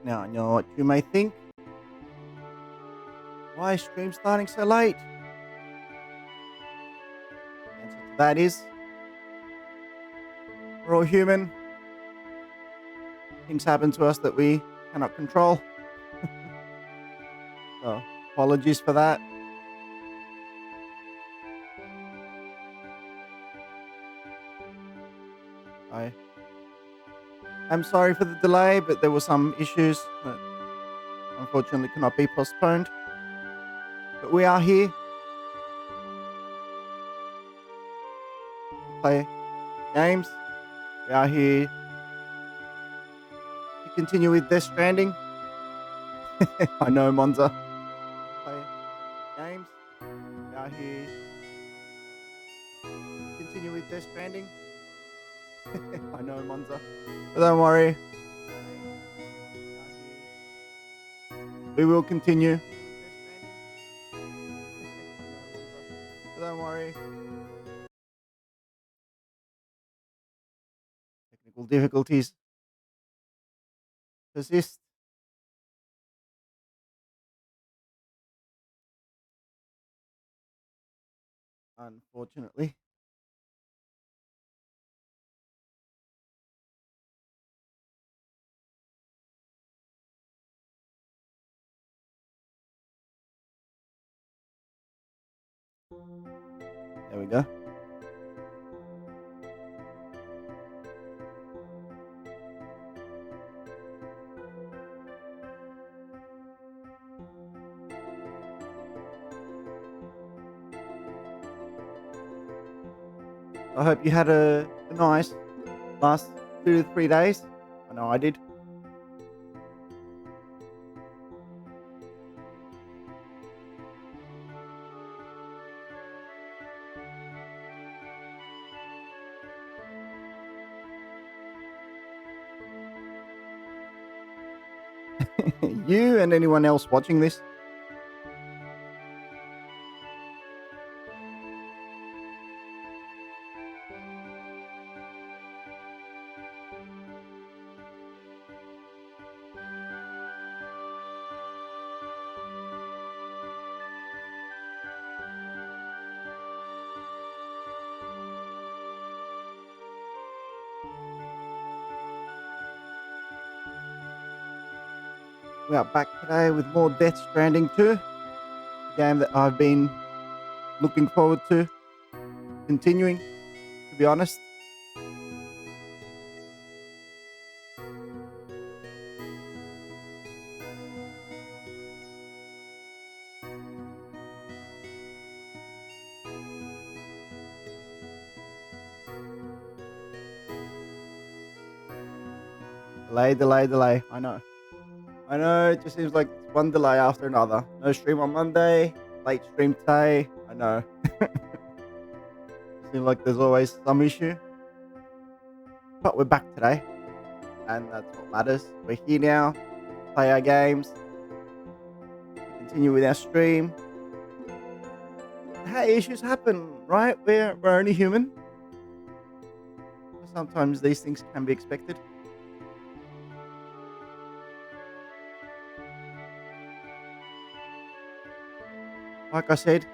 Now, I know what you may think. Why is stream starting so late? The answer to that is we're all human. Things happen to us that we cannot control. So, apologies for that. I am sorry for the delay, but there were some issues that unfortunately cannot be postponed. But we are here to play games. We are here to continue with Death Stranding. I know, Monza. Play games. We are here to continue with Death Stranding. I know, Monza. But don't worry. We will continue. But don't worry. Technical difficulties persist. Unfortunately. There we go. I hope you had a nice last 2 to 3 days. I know I did. You and anyone else watching this. We are back today with more Death Stranding 2, a game that I've been looking forward to continuing, to be honest. Delay, delay, delay. I know. I know, it just seems like it's one delay after another. No stream on Monday, late stream today. I know. Seems like there's always some issue. But we're back today, and that's what matters. We're here now, play our games, continue with our stream. Hey, issues happen, right? We're only human. Sometimes these things can be expected. Like I said,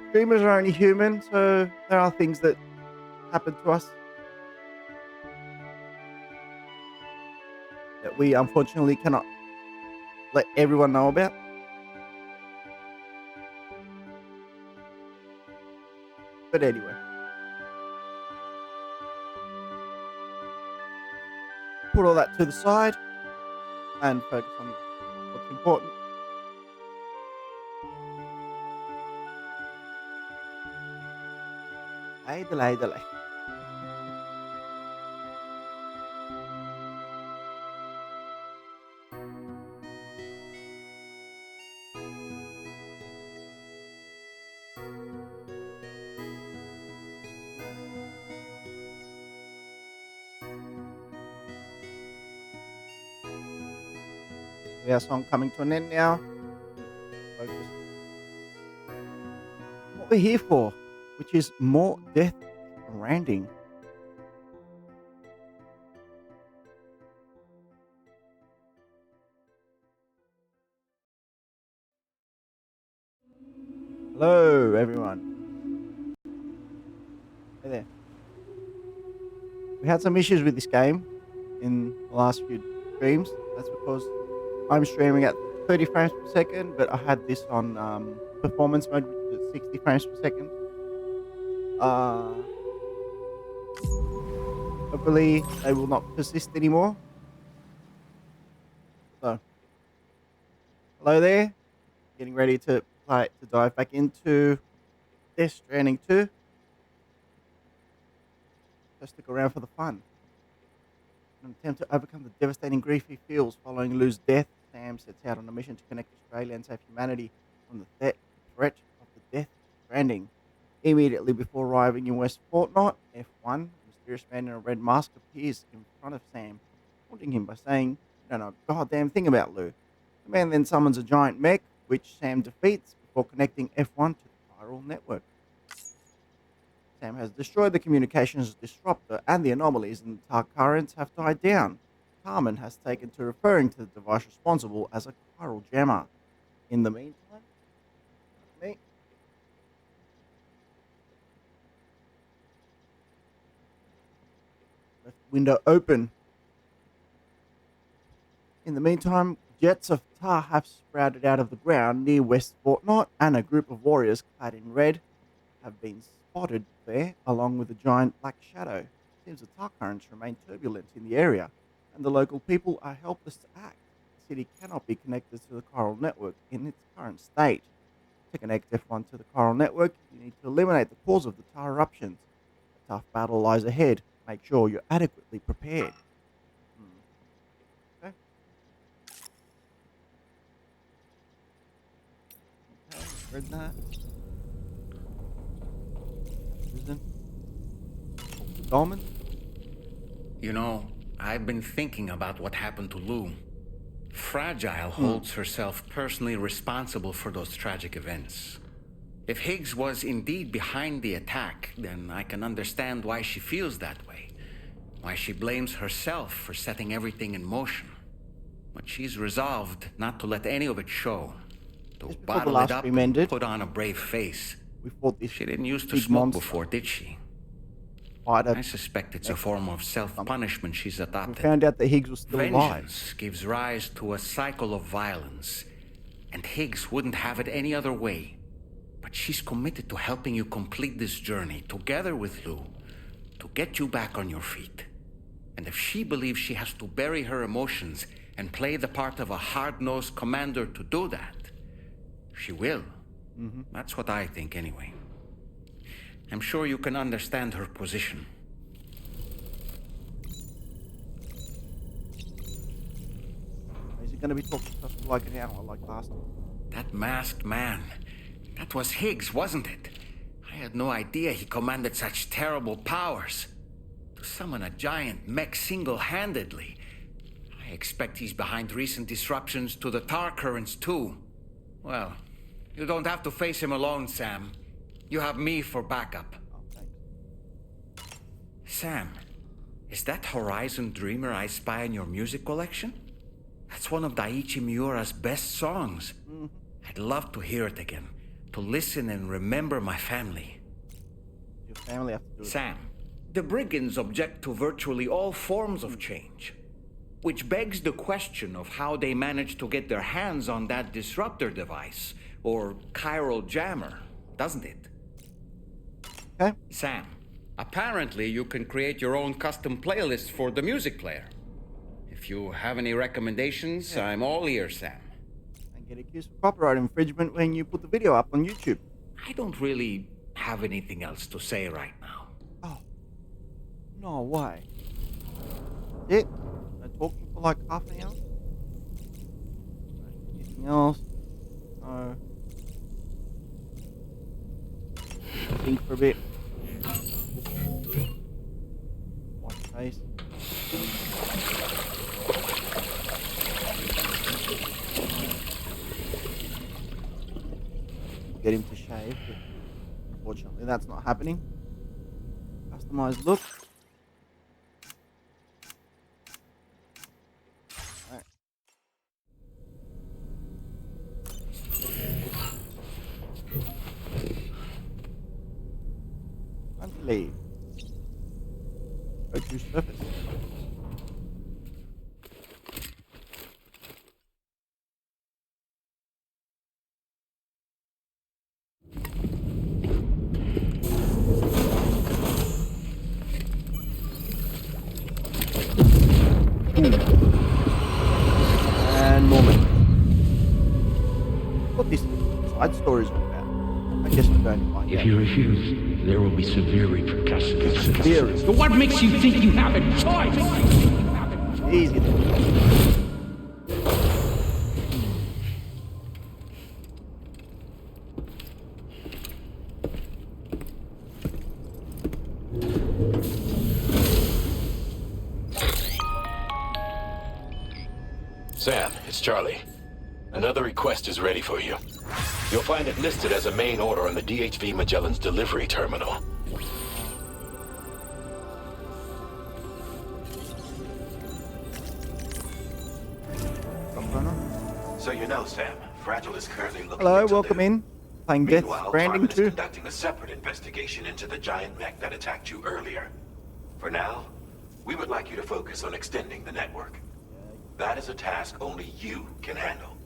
streamers are only human, so there are things that happen to us that we unfortunately cannot let everyone know about. But anyway, put all that to the side and focus on what's important. Hey, delay, delay. We have song coming to an end now. Focus on what we're here for, which is more Death Stranding. Hello, everyone. Hey there. We had some issues with this game in the last few streams. That's because I'm streaming at 30 frames per second, but I had this on performance mode, which is at 60 frames per second. Uh, Hopefully, they will not persist anymore. So, hello there. Getting ready to dive back into Death Stranding 2. So stick around for the fun. In an attempt to overcome the devastating grief he feels following Lou's death, Sam sets out on a mission to connect Australia and save humanity from the threat of the death stranding. Immediately before arriving in West Fortnite, F1, a mysterious man in a red mask appears in front of Sam, taunting him by saying, "You don't know a goddamn thing about Lou." The man then summons a giant mech, which Sam defeats before connecting F1 to the chiral network. Sam has destroyed the communications disruptor, and the anomalies in the tar currents have died down. Carmen has taken to referring to the device responsible as a chiral jammer. In the meantime, me left window open. In the meantime, jets of tar have sprouted out of the ground near West Fortnite, and a group of warriors clad in red have been spotted there, along with a giant black shadow. It seems the tar currents remain turbulent in the area, and the local people are helpless to act. The city cannot be connected to the chiral network in its current state. To connect F1 to the chiral network, you need to eliminate the cause of the tar eruptions. A tough battle lies ahead. Make sure you're adequately prepared. Hmm. Okay. Okay. Read that. Susan. Talk to Dolman. You know, I've been thinking about what happened to Lou. Fragile holds herself personally responsible for those tragic events. If Higgs was indeed behind the attack, then I can understand why she feels that way. Why she blames herself for setting everything in motion. But she's resolved not to let any of it show. To Just before the bottle it last up stream and ended, put on a brave face. we fought this She didn't used to big smoke monster before, did she? spider I suspect it's a mech form of or something. self-punishment she's We adopted. found out that Higgs was still alive. Vengeance gives rise to a cycle of violence, and Higgs wouldn't have it any other way. But she's committed to helping you complete this journey together with Lou, to get you back on your feet. And if she believes she has to bury her emotions and play the part of a hard-nosed commander to do that, she will. That's what I think anyway. I'm sure you can understand her position. Is he going to be talking to us for like an hour like last time? That masked man. That was Higgs, wasn't it? I had no idea he commanded such terrible powers. To summon a giant mech single-handedly. I expect he's behind recent disruptions to the tar currents too. Well, you don't have to face him alone, Sam. You have me for backup. Oh, thanks. Sam, is that Horizon Dreamer I spy in your music collection? That's one of Daiichi Miura's best songs. I'd love to hear it again, to listen and remember my family. Your family have to do it. Sam, the brigands object to virtually all forms of change, which begs the question of how they managed to get their hands on that disruptor device, or chiral jammer, doesn't it? Okay. Sam, apparently you can create your own custom playlist for the music player. If you have any recommendations, I'm all ears, Sam. And get accused of copyright infringement when you put the video up on YouTube. I don't really have anything else to say right now. Oh. No way. That's it? No talking for like half an hour? Anything else? No. Think for a bit. Watch face. Get him to shave, but unfortunately that's not happening. Customized look. Alright. leave. Go to surface. And more messages. What this side story is all about. I guess we're going to find If out. you refuse, there will be severe repercussions. Severe. So what makes you think you have a choice? Easy then. Sam, it's Charlie. Another request is ready for you. You'll find it listed as a main order on the DHV Magellan's delivery terminal. What's going on? So you know, Sam, Fragile is currently looking Hello, into welcome the... in. Playing Death Meanwhile, Stranding Carmen is 2. conducting a separate investigation into the giant mech that attacked you earlier. For now, we would like you to focus on extending the network. That is a task only you can handle.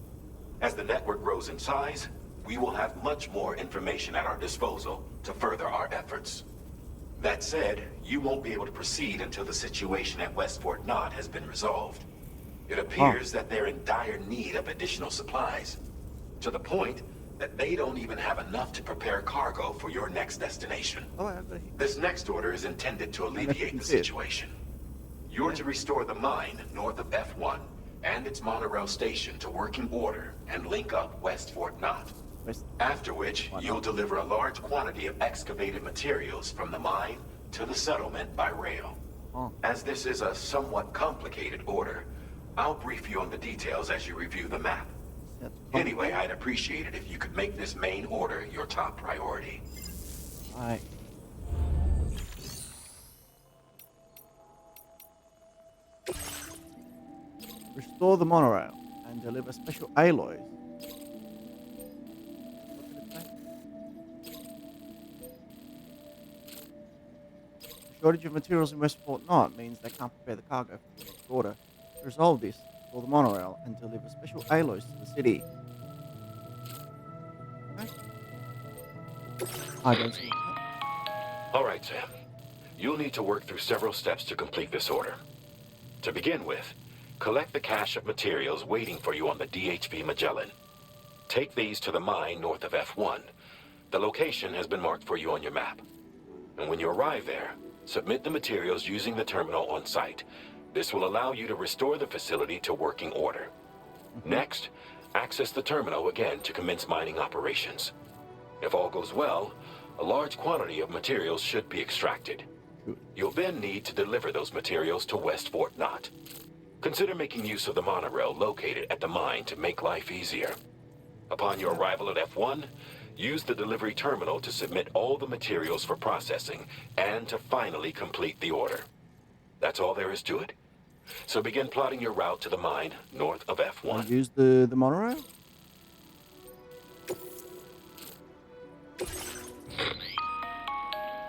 As the network grows in size, we will have much more information at our disposal to further our efforts. That said, you won't be able to proceed until the situation at West Fort Knott has been resolved. It appears that they're in dire need of additional supplies, to the point that they don't even have enough to prepare cargo for your next destination. Oh, I've got it. This next order is intended to alleviate the situation. You're to restore the mine north of F1 and its monorail station to working order and link up West Fort Knott. After which, you'll deliver a large quantity of excavated materials from the mine to the settlement by rail. As this is a somewhat complicated order, I'll brief you on the details as you review the map. Anyway, I'd appreciate it if you could make this main order your top priority. Alright. Restore the monorail and deliver special alloys. What did it say? The shortage of materials in West Fort Knott means they can't prepare the cargo for the next order. To resolve this, restore the monorail and deliver special alloys to the city. Okay. I don't see that. All right, Sam. You'll need to work through several steps to complete this order. To begin with, collect the cache of materials waiting for you on the DHV Magellan. Take these to the mine north of F1. The location has been marked for you on your map. And when you arrive there, submit the materials using the terminal on site. This will allow you to restore the facility to working order. Next, access the terminal again to commence mining operations. If all goes well, a large quantity of materials should be extracted. You'll then need to deliver those materials to West Fort Knott. Consider making use of the monorail located at the mine to make life easier. Upon your arrival at F1, use the delivery terminal to submit all the materials for processing and to finally complete the order. That's all there is to it. So begin plotting your route to the mine north of F1. Use the monorail?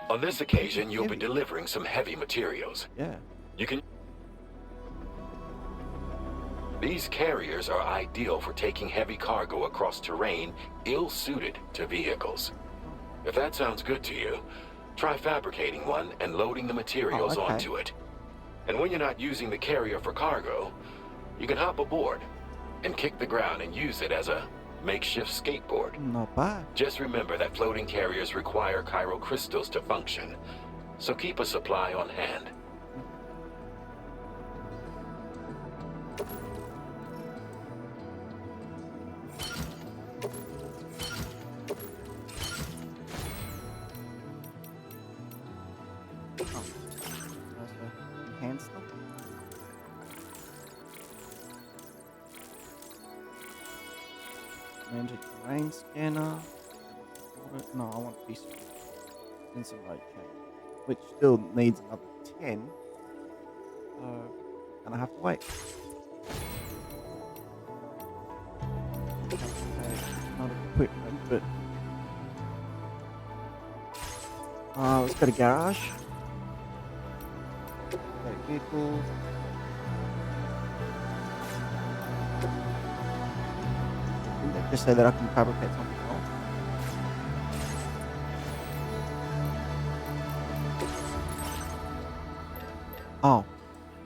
On this occasion, you'll be delivering some heavy materials. Yeah. You can... These carriers are ideal for taking heavy cargo across terrain ill-suited to vehicles. If that sounds good to you, try fabricating one and loading the materials onto it. And when you're not using the carrier for cargo, you can hop aboard and kick the ground and use it as a makeshift skateboard. Not bad. Just remember that floating carriers require chiral crystals to function, so keep a supply on hand. Enhance them. Magic terrain scanner. No, I want this one. Instant load chain, which still needs another 10. So, gonna have to wait. Okay, not equipment, but Let's go to garage. Okay, vehicles. Didn't they just say that I can fabricate something else? Oh.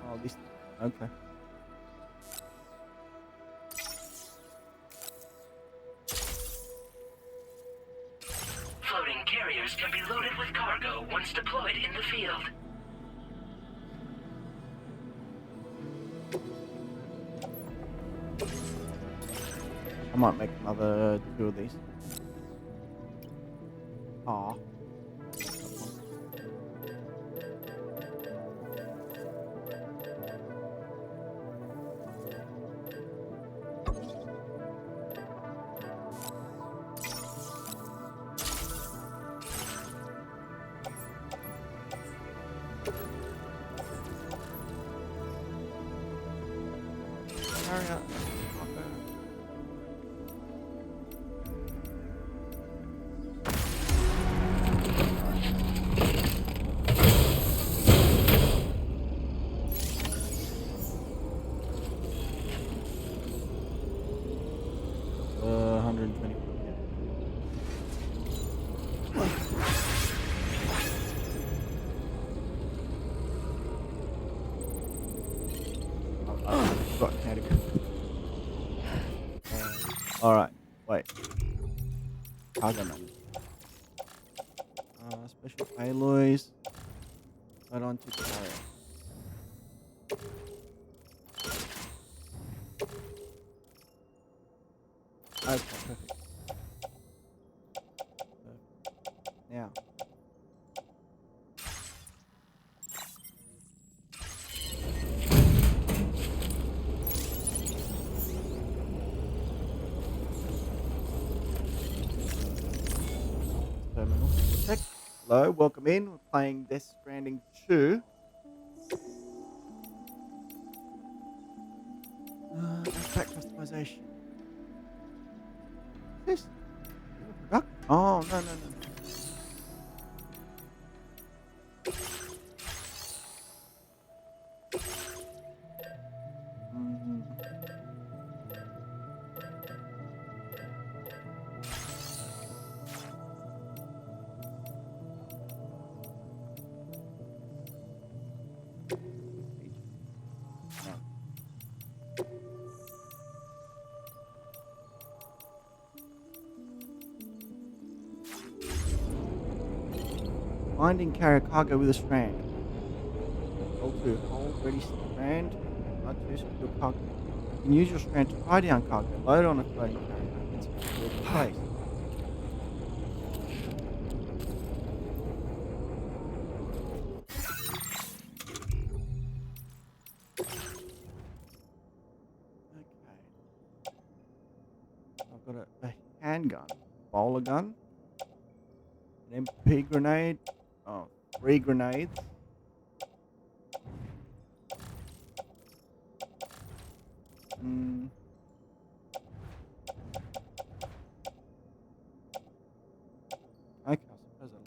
Oh, this. Okay. Floating carriers can be loaded with cargo once deployed in the field. I might make another 2 of these. Aw. Hurry up. Okay. 120. I forgot how to go. Alright, wait. Cargo man. Special alloys. Right on to carrier. Okay, perfect. Now. Terminal. Check. Hello, welcome in. We're playing Death Stranding 2. Outback customization. This? Product? Oh, no. Mm. No. Finding carrier cargo with a strand. L2, hold, ready strand. R2, secure cargo. You can use your strand to tie down cargo, load on a floating carrier, and secure the place. Okay. I've got a handgun, bowler gun, an MP grenade, 3 grenades. Mm. Okay, I suppose that'll.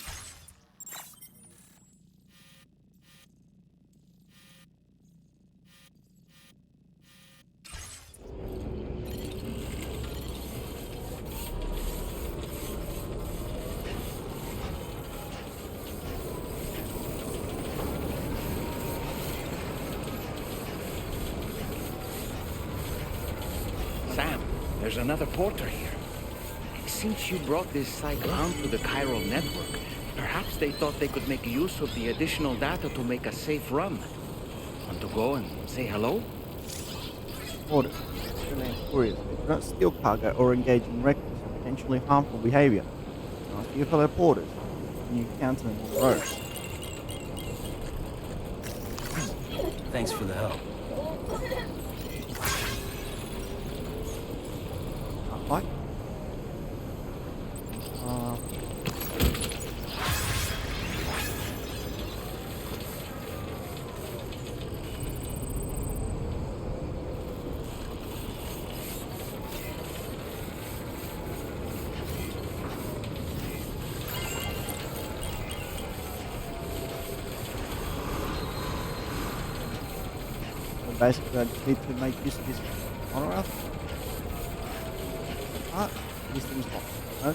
Sam, there's another porter here. Since you brought this cycle onto the chiral network, perhaps they thought they could make use of the additional data to make a safe run. Want to go and say hello? Orders. Grenade couriers. Do not steal cargo or engage in reckless or potentially harmful behavior. Ask your fellow porters when you encounter them on the road. Thanks for the help. Like? basically I just need to make use of this monorail part. This thing's hot. No?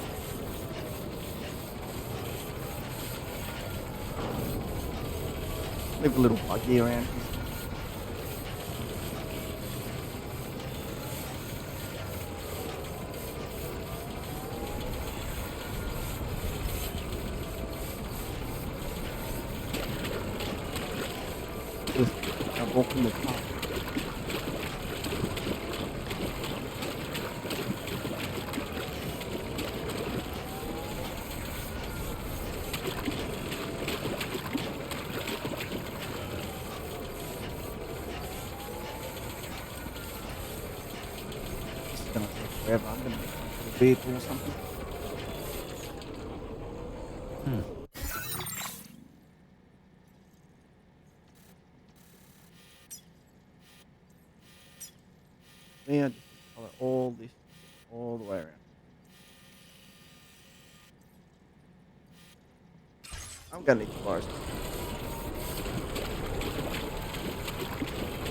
Leave a little buggy around here. Just walking the car. This is gonna take forever. I'm gonna make a vehicle or something. Yeah, just color all this all the way around. I'm gonna need to borrow some.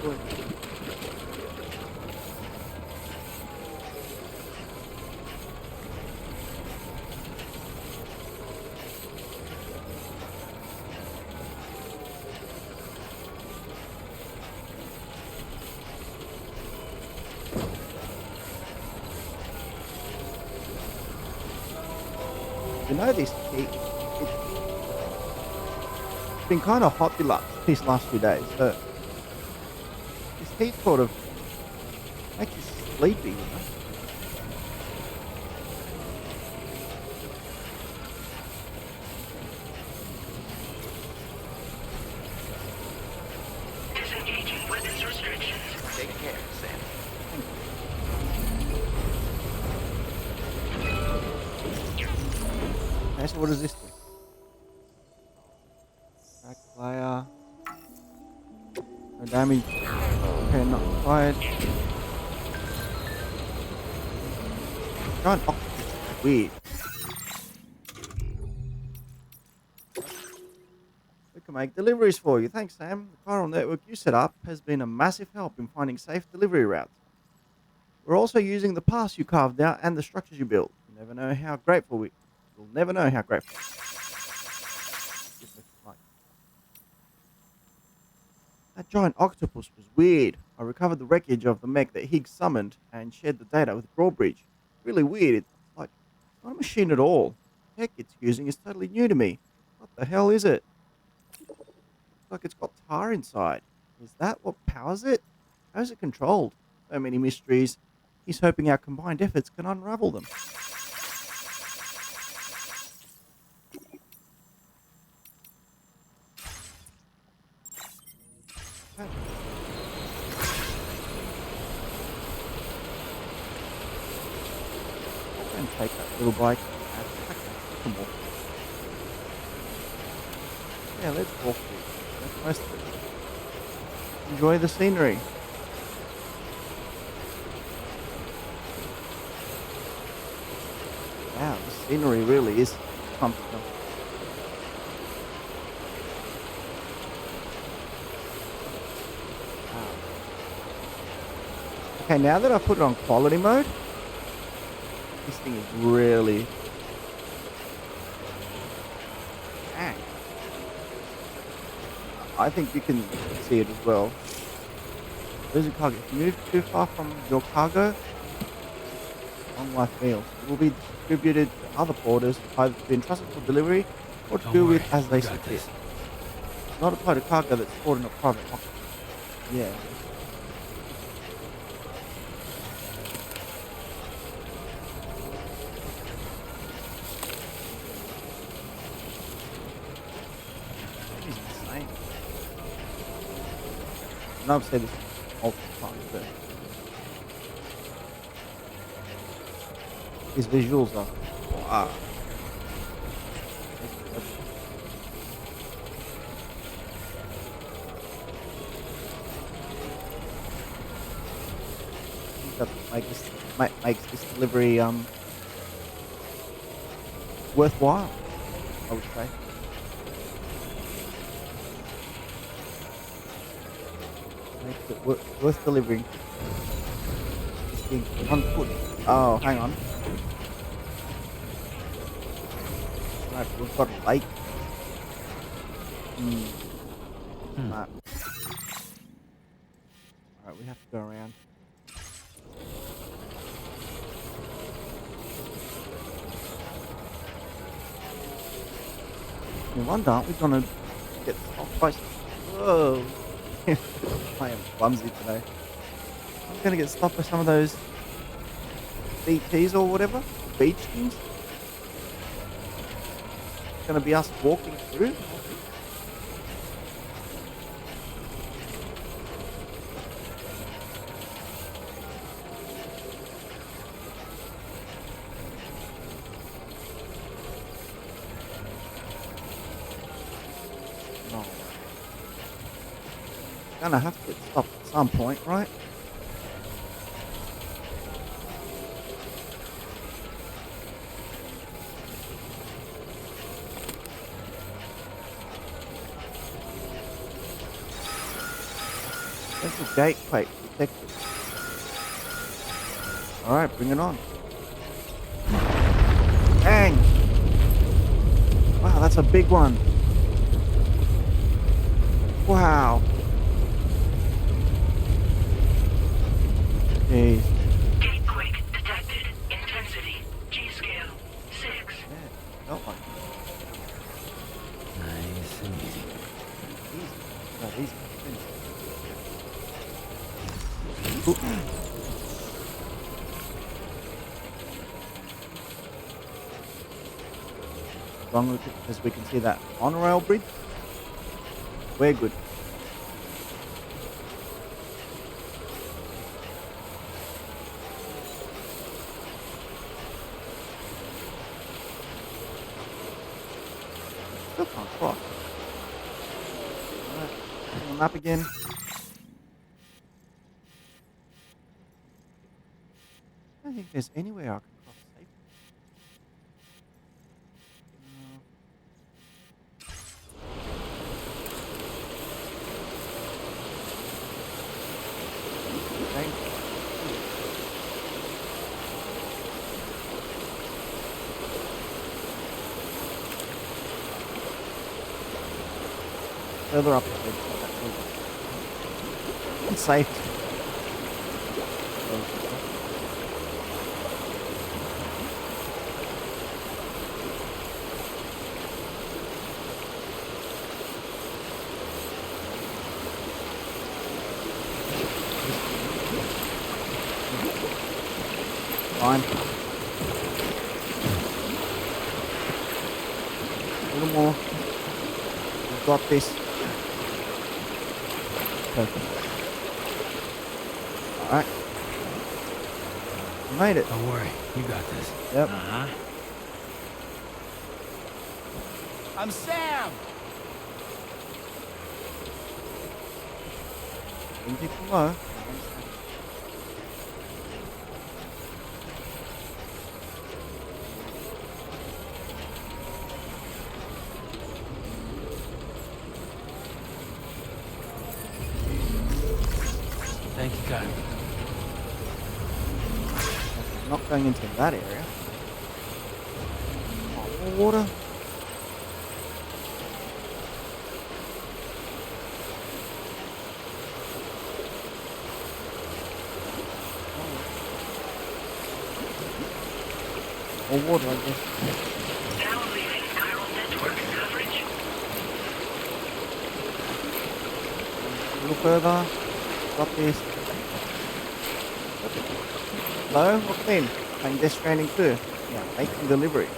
Good. You know this heat, it's been kind of hot these last few days, so this heat sort of makes you sleepy, you know? Disengaging weapons restrictions. Take care, Sam. Okay, so what does this do? Back player. No damage. Okay, not required. Giant octopus is weird. We can make deliveries for you. Thanks, Sam. The chiral network you set up has been a massive help in finding safe delivery routes. We're also using the paths you carved out and the structures you built. You'll never know how grateful You'll never know how grateful. That giant octopus was weird. I recovered the wreckage of the mech that Higgs summoned and shared the data with Drawbridge. Really weird. It's not a machine at all. The tech it's using is totally new to me. What the hell is it? Looks like it's got tar inside. Is that what powers it? How is it controlled? So many mysteries. He's hoping our combined efforts can unravel them. Okay. And take that little bike. Come on. Yeah, let's walk through. Let's rest of it. Enjoy the scenery. Wow, the scenery really is something else. Wow. Okay, now that I've put it on quality mode, this thing is really... Dang. I think you can see it as well. There's a cargo. If you move too far from your cargo, long life meals will be distributed to other porters, either to be entrusted for delivery or to do with as they see fit. Not apply to cargo that's stored in a private pocket. Yeah. That is insane. And I've said this multiple times, but these visuals are wow. That's what makes this delivery worthwhile, I would say. Makes it worth delivering. This thing on foot. Oh, hang on. Right, we've got a lake. Right. Alright, we have to go around. No wonder, aren't we gonna get stopped by... Whoa! I am clumsy today. I'm gonna get stopped by some of those BTs or whatever. Beach things. It's gonna be us walking through. No. Gonna have to get stopped at some point, right? There's a gate plate detected. Alright, bring it on. Bang! Wow, that's a big one. Wow. Jeez. Gatequake detected. Intensity. G-scale. 6. Yeah, felt like Nice and easy. easy. No, easy. Ooh. As long as we can see that monorail bridge, we're good. Still can't cross. Alright, on the map again. I don't think there's anywhere I can cross safely. Thank you. Further up the bridge. It's safe. Fine. A little more. We've got this. Perfect. Alright. We made it. Don't worry, you got this. Yep. Uh-huh. I'm Sam! Bring people low. Thank you, God. Not going into that area. Oh, more water. More water, I guess. Now leaving chiral network coverage. A little further. Got this. Hello? What's in? Playing Death Stranding 2. Yeah, making delivery.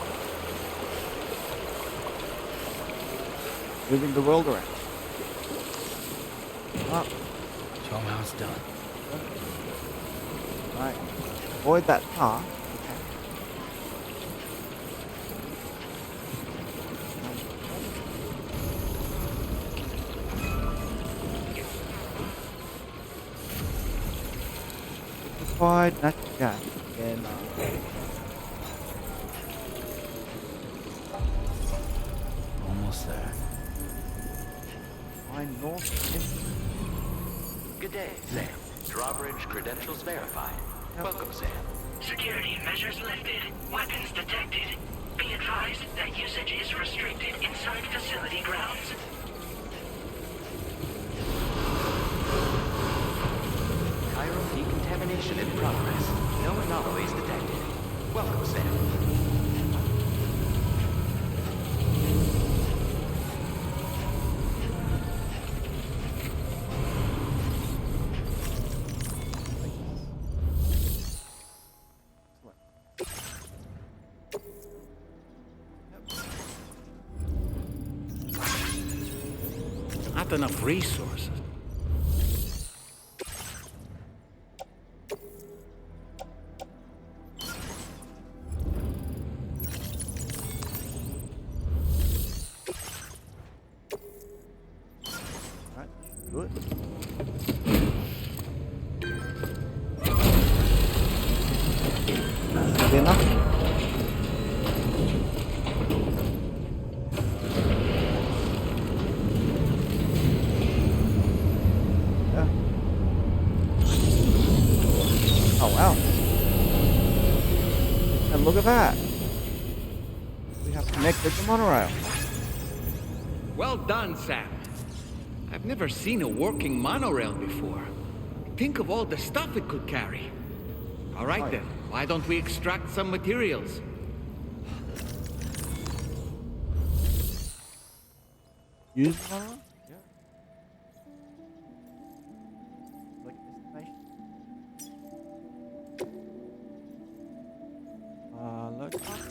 Moving the world around. Oh, Show 'em how it's done. right. Avoid that car. Liquefied natural gas. Yeah, no. Almost there. Line north. Good day, Sam. Drawbridge credentials verified. Yep. Welcome, Sam. Security measures lifted. Weapons detected. Be advised that usage is restricted inside facility grounds. Chiral decontamination in progress. No anomalies detected. Welcome, Sam. Excellent. Yep. Not enough resources. Alright, do it. Should be enough. Yeah. Oh wow. And look at that. We have connected the monorail. Well done, Sam. I've never seen a working monorail before. Think of all the stuff it could carry. All right Oh, yeah. then, why don't we extract some materials? Use the monorail? Yeah. Select destination. Load time.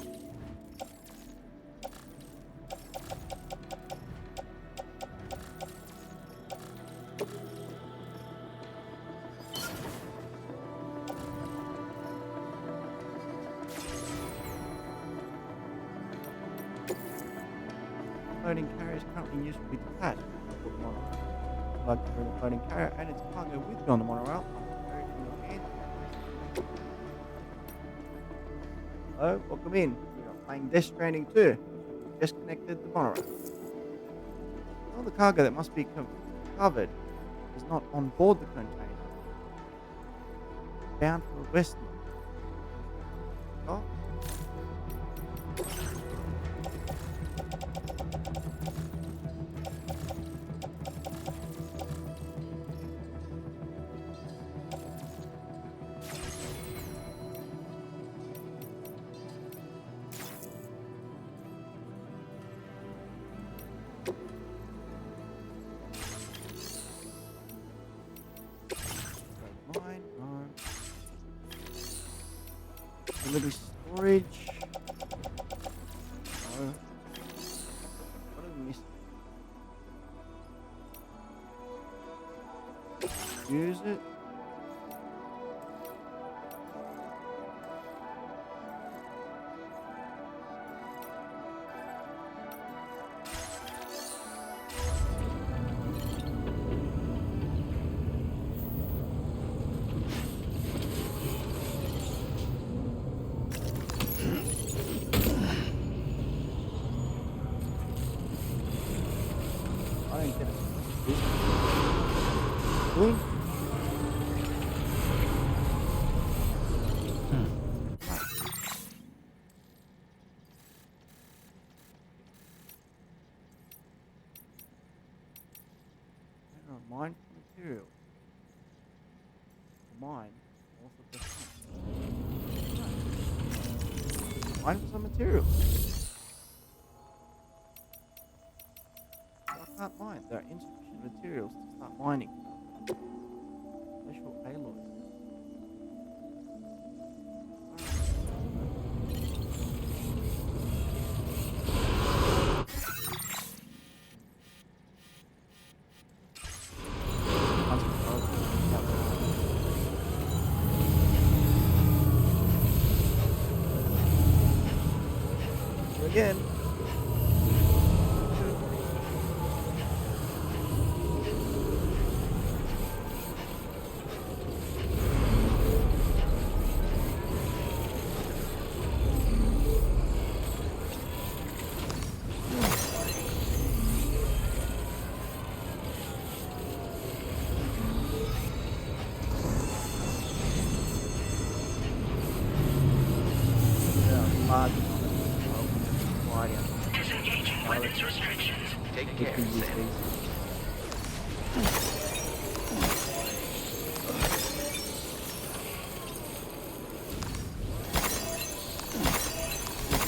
Floating carrier is currently in use to be detached from the monorail. Plug to bring the floating carrier and its cargo with you on the monorail. Carry it in your hand. Hello, welcome in. We are playing Death Stranding 2. We've just connected the monorail. All the cargo that must be covered is not on board the container. Bound for the west. Oh. Mine, no. Delivery storage. No. What are we missing? Use it. I don't get it. Doing? Mine for material. Mine also mine for some material. I can't mine. There are insufficient materials to start mining. Special alloys. Again. idea. Disengaging weapons restrictions. Take We care, can use Sam. these.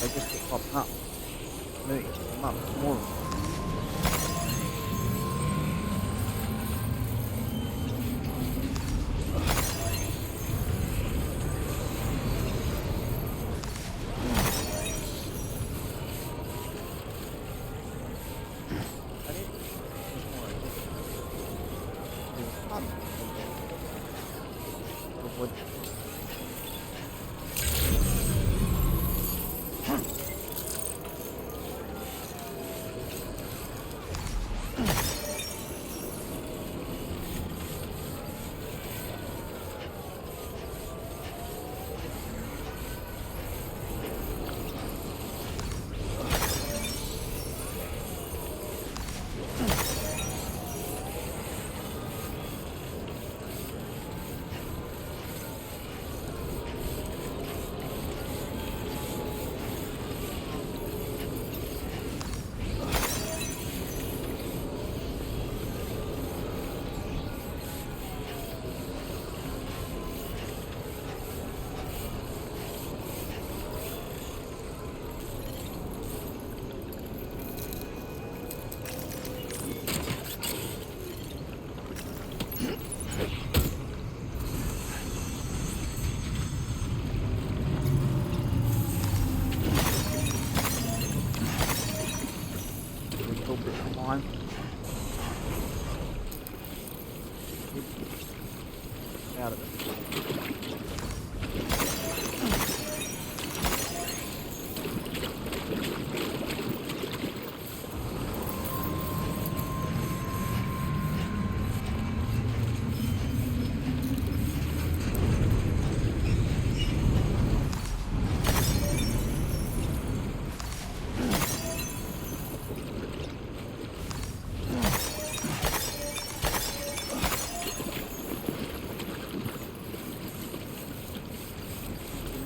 They just keep popping up. Maybe them up. More of them. That it? There's more. There's a ton. A lot of wood. A little bit of lime. Out of it.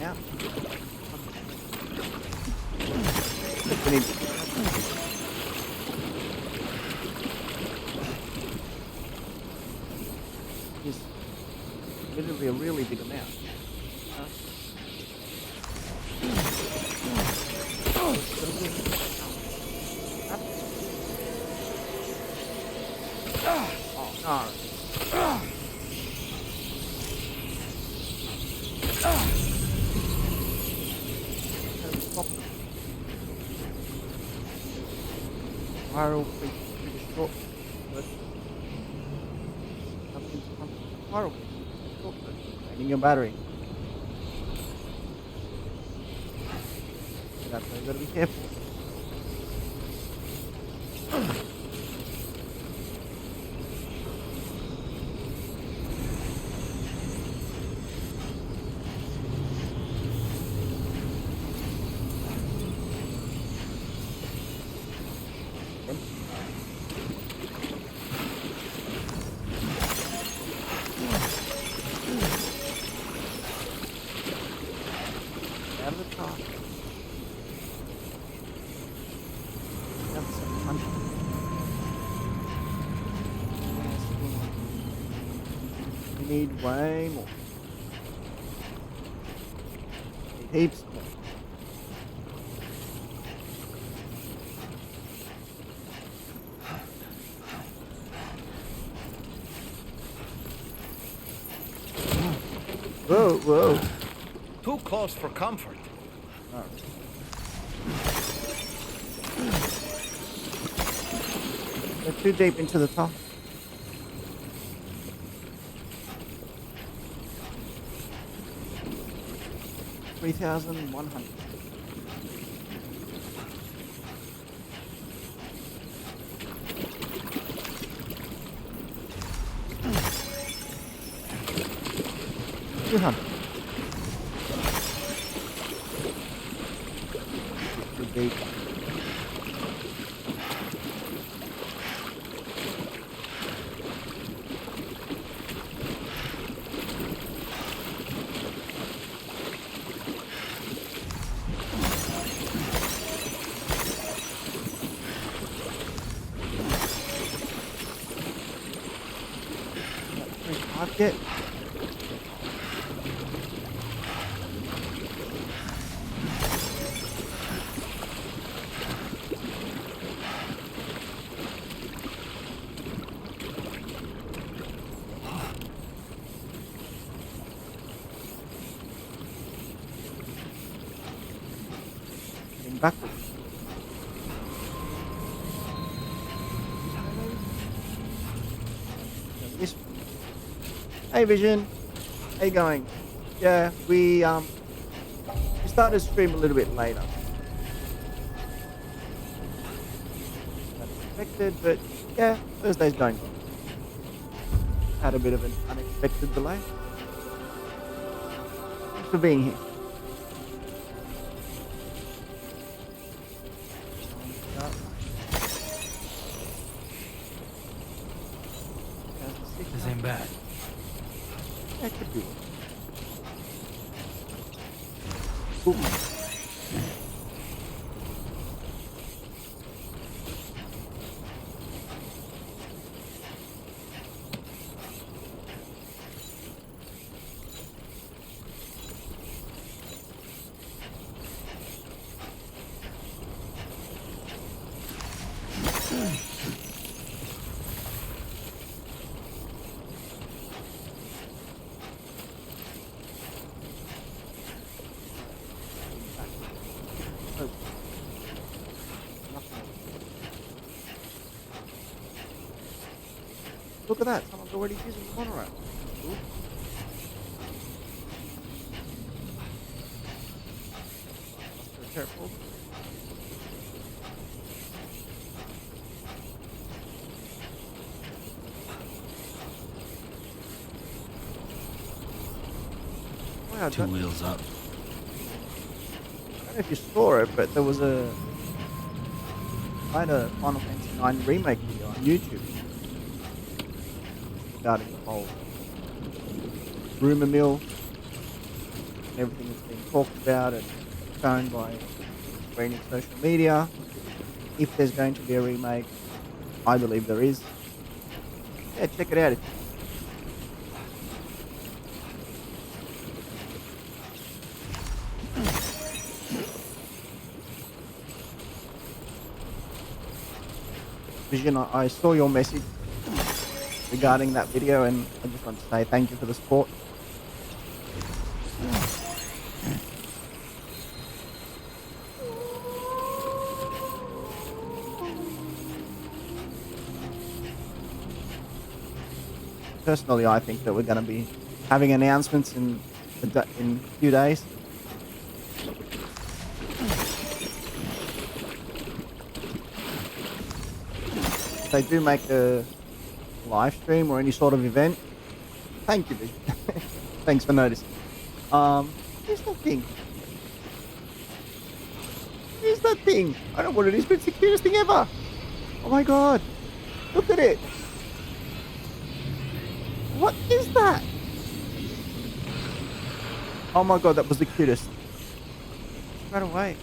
Out. We need just literally a really big amount. Oh no. Viral feet through the short but something's viral feet short draining your battery. That's why you gotta be careful. Out of the top. That's some punch. We need way more. Need heaps more. Whoa, whoa. Too close for comfort. Oh. They're too deep into the top. $3,100. $200. Too deep. yet. Heading backwards. This one. Hey Vision, how you going? Yeah, we started to stream a little bit later than expected, but yeah, Thursday's going well. Had a bit of an unexpected delay. Thanks for being here. This ain't bad. That could be one. Ooh. Look at that, someone's already using the monorail. Cool. Must be careful. Wow, I Two don't wheels up. know if you saw it, but there was I had a Final Fantasy 9 remake video on YouTube regarding the whole rumour mill and everything that's been talked about and shown by Stranding social media. If there's going to be a remake, I believe there is. Yeah, check it out. Vision, I saw your message regarding that video, and I just want to say thank you for the support. Personally, I think that we're going to be having announcements in a few days. If they do make a live stream or any sort of event, thank you, Vision. Thanks for noticing. Here's that thing. Here's that thing. I don't know what it is, but it's the cutest thing ever. Oh my god. Look at it. What is that? Oh my god, that was the cutest. Right away.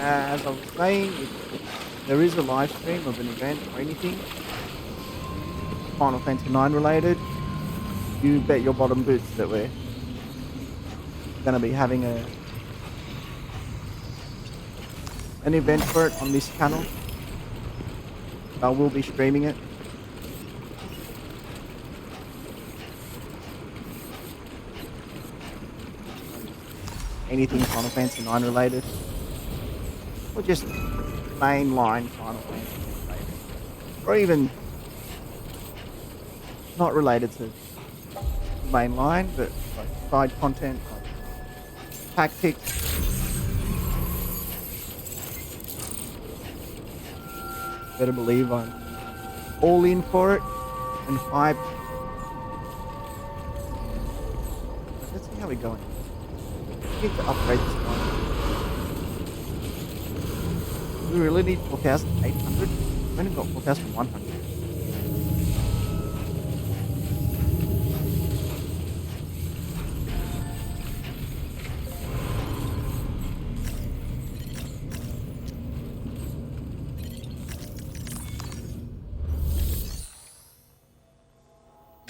As I was saying, if there is a live stream of an event or anything Final Fantasy 9 related, you bet your bottom boots that we're going to be having an event for it on this channel. I will be streaming it. Anything Final Fantasy 9 related. Or just mainline Final Fantasy related. Or even not related to mainline, but like side content, like tactics. Better believe I'm all in for it and hyped. Let's see how we're going. We need to upgrade this one. We really need 4,800. We've only got 4,100.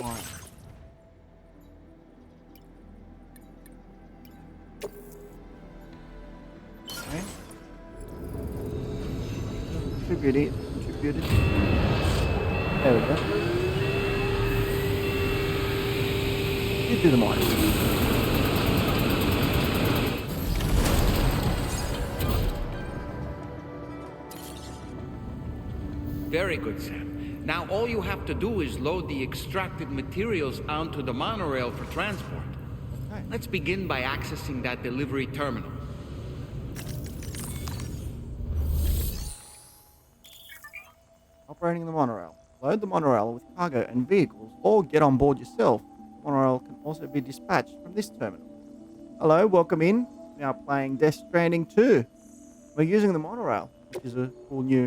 Fine. Okay. Contributed. There we go. You do the mining. Very good, Sam. Now all you have to do is load the extracted materials onto the monorail for transport. Okay. Let's begin by accessing that delivery terminal. Operating the monorail. Load the monorail with cargo and vehicles or get on board yourself. The monorail can also be dispatched from this terminal. Hello, welcome in. We are playing Death Stranding 2. We're using the monorail, which is a cool new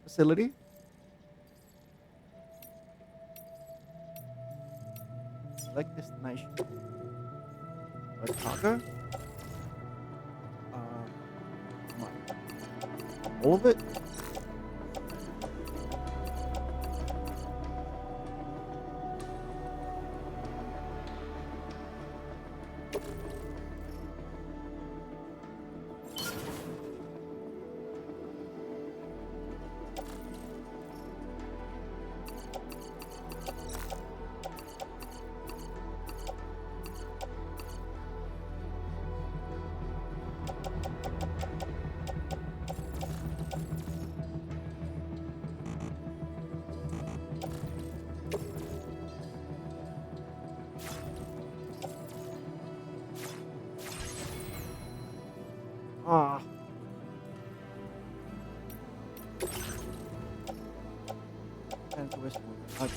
facility. Select destination. Load cargo. Come on. All of it. Ah. Turn to Westport. Okay.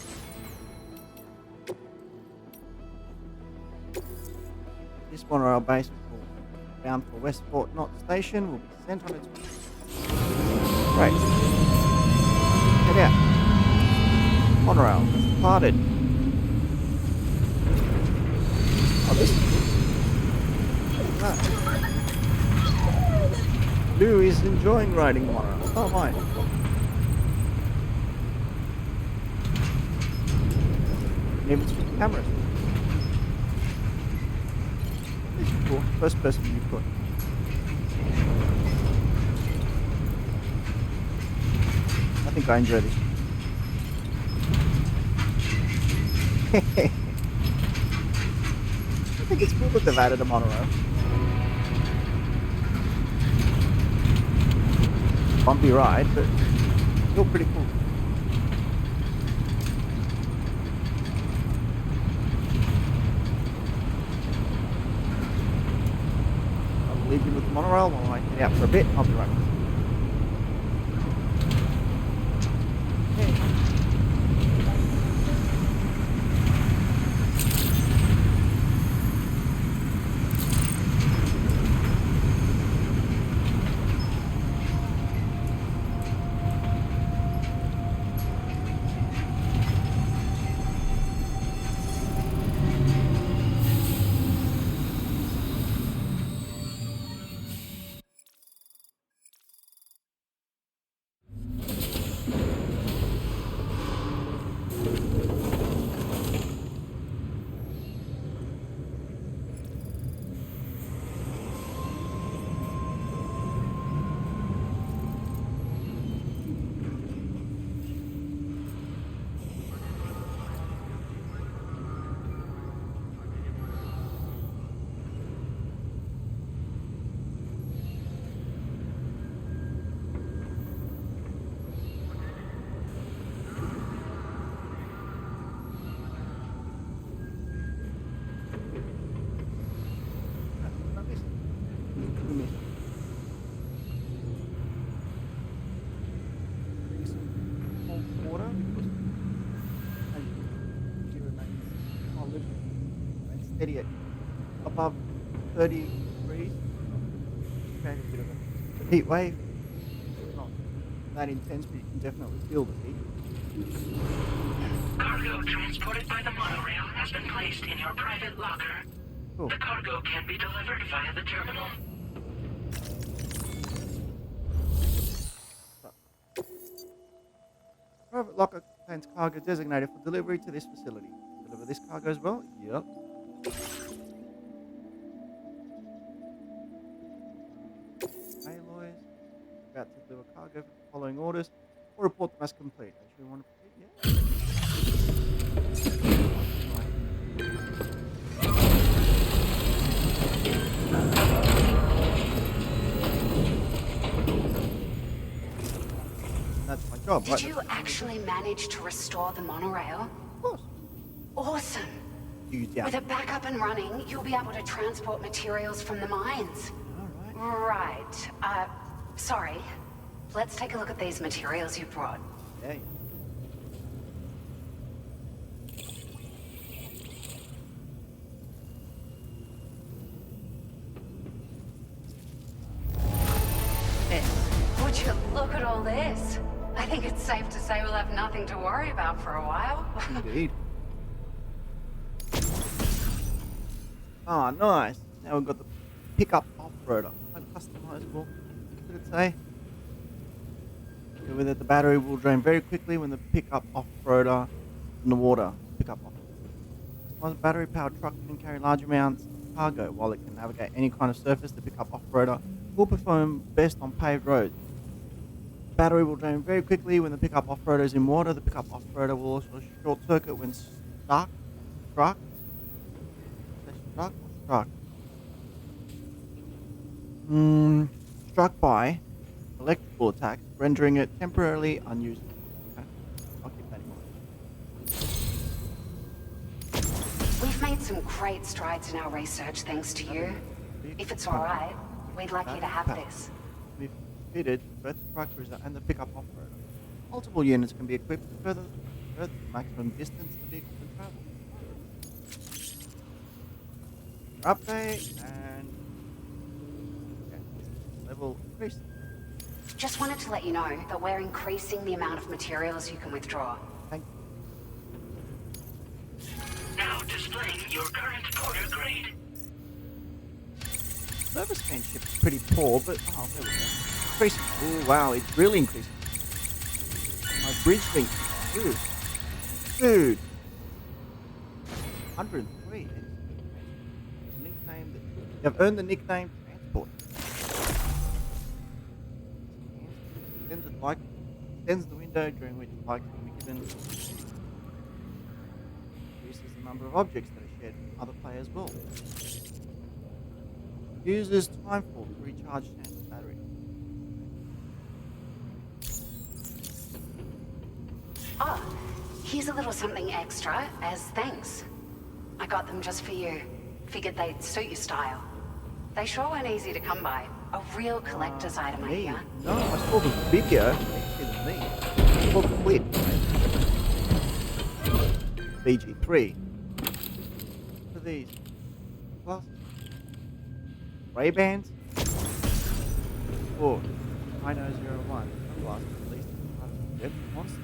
This monorail base will bound for Westport Knot Station will be sent on its way. Great. Head out. Monorail has departed. Oh, this is good. Look at that. Lou is enjoying riding the monorail. Oh my. Even switch cameras. This is cool. First person view put. I think I enjoy this. I think it's cool that they've added a monorail. Bumpy ride, but still pretty cool. I'll leave you with the monorail while I get out for a bit. I'll be right back. Steady at above 30 degrees. Create a bit of a heat wave. It's not that intense, but you can definitely feel the heat. Cargo transported by the monorail has been placed in your private locker. Cool. The cargo can be delivered via the terminal. Private locker contains cargo designated for delivery to this facility. Deliver this cargo as well? Yep. Alloys. About to deliver cargo for the following orders or report them as complete. Are you sure you want to proceed? Yeah. That's my job, right? Did you actually manage to restore the monorail? Of course. Awesome. You doubt. With it back up and running, you'll be able to transport materials from the mines. All right. Right. Sorry. Let's take a look at these materials you brought. Yeah. Would you look at all this? I think it's safe to say we'll have nothing to worry about for a while. Indeed. Ah, nice. Now we've got the pickup off-roader. Customizable. What did it say? With it, the battery will drain very quickly when the pickup off-roader in the water. Pickup off. Customized battery-powered truck can carry large amounts of cargo. While it can navigate any kind of surface, the pickup off-roader will perform best on paved roads. Battery will drain very quickly when the pickup off-roader is in water. The pickup off-roader will also short-circuit when struck. Struck? Struck by electrical attacks, rendering it temporarily unusable. Okay. I'll keep that in mind. We've made some great strides in our research thanks to you. If it's alright, we'd like you to have this. We've fitted both the truck cruiser and the pickup off-roader. Multiple units can be equipped to further the maximum distance the vehicle can travel. Update and level increase. Just wanted to let you know that we're increasing the amount of materials you can withdraw. Thank you. Now displaying your current order grade. Service scanship is pretty poor, but oh, there we go. Increasing. Oh wow, it's really increasing. My bridge speed. Dude. 103. Nickname that you have earned the nickname Transport. Extends the window during which light can be given. Reduces the number of objects that are shared with other players well. Uses timefall to recharge standard battery. Oh, here's a little something extra as thanks. I got them just for you. Figured they'd suit your style. They sure weren't easy to come by. A real collector's item, I hear. No, I saw the video. It's me. I saw the clip. BG3. What are these? Glasses. Ray-Bans. Oh, Rhino 01. Sunglasses released in the monster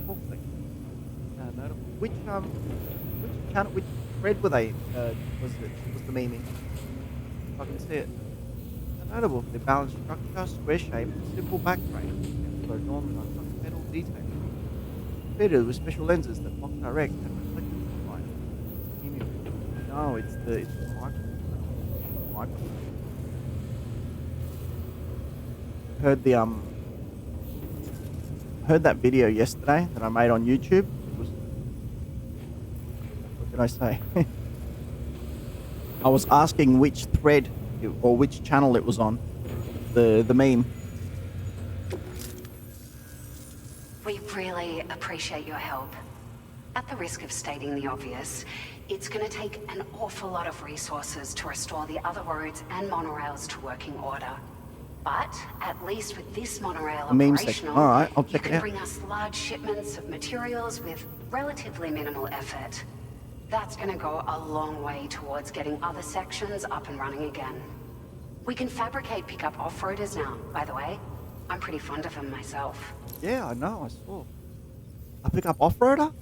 24 seconds. Notable. Which channel, which thread were they? Was the meme in? I can see it. Notable for the balanced structure, square shape, and simple back frame, for adornment on top metal detail. Fitted with special lenses that block direct and reflective light. No, it's the micro. Heard that video yesterday that I made on YouTube. It was, what did I say? I was asking which thread or which channel it was on, the meme. We really appreciate your help. At the risk of stating the obvious, it's going to take an awful lot of resources to restore the other roads and monorails to working order. But at least with this monorail The meme section. operational, All right, I'll you check it can out. bring us large shipments of materials with relatively minimal effort. That's going to go a long way towards getting other sections up and running again. We can fabricate pickup off-roaders now, by the way. I'm pretty fond of them myself. Yeah, I know. I saw. A pickup off-roader?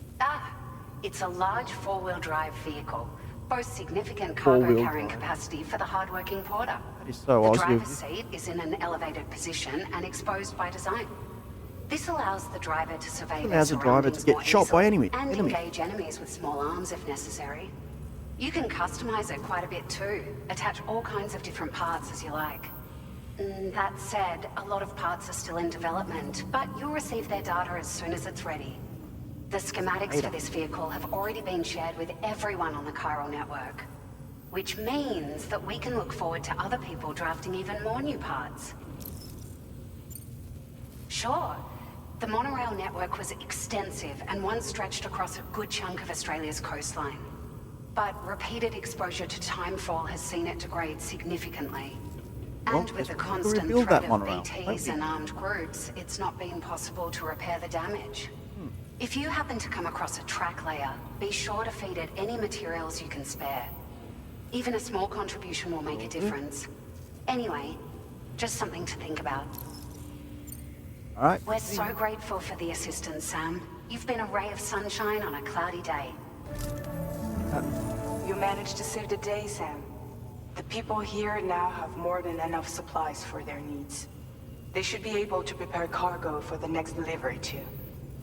It's a large four-wheel drive vehicle. Boasts significant cargo Four-wheel carrying drive. capacity for the hard-working porter. That is so The Aussie. driver's seat is in an elevated position and exposed by design. This allows the driver to survey their Allows the driver to surroundings get more shot by easily enemy. and engage enemies with small arms if necessary. You can customize it quite a bit too. Attach all kinds of different parts as you like. That said, a lot of parts are still in development, but you'll receive their data as soon as it's ready. The schematics for this vehicle have already been shared with everyone on the chiral network, which means that we can look forward to other people drafting even more new parts. Sure, the monorail network was extensive and once stretched across a good chunk of Australia's coastline. But repeated exposure to timefall has seen it degrade significantly. And with the constant threat of BTs and armed groups, it's not been possible to repair the damage. If you happen to come across a track layer, be sure to feed it any materials you can spare. Even a small contribution will make a difference. Anyway, just something to think about. All right. We're so grateful for the assistance, Sam. You've been a ray of sunshine on a cloudy day. You managed to save the day, Sam. The people here now have more than enough supplies for their needs. They should be able to prepare cargo for the next delivery too.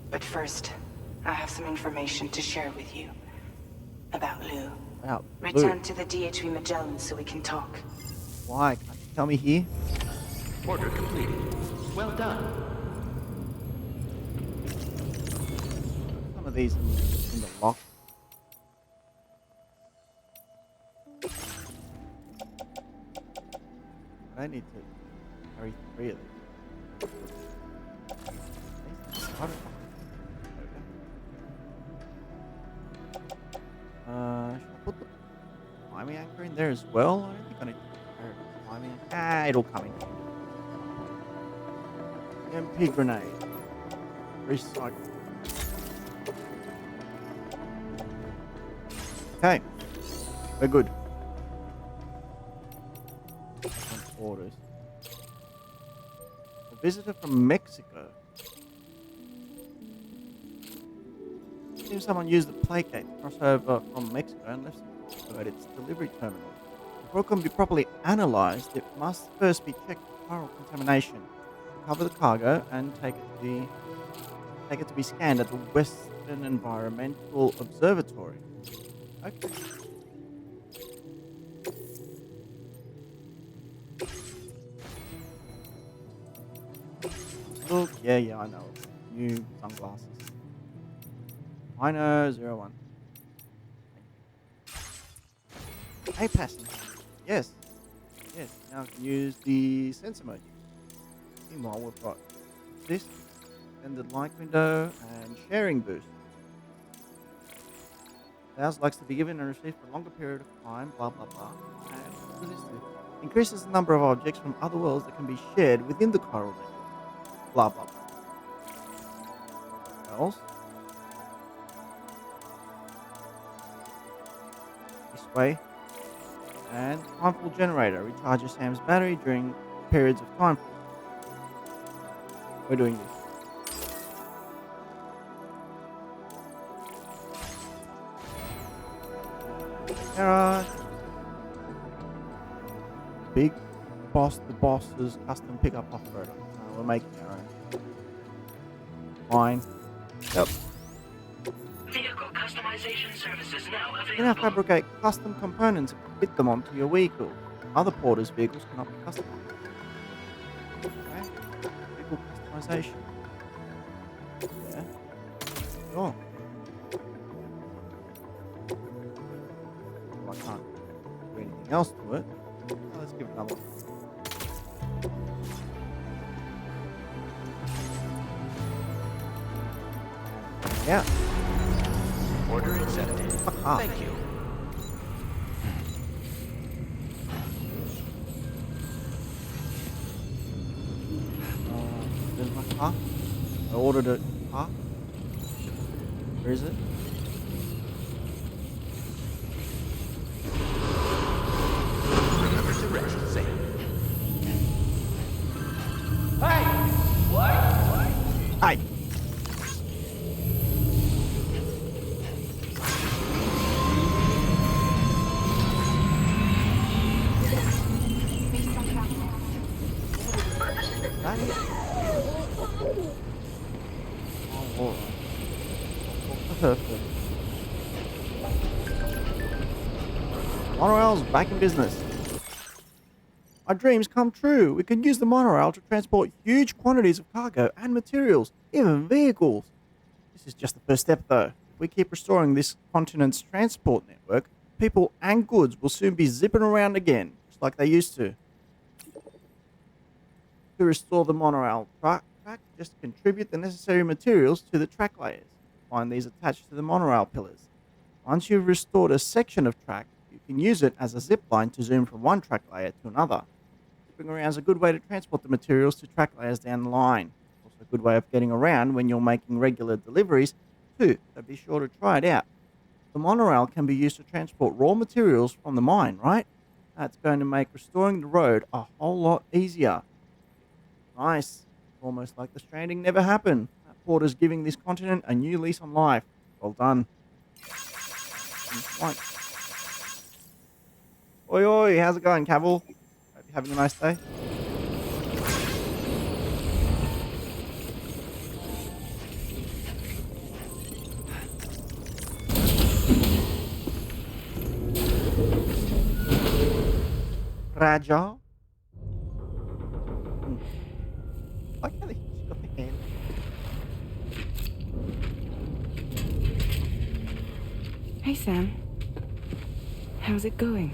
But first, I have some information to share with you. About Lou. Return to the DHV Magellan so we can talk. Why? Can't you tell me here? Order completed. Well done. Some of these in the lock. I need to carry 3 of these. Should I put the climbing anchor in there as well? I don't think I need to carry the climbing anchor. It'll come in. MP grenade. Recycle. Okay. We're good. Orders. A visitor from Mexico. Seems someone used the plague gate to cross over from Mexico and left some at its delivery terminal. Before it can be properly analysed, it must first be checked for chiral contamination. Cover the cargo and take it to be scanned at the Western Environmental Observatory. Okay. Look, yeah, I know. New sunglasses. I know, 01. Hey, passenger. Yes. Now I can use the sense emoji. Meanwhile, we've got this, extended light window, and sharing boost. Allows likes to be given and received for a longer period of time, blah, blah, blah. And what does this do? Increases the number of objects from other worlds that can be shared within the chiral network. Blah, blah, blah. What else? This way. And timefall generator recharges Sam's battery during periods of timefall. We're doing this. Garage. Big boss, the boss's custom pickup off-roader. We're making our own. Fine. Yep. Vehicle customization services now You available. can now fabricate custom components and fit them onto your vehicle. Other porters' vehicles cannot be customized. Okay. Vehicle customization. Yeah. Sure. Well, I can't do anything else to it. Well, let's give it another one. Yeah. Order accepted. Thank you. There's my car. I ordered a car. Where is it? Remember to rest, Sam. Hey! What? Hey! Monorail's back in business. Our dreams come true. We can use the monorail to transport huge quantities of cargo and materials, even vehicles. This is just the first step, though. If we keep restoring this continent's transport network, people and goods will soon be zipping around again, just like they used to. To restore the monorail track, just contribute the necessary materials to the track layers. Find these attached to the monorail pillars. Once you've restored a section of track, you can use it as a zip line to zoom from one track layer to another. Zipping around is a good way to transport the materials to track layers down the line. It's also a good way of getting around when you're making regular deliveries too, so be sure to try it out. The monorail can be used to transport raw materials from the mine, right? That's going to make restoring the road a whole lot easier. Nice. Almost like the Stranding never happened. That port is giving this continent a new lease on life. Well done. Oi, oi, how's it going, Cavill? Hope you're having a nice day. Raja? Like how she's got the hand. Hey, Sam. How's it going?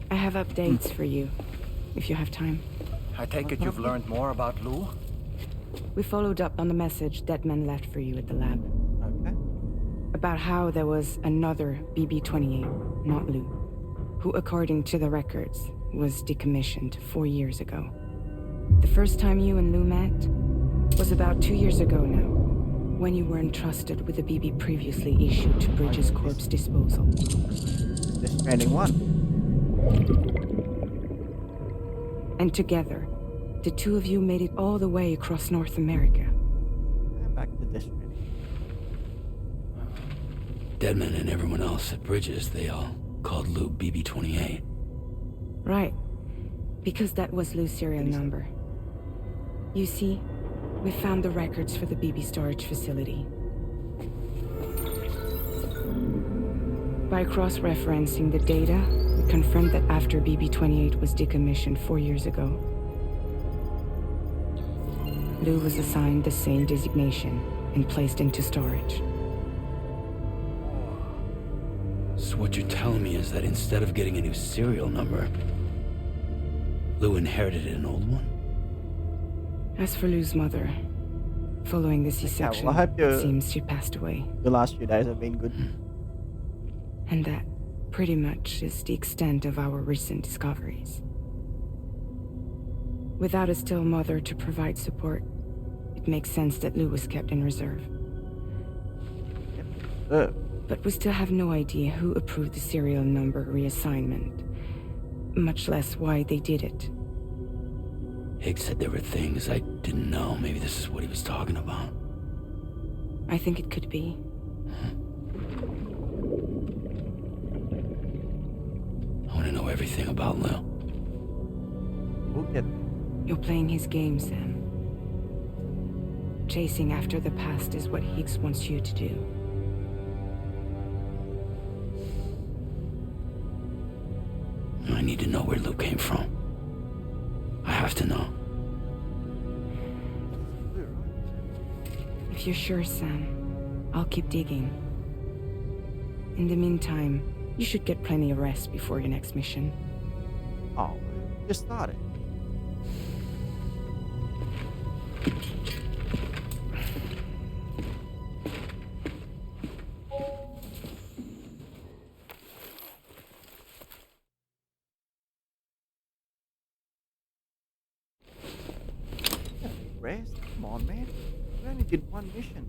I have updates for you, if you have time. I take it you've learned more about Lou? We followed up on the message Deadman left for you at the lab. Okay. About how there was another BB-28, not Lou, who, according to the records, was decommissioned 4 years ago. The first time you and Lou met was about 2 years ago now, when you were entrusted with the BB previously issued to Bridges Corp's disposal. The Stranding 1. And together, the two of you made it all the way across North America. And back to this Stranding. Deadman and everyone else at Bridges, they all called Lou BB-28. Right. Because that was Lou's serial number. You see, we found the records for the BB storage facility. By cross-referencing the data, we confirmed that after BB-28 was decommissioned 4 years ago, Lou was assigned the same designation and placed into storage. So what you're telling me is that instead of getting a new serial number, Lou inherited an old one? As for Lou's mother, following the C-section, well, I hope it seems she passed away. The last few days have been good. And that, pretty much, is the extent of our recent discoveries. Without a still mother to provide support, it makes sense that Lou was kept in reserve. But we still have no idea who approved the serial number reassignment, much less why they did it. Higgs said there were things I didn't know. Maybe this is what he was talking about. I think it could be. I want to know everything about Lou. We'll get there. You're playing his game, Sam. Chasing after the past is what Higgs wants you to do. I need to know where Lou came from. I have to know. If you're sure, Sam, I'll keep digging. In the meantime, you should get plenty of rest before your next mission. Oh, just started. Rest? Come on, man. We only did one mission.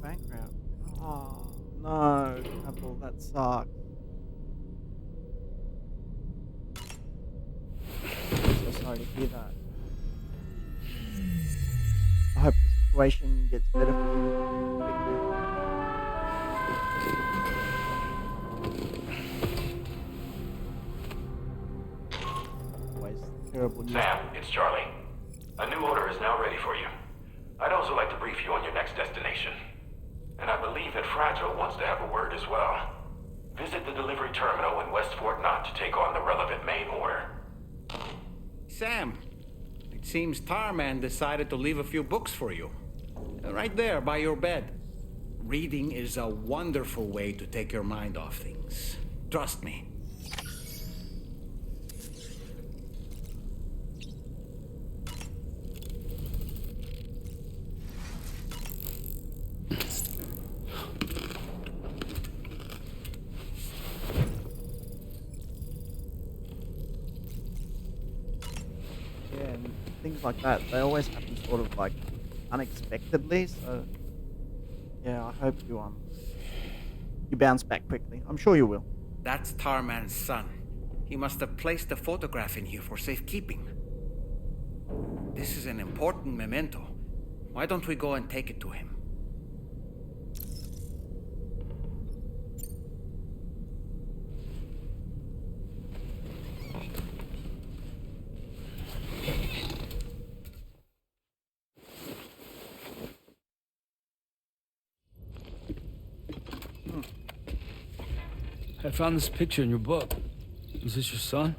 Bankrupt. Oh no, Apple, that sucks. I'm so sorry to hear that. I hope the situation gets better for you quickly. Always terrible news. Sam, it's Charlie. A new order is now ready for you. I'd also like to brief you on your next destination. And I believe that Fragile wants to have a word as well. Visit the delivery terminal in West Fort Knott to take on the relevant main order. Sam, it seems Tarman decided to leave a few books for you. Right there by your bed. Reading is a wonderful way to take your mind off things. Trust me. Yeah, and things like that, they always happen sort of like unexpectedly, so yeah, I hope you bounce back quickly. I'm sure you will. That's Tarman's son. He must have placed a photograph in here for safekeeping. This is an important memento. Why don't we go and take it to him? I found this picture in your book. Is this your son?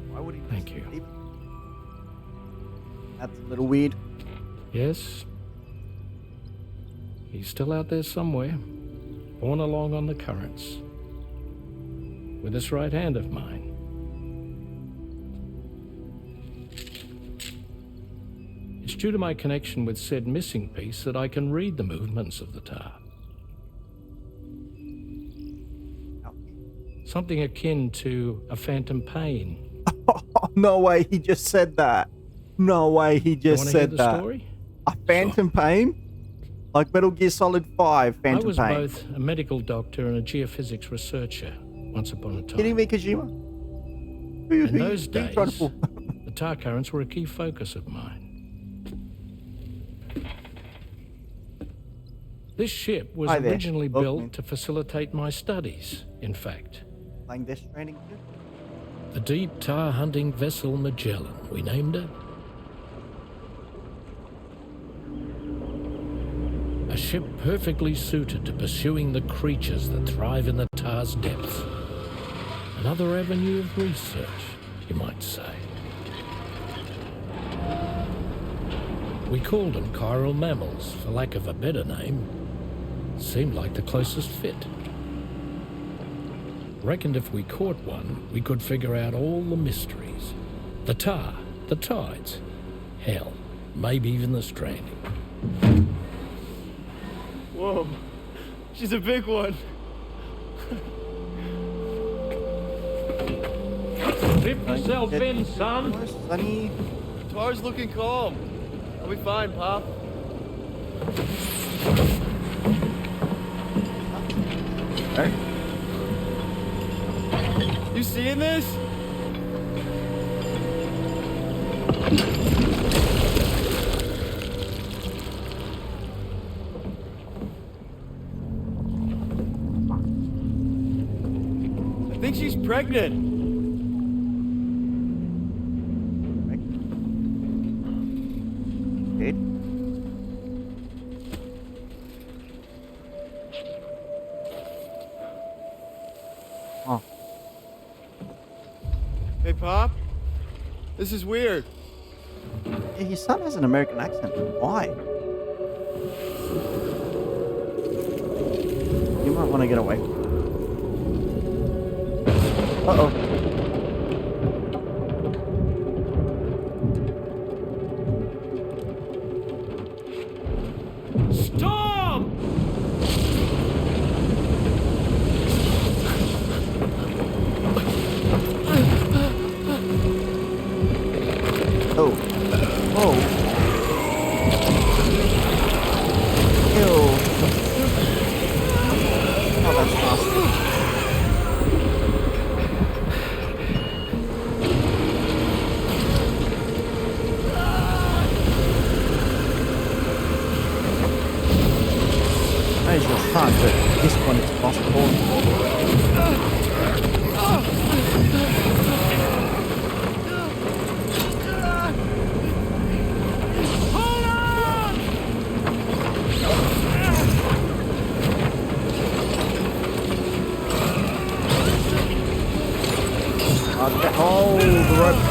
Why would he? Thank you. Leave it? That's a little weird. Yes. He's still out there somewhere, borne along on the currents. With this right hand of mine. It's due to my connection with said missing piece that I can read the movements of the tar. Something akin to a phantom pain. Oh, no way he just said that. No way he just said that. Story? A phantom pain? Like Metal Gear Solid 5 phantom I was pain. both a medical doctor and a geophysics researcher once upon a time. Kidding me, Kojima? In those days, the tar currents were a key focus of mine. This ship was originally built to facilitate my studies, in fact. Playing Death Stranding too? The deep tar hunting vessel Magellan, we named it. A ship perfectly suited to pursuing the creatures that thrive in the tar's depths. Another avenue of research, you might say. We called them chiral mammals, for lack of a better name. Seemed like the closest fit. Reckoned if we caught one, we could figure out all the mysteries. The tar, the tides, hell, maybe even the stranding. Whoa, she's a big one. Dip yourself in, son. Sonny. Tar's looking calm. I'll be fine, Pop. Hey. You seeing this? I think she's pregnant. Kid? Oh. Hey, Pop. This is weird. Yeah, his son has an American accent. Why? You might want to get away from that. Uh-oh. Stop! Oh. Oh. Ew. Oh, that's nasty. There's your son, but this one it's lost cause. Oh, the rope.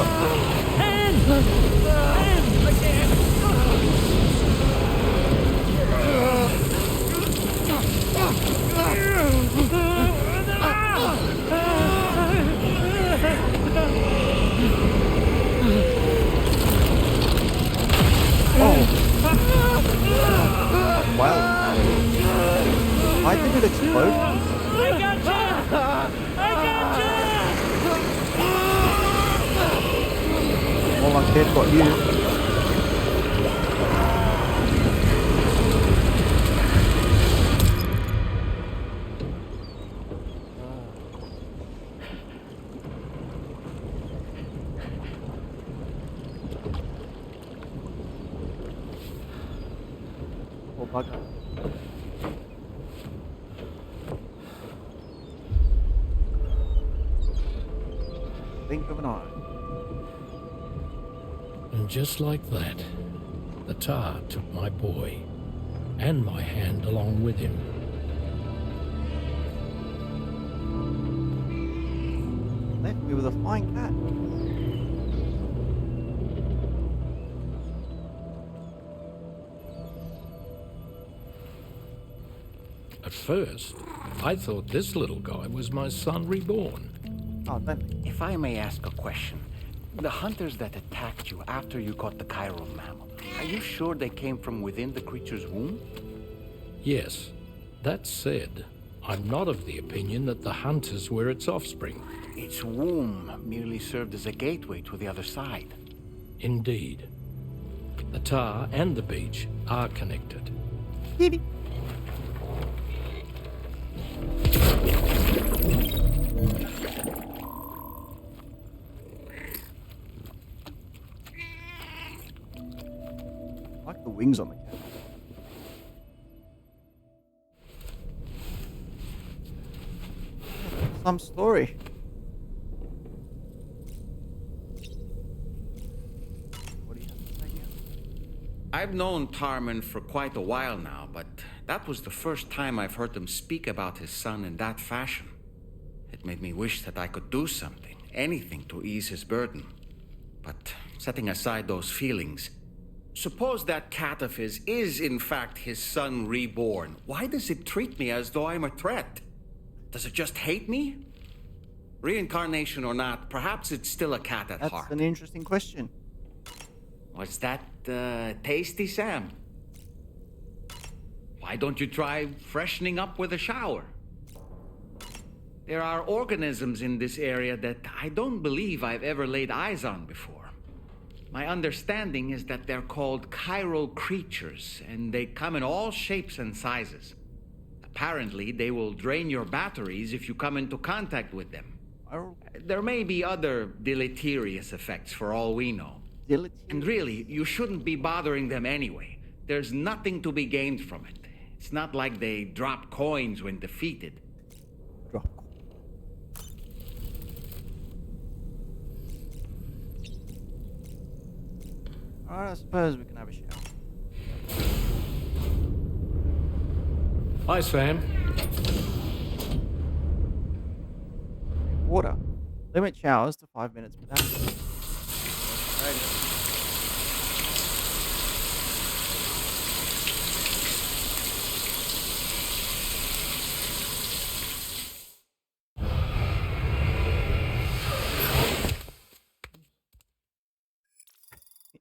Well, why did it explode? More like they've got you. Poor bugger. Blink of an eye. And just like that, the tar took my boy, and my hand along with him. Left me with a flying cat. At first, I thought this little guy was my son reborn. Oh, don't think. If I may ask a question, the hunters that attacked you after you caught the chiral mammal, are you sure they came from within the creature's womb? Yes. That said, I'm not of the opinion that the hunters were its offspring. Its womb merely served as a gateway to the other side. Indeed. The tar and the beach are connected. Kitty. I like the wings on the cat. Some story. What do you have to say here? I've known Tarman for quite a while now, but that was the first time I've heard him speak about his son in that fashion. It made me wish that I could do something, anything to ease his burden. But setting aside those feelings, suppose that cat of his is in fact his son reborn. Why does it treat me as though I'm a threat? Does it just hate me? Reincarnation or not, perhaps it's still a cat at heart. That's an interesting question. Was that tasty, Sam? Why don't you try freshening up with a shower? There are organisms in this area that I don't believe I've ever laid eyes on before. My understanding is that they're called chiral creatures, and they come in all shapes and sizes. Apparently, they will drain your batteries if you come into contact with them. There may be other deleterious effects for all we know. And really, you shouldn't be bothering them anyway. There's nothing to be gained from it. It's not like they drop coins when defeated. Drop. Alright, I suppose we can have a shower. Hi, Sam. Water. Limit showers to 5 minutes per day.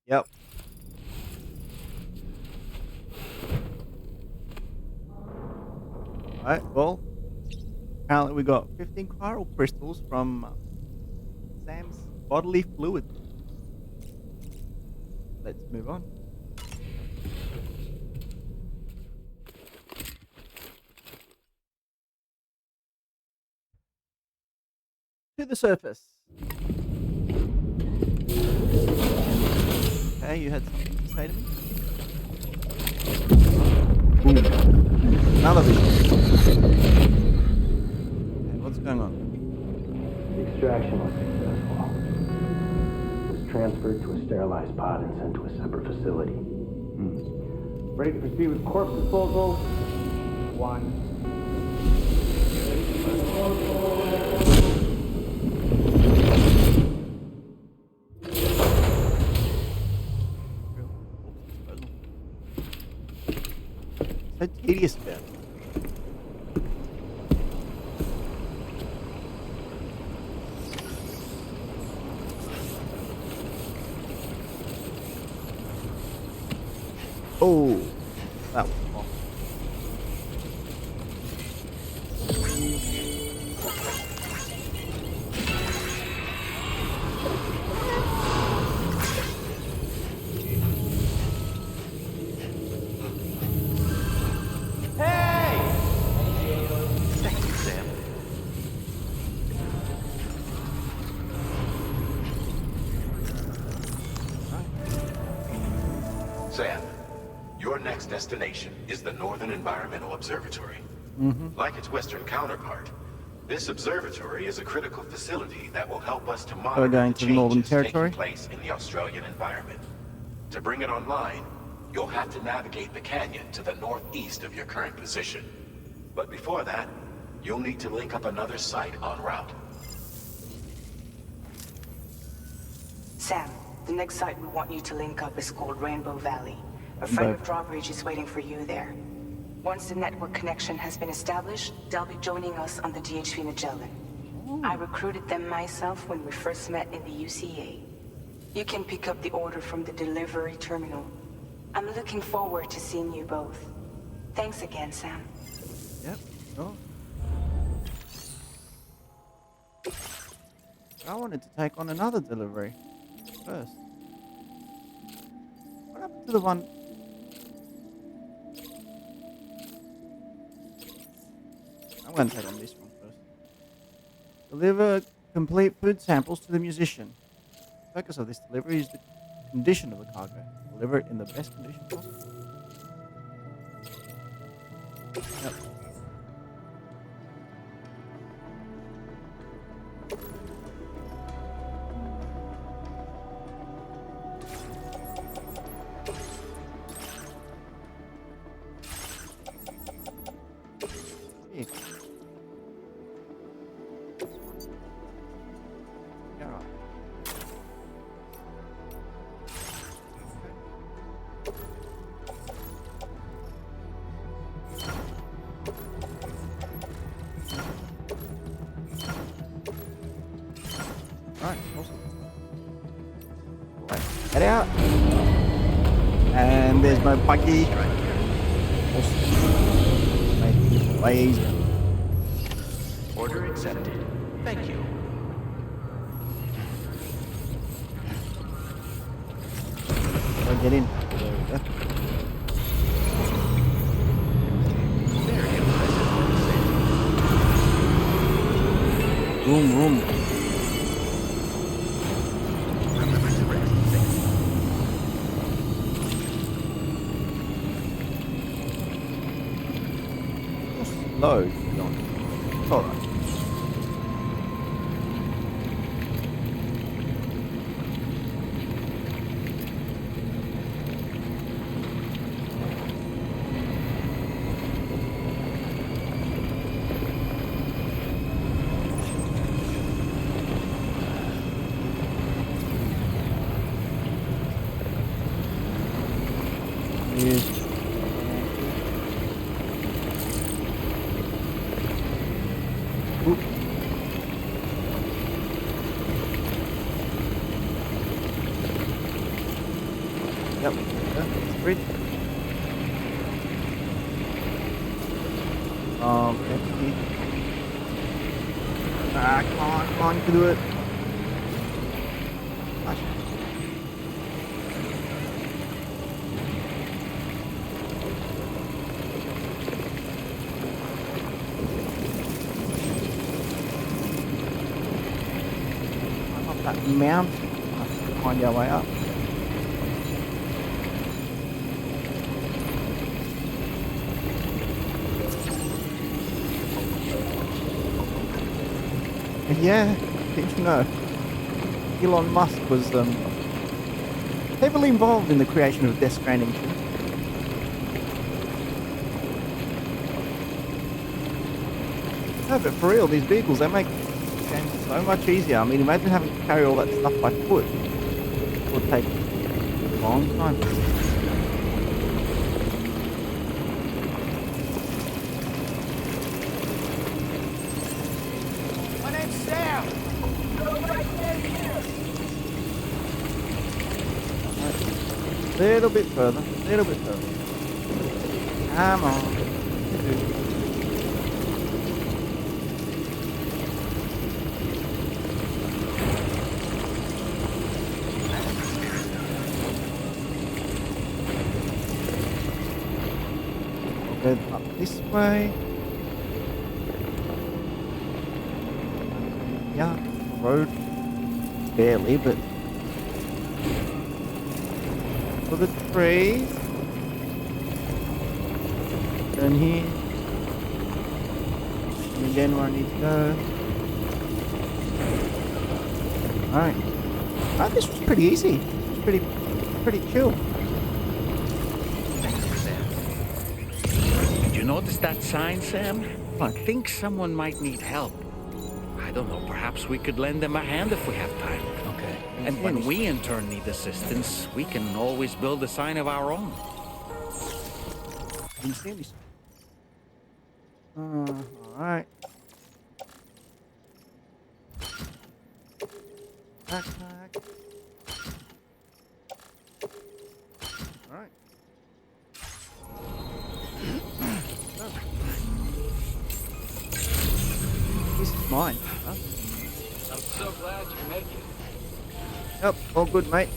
Yep. Alright, well, apparently we got 15 chiral crystals from Sam's bodily fluid. Let's move on. To the surface. Okay, you had something to say to me? Boom. another video. Okay, what's going on? The extraction was successful. It was transferred to a sterilized pod and sent to a separate facility. Ready to proceed with corpse disposal? 1. So tedious about it. Oh, that was fun. Thank you, Sam. Sam, your next destination is the Northern Environmental Observatory. Like its western counterpart, this observatory is a critical facility that will help us to monitor going the to the Northern changes taking Territory? place in the Australian environment. To bring it online, you'll have to navigate the canyon to the northeast of your current position. But before that, you'll need to link up another site en route. Sam, the next site we want you to link up is called Rainbow Valley. A friend of Drawbridge is waiting for you there. Once the network connection has been established, they'll be joining us on the DHP Magellan. I recruited them myself when we first met in the UCA. You can pick up the order from the delivery terminal. I'm looking forward to seeing you both. Thanks again, Sam. Yep, sure. I wanted to take on another delivery first. What happened to the one? I'm going to take on this one first. Deliver complete food samples to the musician. The focus of this delivery is the condition of the cargo. Deliver it in the best condition possible. Yep. Alright, awesome. Right, head out. And there's my buggy. Awesome. Making it way easier. Order accepted. Thank you. So get in. There we go. Very impressive, Sam. Room, room. Remember to rest, Sam. Slow. It's alright. Here's Oop. Yep, that's the bridge. Empty. Ah, come on, you can do it. Gosh. That mountain. I have to find our way up. Yeah, did you know? Elon Musk was heavily involved in the creation of Death Stranding 2. No, but for real, these vehicles, they make the game so much easier. I mean, imagine having to carry all that stuff by foot. It would take a long time. My name's Sam. A little bit further, a little bit further. Come on. Go up this way. Yeah, road. Barely, but for the trees. Turn here. And again where I need to go. Alright. Oh, this was pretty easy. It's pretty chill. Did you notice that sign, Sam? I think someone might need help. I don't know, perhaps we could lend them a hand if we have time. Okay. And when we in turn need assistance, we can always build a sign of our own. Didn't see any. Alright. Backpack. Alright. This is mine. Huh? I'm so glad you make it. Yep, all good, mate.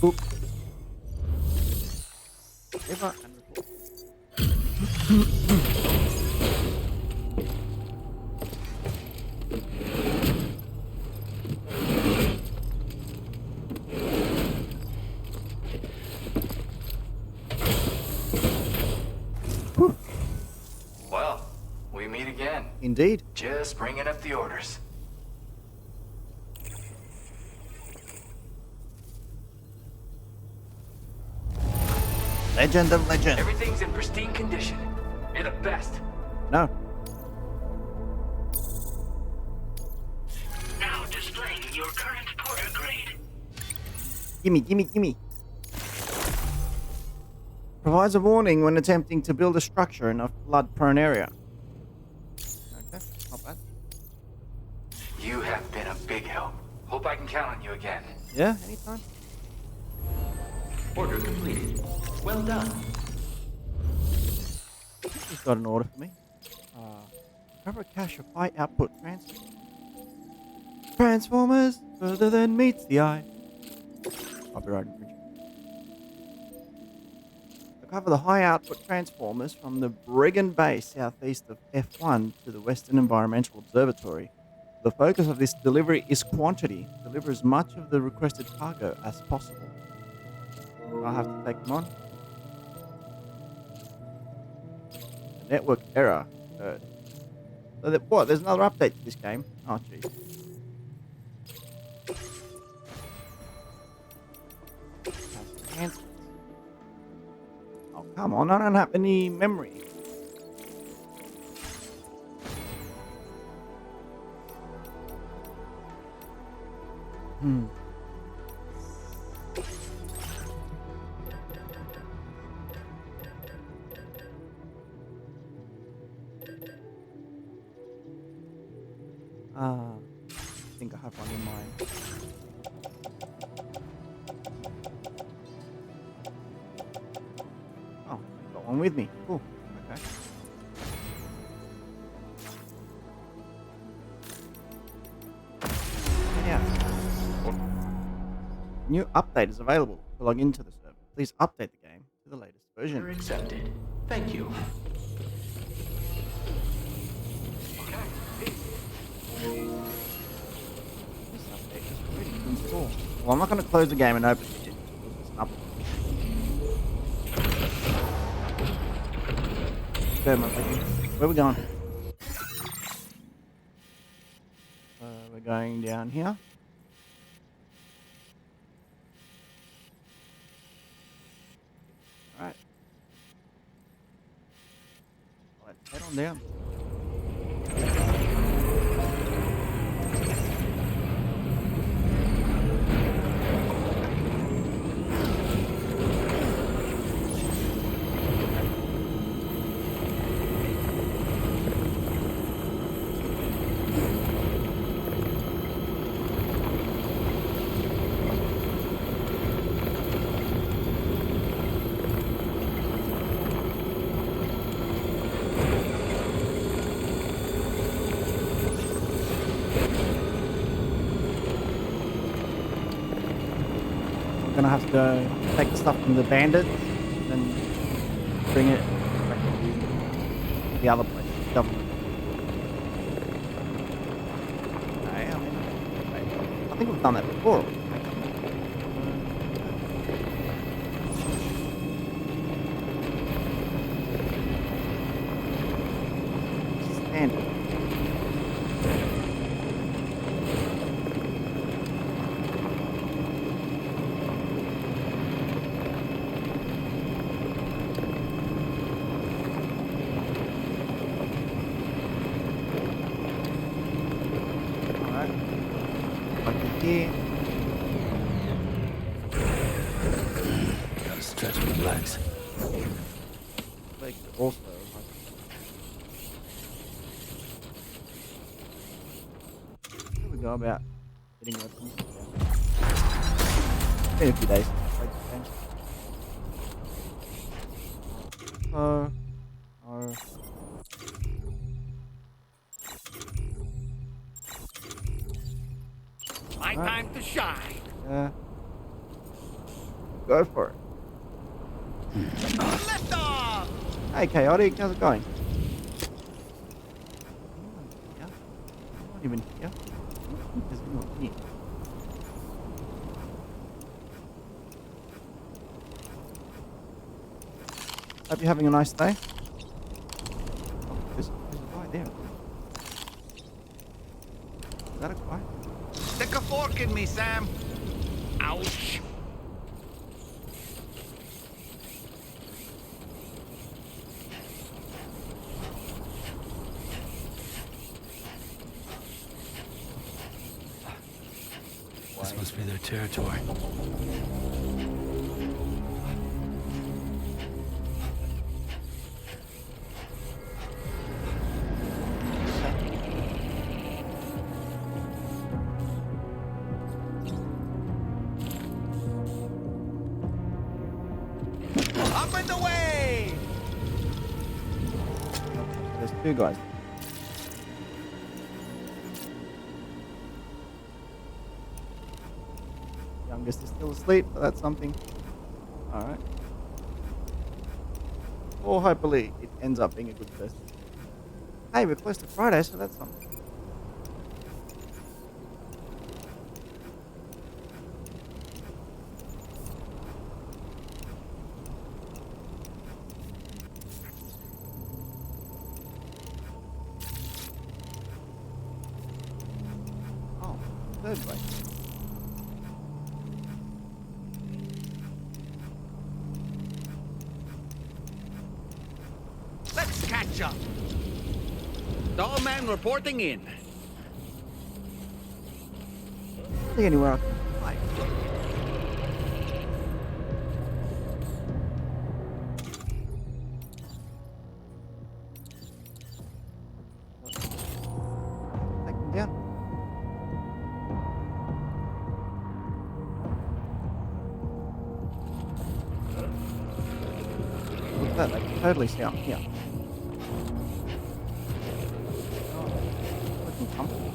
Oop. Ever and report. Well, we meet again. Indeed. Just bringing up the orders. Legend of legend. Everything's in pristine condition. You're the best. No. Now displaying your current porter grade. Gimme. Provides a warning when attempting to build a structure in a flood-prone area. Okay, not bad. You have been a big help. Hope I can count on you again. Yeah, anytime. Order completed. Well done. He's got an order for me. Cover a cache of high output transformers further than meets the eye. Copyright infringement. Cover the high output transformers from the Brigand Base southeast of F1 to the Western Environmental Observatory. The focus of this delivery is quantity. Deliver as much of the requested cargo as possible. I have to take them on. A network error occurred. So what? There's another update to this game? Oh, jeez. Enhancements. Oh, come on. I don't have any memory. I think I have one in mind. Oh, got one with me. Cool. Okay. Yeah. New update is available to log into the server. Please update the game to the latest version. Order accepted. Thank you. This update is ready to install. Well, I'm not going to close the game and open it yet. It's an update. Go, my baby. Where are we going? going down here. Alright. Let's head on down. Gonna have to take the stuff from the bandits and then bring it back to the other place, the government. Okay, I mean, I think we've done that before. Standard. Here. Gotta stretch my legs. Like also, how do we go about getting weapons? It's been a few days since I played this game. My time to shine. Go for it. Lift off! Hey, Chaotic, how's it going? Not even here. There's anyone here. Hope you're having a nice day. Oh, there's a guy there. Is that a guy? Stick a fork in me, Sam. Ouch. This must be their territory. Up and away! There's two guys. Youngest is still asleep, but that's something. Alright. Or hopefully it ends up being a good person. Hey, we're close to Friday, so that's something. Oh, third way. Let's catch up. Tall man reporting in. I think anywhere I can fly. Take them down. Look at that, they can totally see up here. Looking comfortable.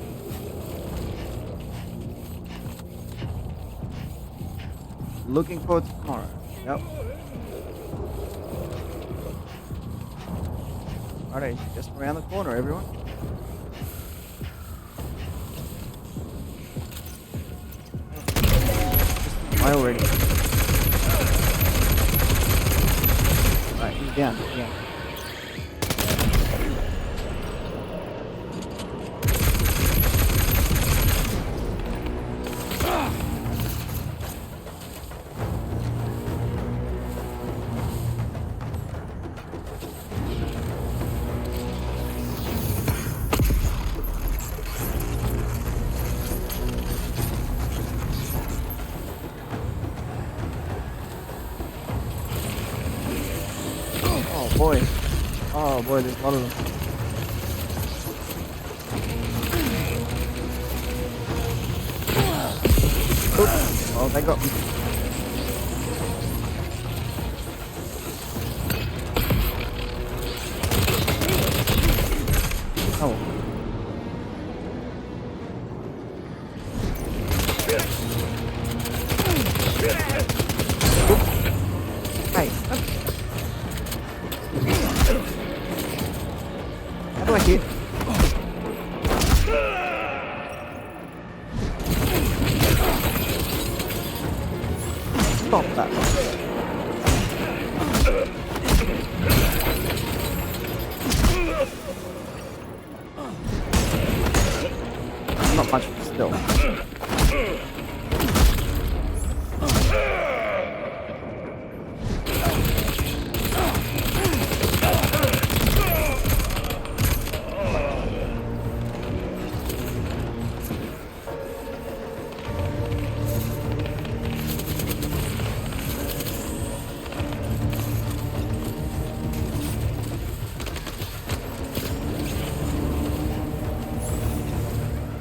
Looking forward to tomorrow. Yep. Alright, just around the corner, everyone. I already. Right, he's down. Yeah. boy. Oh boy, there's a lot of them. Oops. Oh, they got me. Oh. Hey. How do I hit? Stop that. Not much still.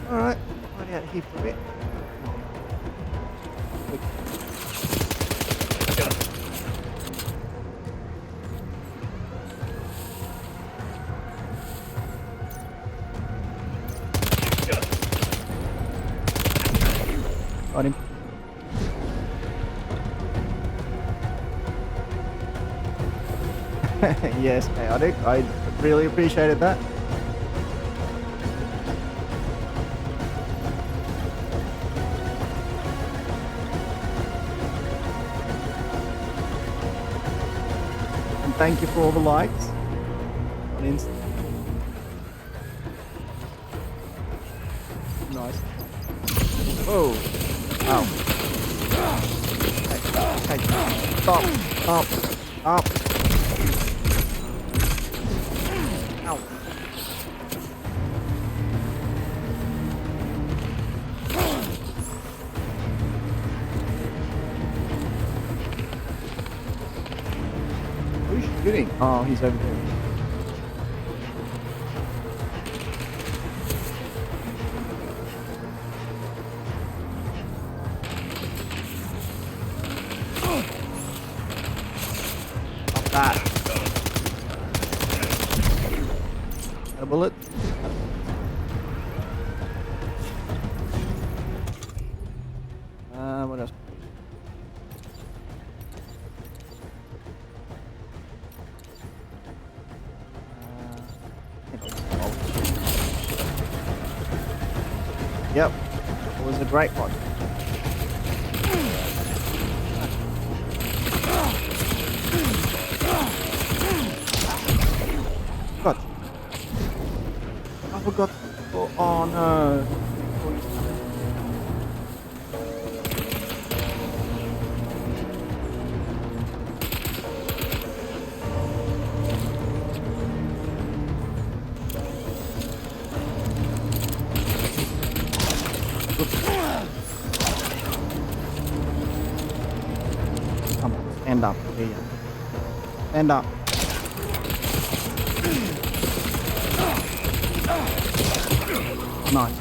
Alright, find out here for a bit. Got him. Yes, chaotic. I really appreciated that. And thank you for all the likes on Insta. Nice. Whoa. Ow. Hey, stop. Stop. Stop. Ow. Who's shooting? Oh, he's over there. That. Got a bullet. What else? Yep, it was a great one. God. I forgot. Oh no. Come on, stand up. Here you go. Stand up. Nice.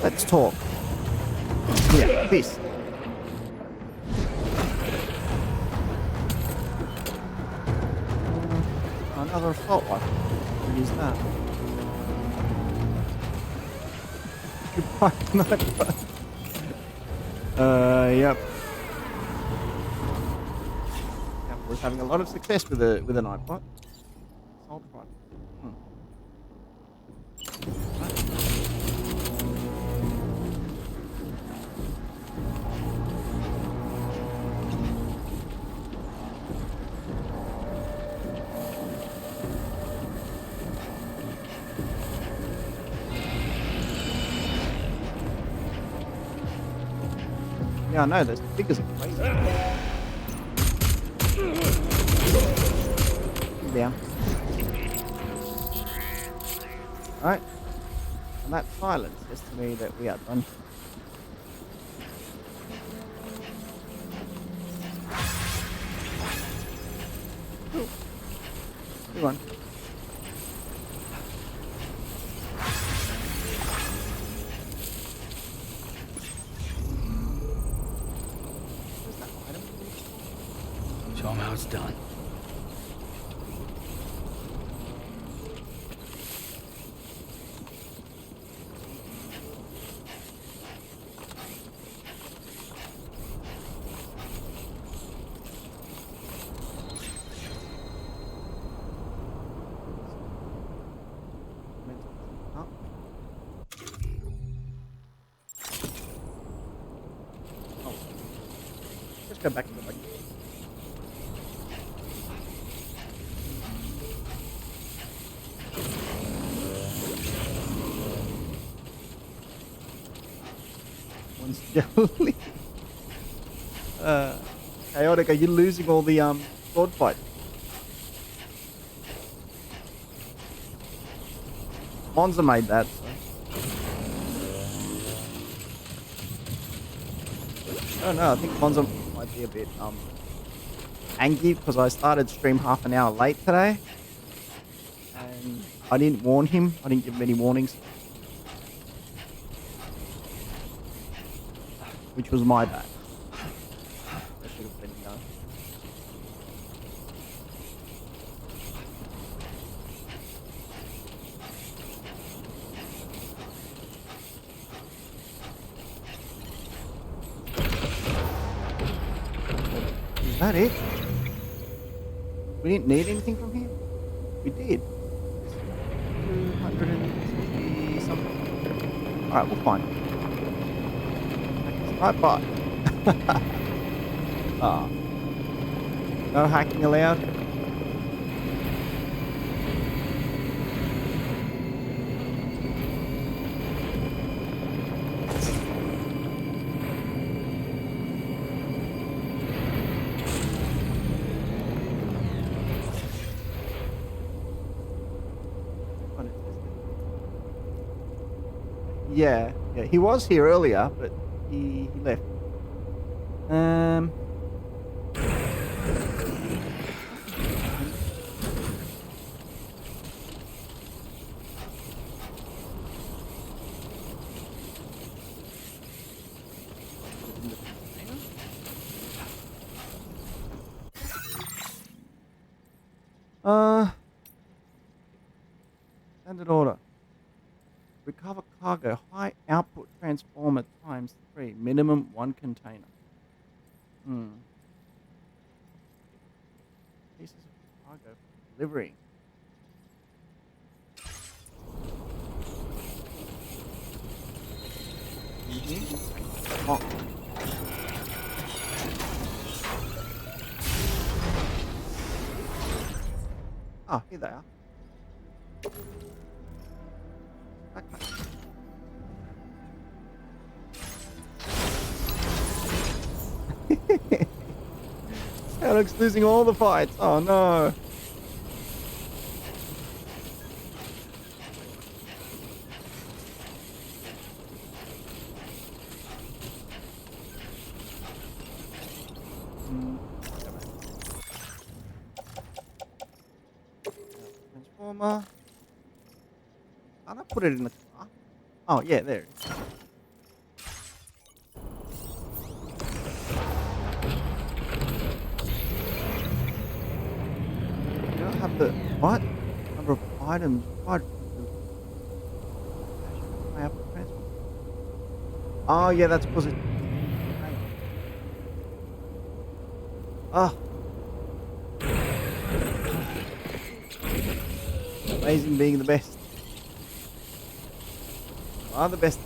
Let's talk. Yeah, peace. Another assault rifle. What is that? Goodbye, sniper. Yep. Was having a lot of success with a knife pot. Assault rifle. Yeah, I know, those figures are crazy. Down. Alright. And that silence says to me that we are done. everyone. Where's that item? Show him how it's done. Oh. Oh. Let's go back to the buggy. One's jelly. Chaotic, are you losing all the sword fight? Monza made that, so. I don't know, I think Monza might be a bit angry because I started stream half an hour late today. And I didn't warn him. I didn't give him any warnings. Which was my bad. I should have let him know. Is that it? We didn't need anything from here? We did. 260 something. Alright, we'll find it. Right by. Ah. No hacking allowed. Yeah, he was here earlier, but he left. Standard order. Recover cargo, high output transformer ×3, minimum 1 container. Pieces of cargo for delivery. Oh. Ah, here they are. Backpack. Alex losing all the fights. Oh no. Transformer. Can't I put it in the car? Oh yeah, there it is. You don't have the what? Number of items required for the output transformer. Oh yeah, that's because it. Oh. Amazing being the best. You are the best.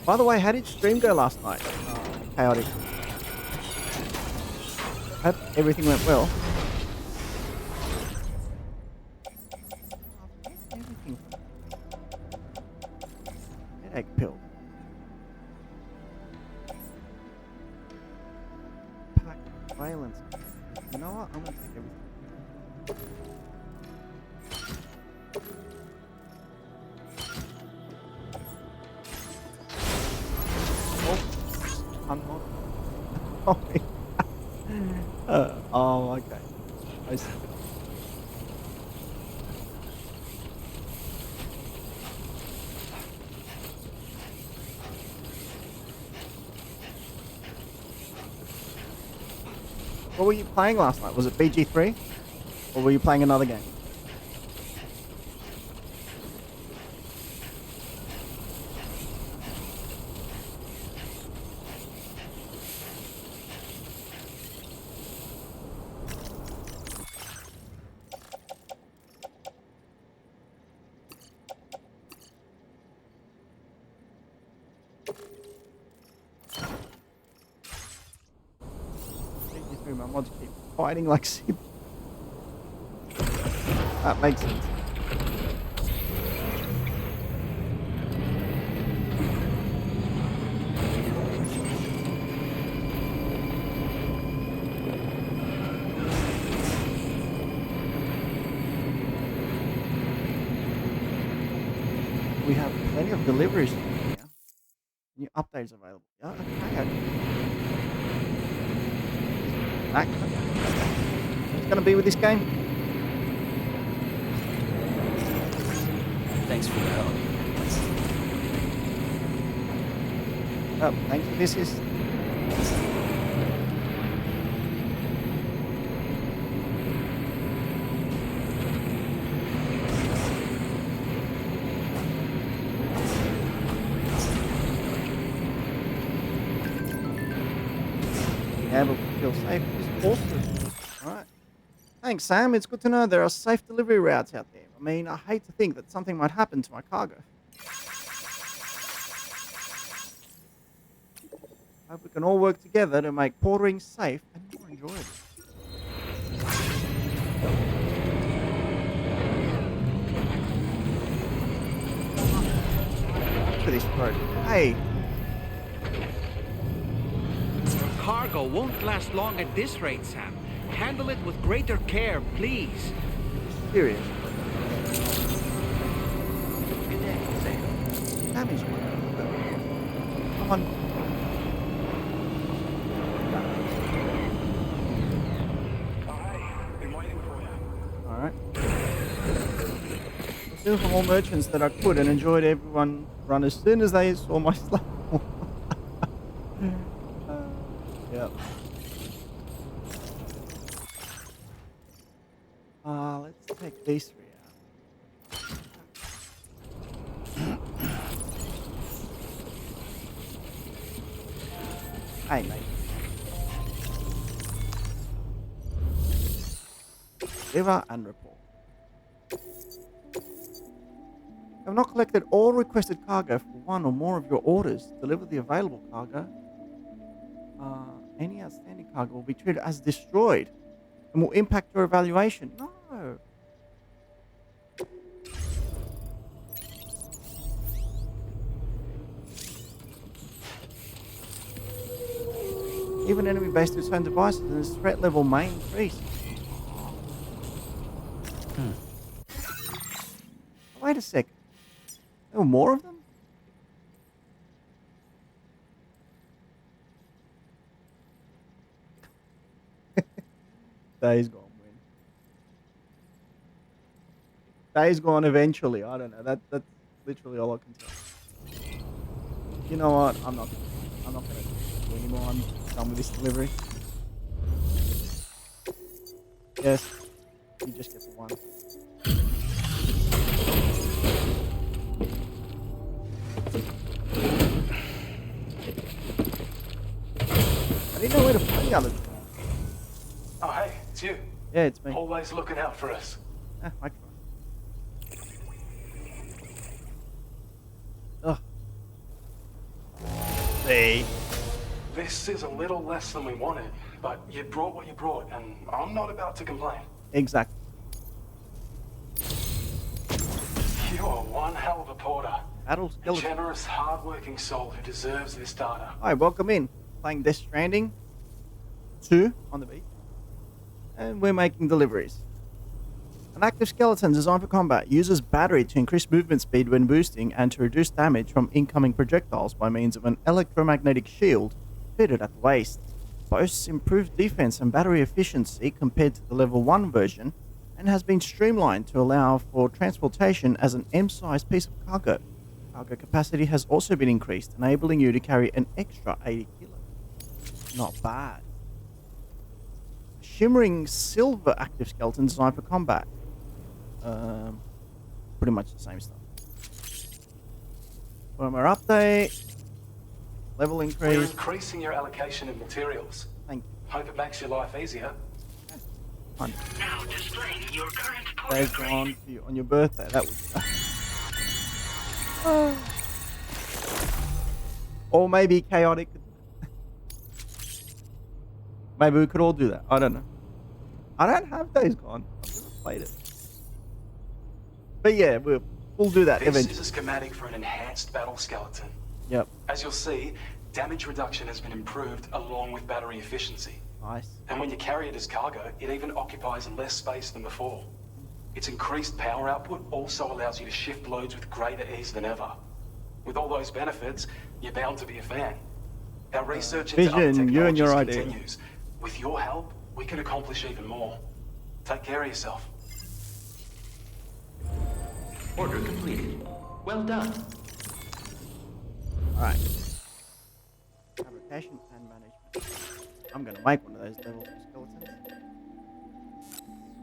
By the way, how did stream go last night? Chaotic. Hope everything went well. Everything. Headache pill. Pack valence. You know what? I'm gonna take everything. Oh, unlock. Oh, okay. I see. What were you playing last night? Was it BG3? Or were you playing another game? BG3, my mods keep fighting like sheep. That makes sense. We have plenty of deliveries here. New updates available. Yeah, okay. What's gonna be with this game? Thanks for the help. Oh, thanks for this. Able to feel safe is awesome. Alright. Thanks, Sam. It's good to know there are safe delivery routes out there. I mean, I hate to think that something might happen to my cargo. I hope we can all work together to make portering safe and more enjoyable. Look at this road. Hey. Cargo won't last long at this rate, Sam. Handle it with greater care, please. Serious. Damage one. Come on. Alright. I still from all merchants that I could and enjoyed everyone run as soon as they saw my slap. Yep. Let's take these three out. Hey, mate. Deliver and report. Have not collected all requested cargo for one or more of your orders. Deliver the available cargo. Any outstanding cargo will be treated as destroyed and will impact your evaluation. No. Even enemy based its own devices and its threat level may increase. Wait a second. There were more of them? Days gone when? Days gone eventually. I don't know. That's literally all I can tell. You know what? I'm not gonna do anymore. I'm done with this delivery. Yes. You just get the one. I didn't know where to find the other two. Oh, hey, it's you. Yeah, it's me. Always looking out for us. I try. Ugh. See? This is a little less than we wanted, but you brought what you brought, and I'm not about to complain. Exactly. You are one hell of a porter. A generous, hard-working soul who deserves this data. Hi, welcome in. Playing Death Stranding 2 on the beach. And we're making deliveries. An active skeleton designed for combat uses battery to increase movement speed when boosting and to reduce damage from incoming projectiles by means of an electromagnetic shield fitted at the waist. Boasts improved defense and battery efficiency compared to the level 1 version and has been streamlined to allow for transportation as an M-sized piece of cargo. Cargo capacity has also been increased, enabling you to carry an extra 80 kilos. Not bad. Shimmering silver active skeleton designed for combat. Pretty much the same stuff. Firmware update. Level We're increase. increasing your allocation of materials. Thank you. Hope it makes your life easier. Fun. Now displaying your current Days gone for you on your birthday. That would. Or maybe chaotic. Maybe we could all do that. I don't know. I don't have Days Gone. I've never played it. But yeah, we'll do that This eventually. is a schematic for an enhanced battle skeleton. Yep. As you'll see, damage reduction has been improved along with battery efficiency. Nice. And when you carry it as cargo, it even occupies less space than before. Its increased power output also allows you to shift loads with greater ease than ever. With all those benefits, you're bound to be a fan. Our research into other Vision, you and your technologies idea. continues. With your help, we can accomplish even more. Take care of yourself. Order completed. Well done. Alright. Fabrication and management. I'm gonna make one of those level 2 skeletons.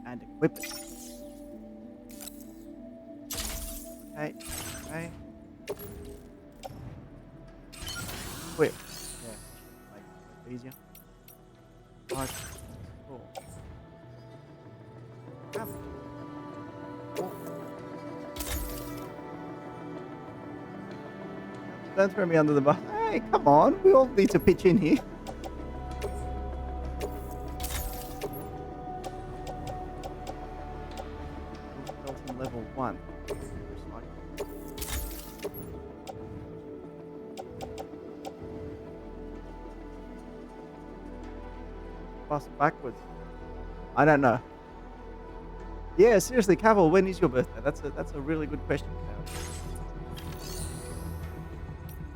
And equip it. Okay, okay. Equip. Yeah, make it easier. Right. Cool. Don't throw me under the bus. Hey, come on. We all need to pitch in here. Skeleton level 1. Bus backwards. I don't know. Yeah, seriously, Cavill, when is your birthday? That's a really good question.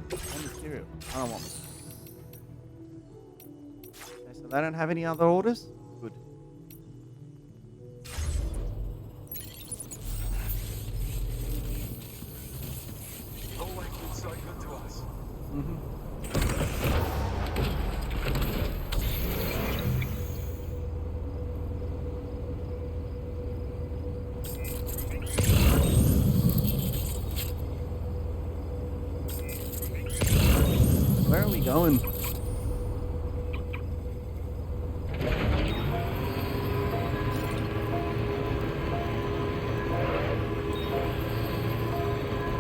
Material. I don't want. Okay, so they don't have any other orders? Good. Always been so good to us. Where are we going?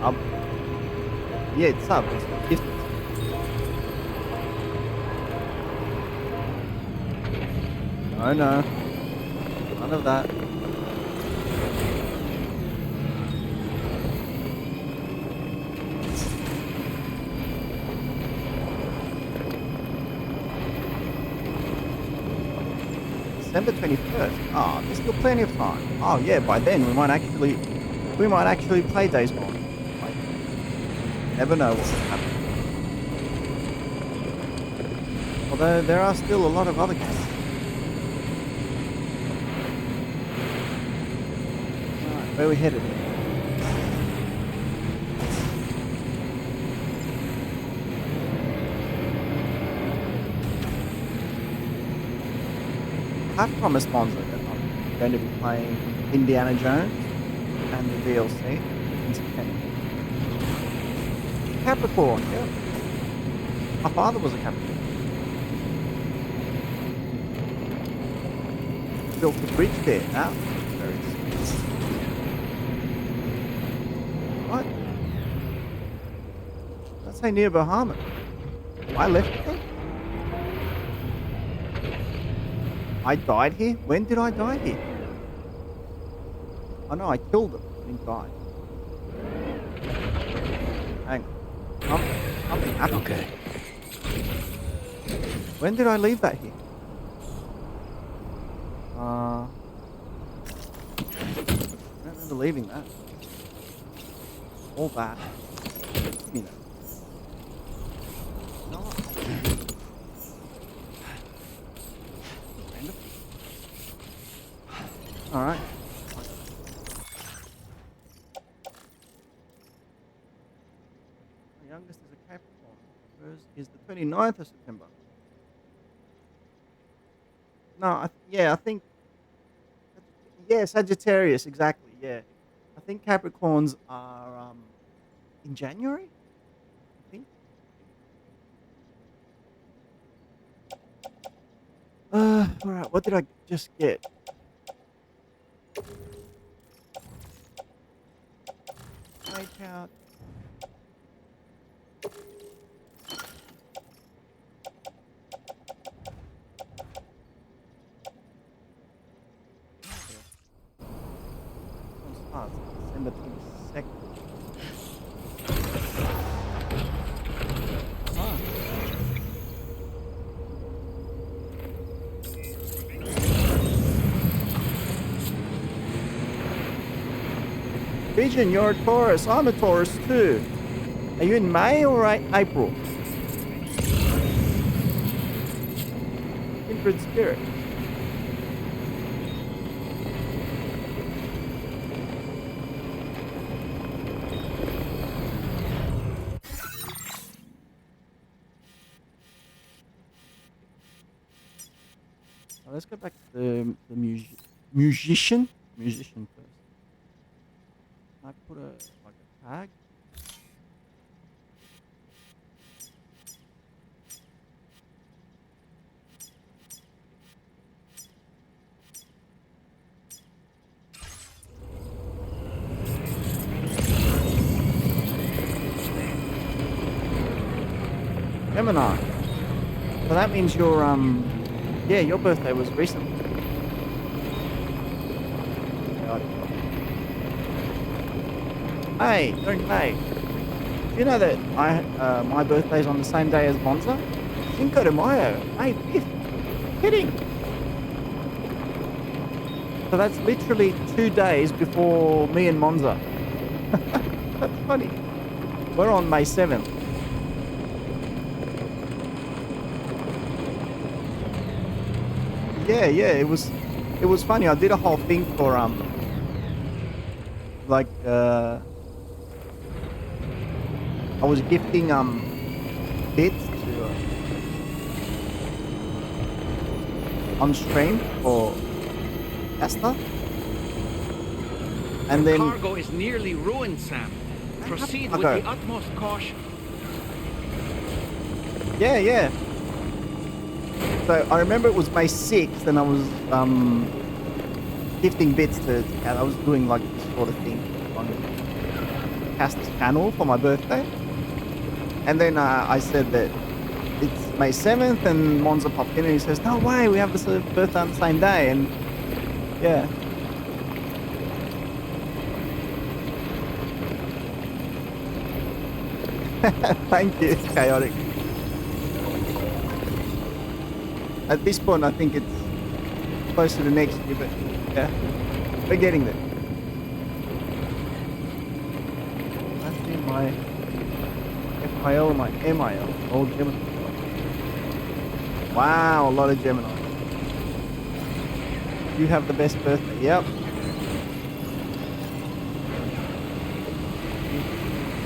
Up. Yeah, it's up. It's the distance. No, no. None of that. December 21st. Ah, there's still plenty of time. Oh yeah, by then we might actually play Days Gone. Like, you never know what's happening. Although there are still a lot of other games. Alright, where are we headed? I have promised Monzo that I'm going to be playing Indiana Jones and the DLC in September. Capricorn, yeah. My father was a Capricorn. Built the bridge there now. Very what? Let's say near Bahamas. I left it. I died here? When did I die here? Oh no, I killed him. I didn't die. Hang on. Something happened. Okay. When did I leave that here? I don't remember leaving that. All that. Give me that. You know what? Random. Alright. My youngest is a Capricorn. Hers is the 29th of September. No, I think yeah, Sagittarius, exactly. Yeah, I think Capricorns are in January. I think. All right. What did I just get? Whiteout. Starts December 22nd. Vision, you're a Taurus. I'm a Taurus too. Are you in May or April? Kindred spirit. Let's go back to the musician first. I put a tag. Gemini. So that means your yeah, your birthday was recent. Hey, you're in May. Do you know that my birthday's on the same day as Monza? Cinco de Mayo, May 5th. Kidding. So that's literally 2 days before me and Monza. That's funny. We're on May 7th. Yeah, it was funny. I did a whole thing for like I was gifting bits to on stream for Asta, and then cargo is nearly ruined, Sam. Proceed with the utmost caution. Yeah. So I remember it was May 6th, and I was gifting bits to I was doing like this sort of thing on Casta's channel for my birthday. And then I said that it's May 7th, and Monza popped in and he says, no way, we have this birthday on the same day. And yeah. Thank you, Chaotic. At this point, I think it's closer to next year, but yeah, we're getting there. That's in my FIL and my MIL, old Gemini. Wow, a lot of Gemini. You have the best birthday, yep.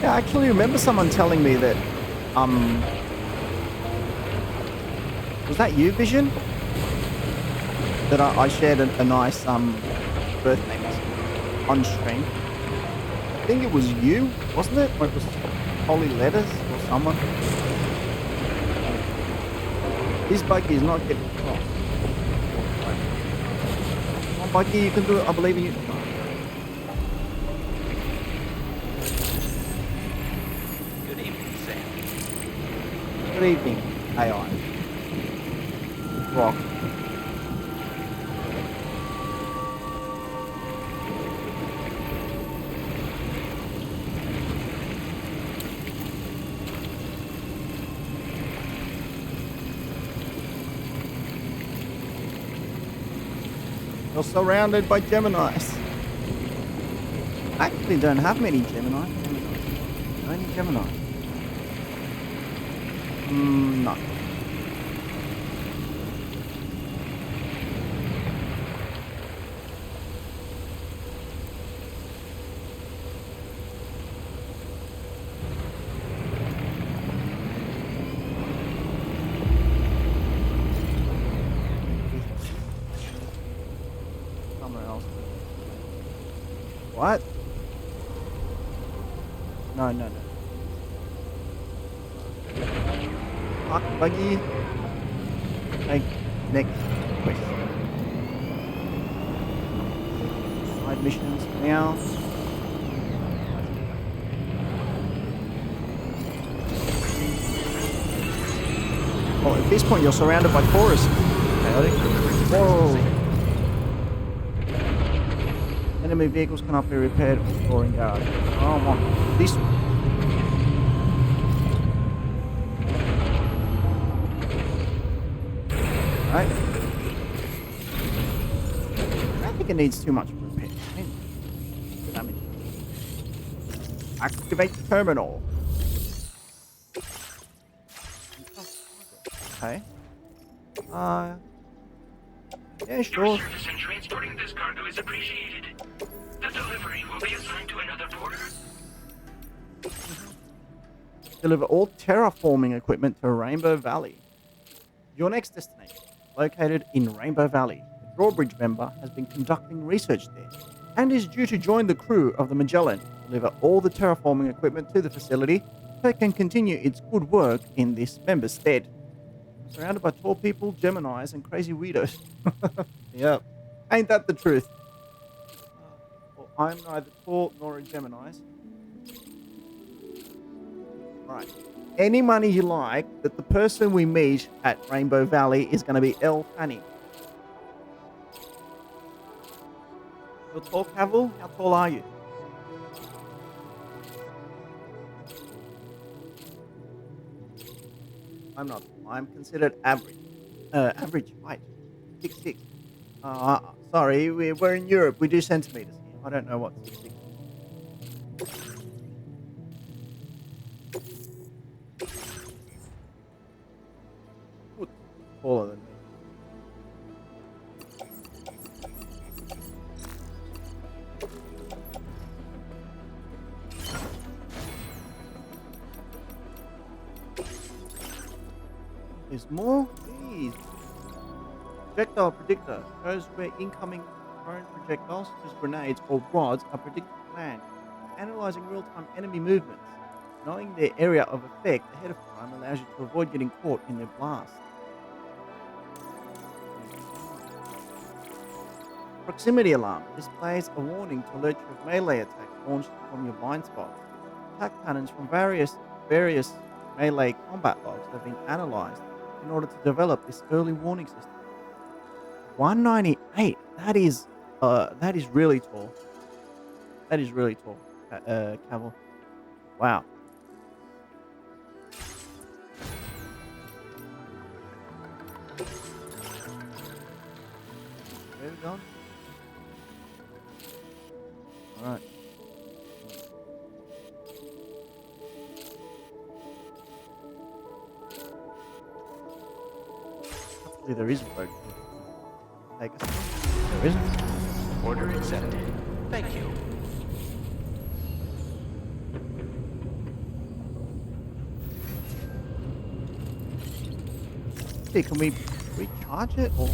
Yeah, I actually remember someone telling me that, was that you, Vision? That I shared a nice birthday message on stream. I think it was you, wasn't it? Or it was Holy Letters or someone. This buggy is not getting across. Come on, buggy, you can do it. I believe in you. Good evening, Sam. Good evening, AI. Rock. You're surrounded by Geminis. I actually don't have many Gemini. Only Gemini. No. Somewhere else. What? No. Hot buggy. Like next quest. Side missions now. Well, at this point you're surrounded by tourists. Chaotic. Whoa. Enemy vehicles cannot be repaired or stored in garage. I want this one. Right. I don't think it needs too much repair. Damage. Activate terminal. Okay. Yeah, sure. Your service in transporting this cargo is appreciated. The delivery will be assigned to another porter. Deliver all terraforming equipment to Rainbow Valley. Your next destination, located in Rainbow Valley. A drawbridge member has been conducting research there and is due to join the crew of the Magellan to deliver all the terraforming equipment to the facility so it can continue its good work in this member's stead. I'm surrounded by tall people, Geminis, and crazy weirdos. Yep. Ain't that the truth? Well, I'm neither tall nor a Geminis. Right. Any money you like that the person we meet at Rainbow Valley is going to be Elle Fanning. You're tall, Cavill? How tall are you? I'm not. I'm considered average. Average height. 6'6". Sorry, we're in Europe. We do centimeters here. I don't know what 6'6". Taller than me. There's more? Jeez. Projectile predictor shows where incoming thrown projectiles, such as grenades or rods, are predicted to land. Analyzing real-time enemy movements. Knowing their area of effect ahead of time allows you to avoid getting caught in their blast. Proximity alarm displays a warning to alert you of melee attacks launched from your blind spots. Attack patterns from various melee combat logs have been analyzed in order to develop this early warning system. 198. That is really tall. That is really tall, Cavill. Wow. Where are we going? Alright. Hopefully there is a road to take us. There isn't. Order accepted. Thank you. See, can we recharge it or?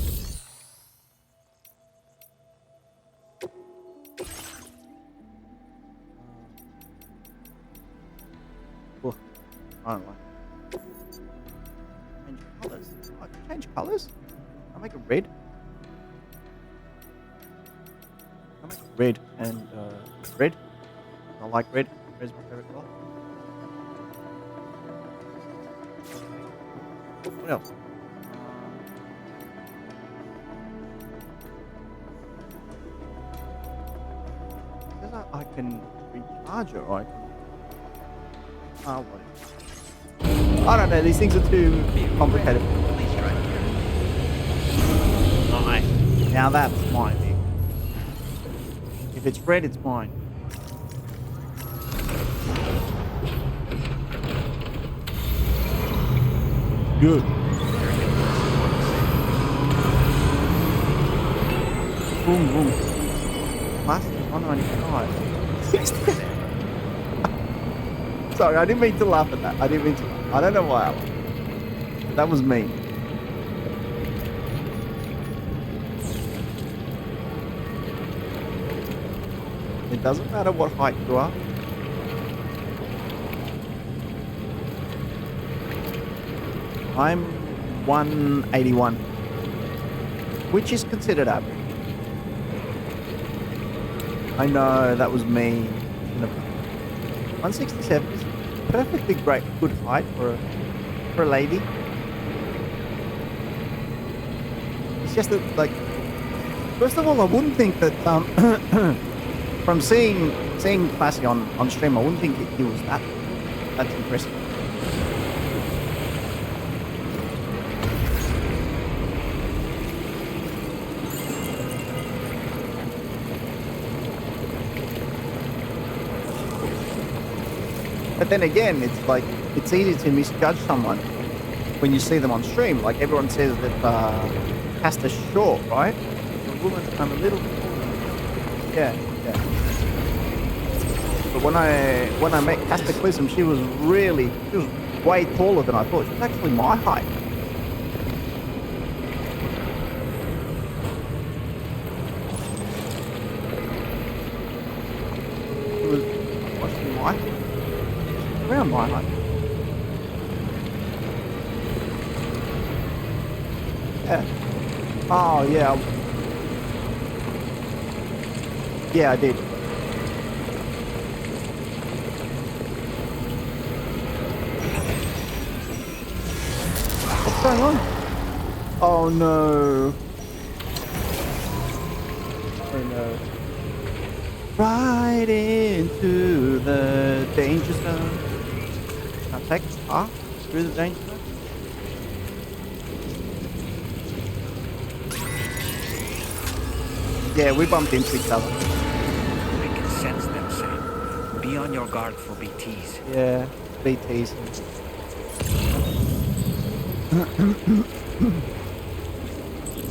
I don't like it. Change colours. I can change colours? I'll make it red. I'll make it red and red. I like red. Red's my favourite colour. What else? It says I can recharge it or I can. What? I don't know, these things are too complicated. Please try here. Nice. Now that's my vehicle. If it's red, it's mine. Good. Boom, boom. Plastic 195. 60. Sorry, I didn't mean to laugh at that. I didn't mean to laugh. I don't know why I laughed. That was me. It doesn't matter what height you are. I'm 181, which is considered average. I know, that was me. 167 is perfectly good height for a lady. It's just that, like, first of all, I wouldn't think that from seeing Classy on stream, I wouldn't think he was that's impressive. But then again, it's like, it's easy to misjudge someone when you see them on stream. Like everyone says that Casta's short, right? The woman, I'm a little. Yeah. But when I met Cataclysm, she was way taller than I thought. She was actually my height. She was my height. Around my height. Yeah. Oh, yeah. Yeah, I did. What's going on? Oh, no. Oh, no. Right into the danger zone. Can I take the car through the danger zone? Yeah, we bumped into each other. We can sense them, Sam. Be on your guard for BTs. Yeah, BTs.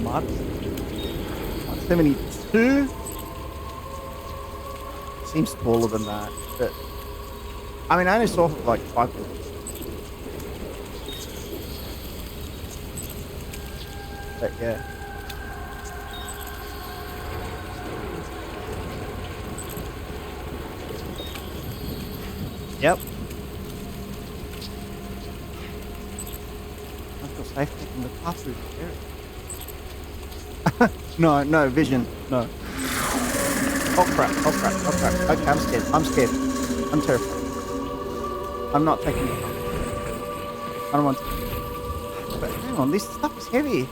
Mud? 172? Seems taller than that, but I mean, I only saw her for like 5 minutes. But yeah. Yep. I feel safe taking the car through this area. No, vision. No. Oh crap. Okay, I'm scared. I'm terrified. I'm not taking the car. I don't want to. But hang on, this stuff is heavy.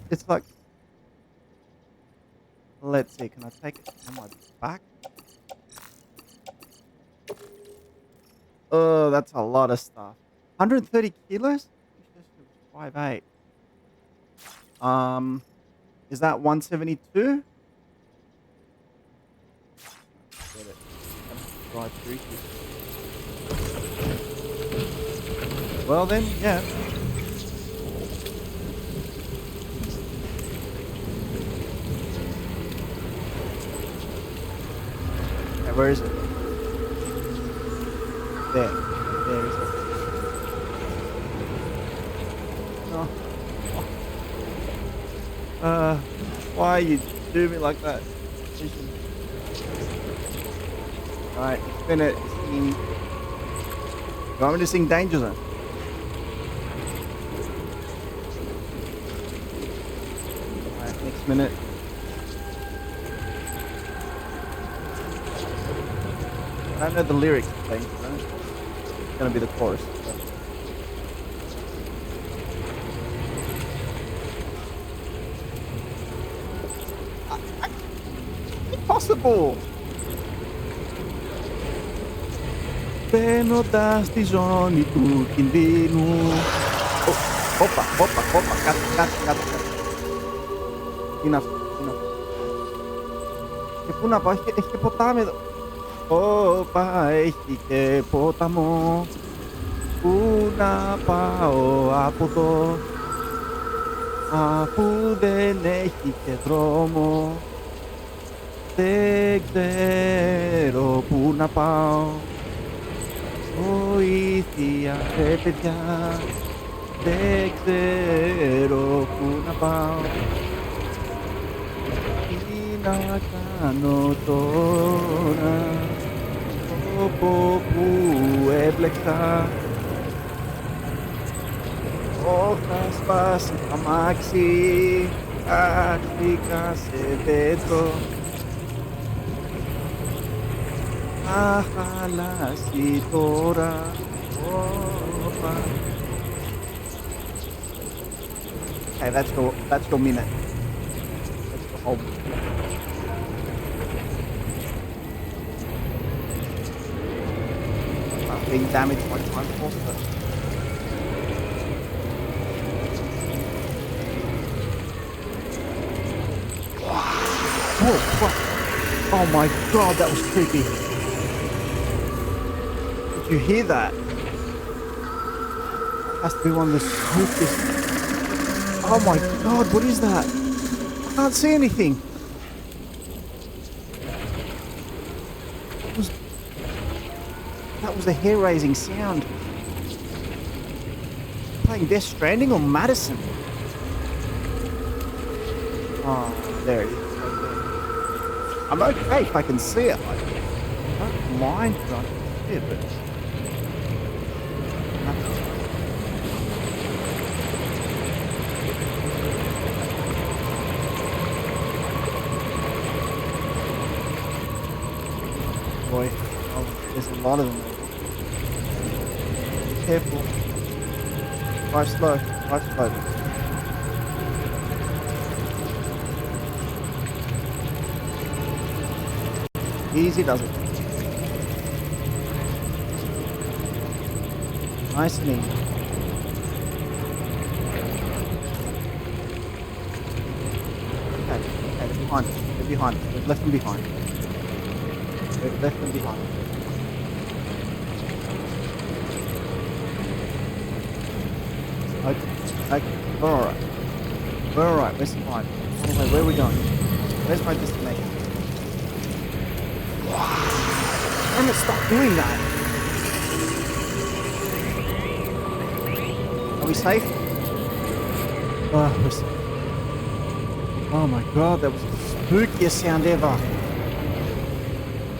It's like... Let's see, can I take it on my back? Oh, that's a lot of stuff. 130 kilos? 5'8". Is that 172? Get it. Right through here. Well then, yeah. Okay, where is it? There is it. No. Why you do me like that? Alright, spin it. Sing. You want me to sing Danger Zone? Alright, next minute. I don't know the lyrics of Danger Zone. It's gonna be the chorus. Impossible! Beno da sti giorni tutti in vino. Oh, hoppa, cut. Enough. Και πού να πάω, έχει και ποτάμι εδώ. Όπα, έχει και ποταμό. Πού να πάω από εδώ, αφού δεν έχει και δρόμο. Δεν ξέρω πού να πάω. Βοήθεια ρε παιδιά, δεν ξέρω πού να πάω. Τι να κάνω τώρα, που έμπλεξα. Θα σπάσει το αμάξι, χάθηκα σε δέντρο. Θα χαλάσει τώρα. Hey, that's your minute. That's the whole minute. I'm being damaged by time also. Oh, fuck. Oh my god, that was creepy. Did you hear that? Has to be one of the spookiest. Oh my god, what is that? I can't see anything. That was a hair-raising sound. Playing Death Stranding or Madison? Oh, there it is. I'm okay if I can see it. I don't mind if I can see it, but... Boy, oh, there's a lot of them. Be careful. Drive slow. Drive slow. Easy does it. Nice and easy. Okay, they're behind us. They're behind us. We've left them behind. We've left them behind. Okay, we're alright. We're alright, we're fine. Anyway, where are we going? Where's my destination? Damn it, stop doing that! Are we safe? Oh, we're safe. Oh my god, that was the spookiest sound ever. I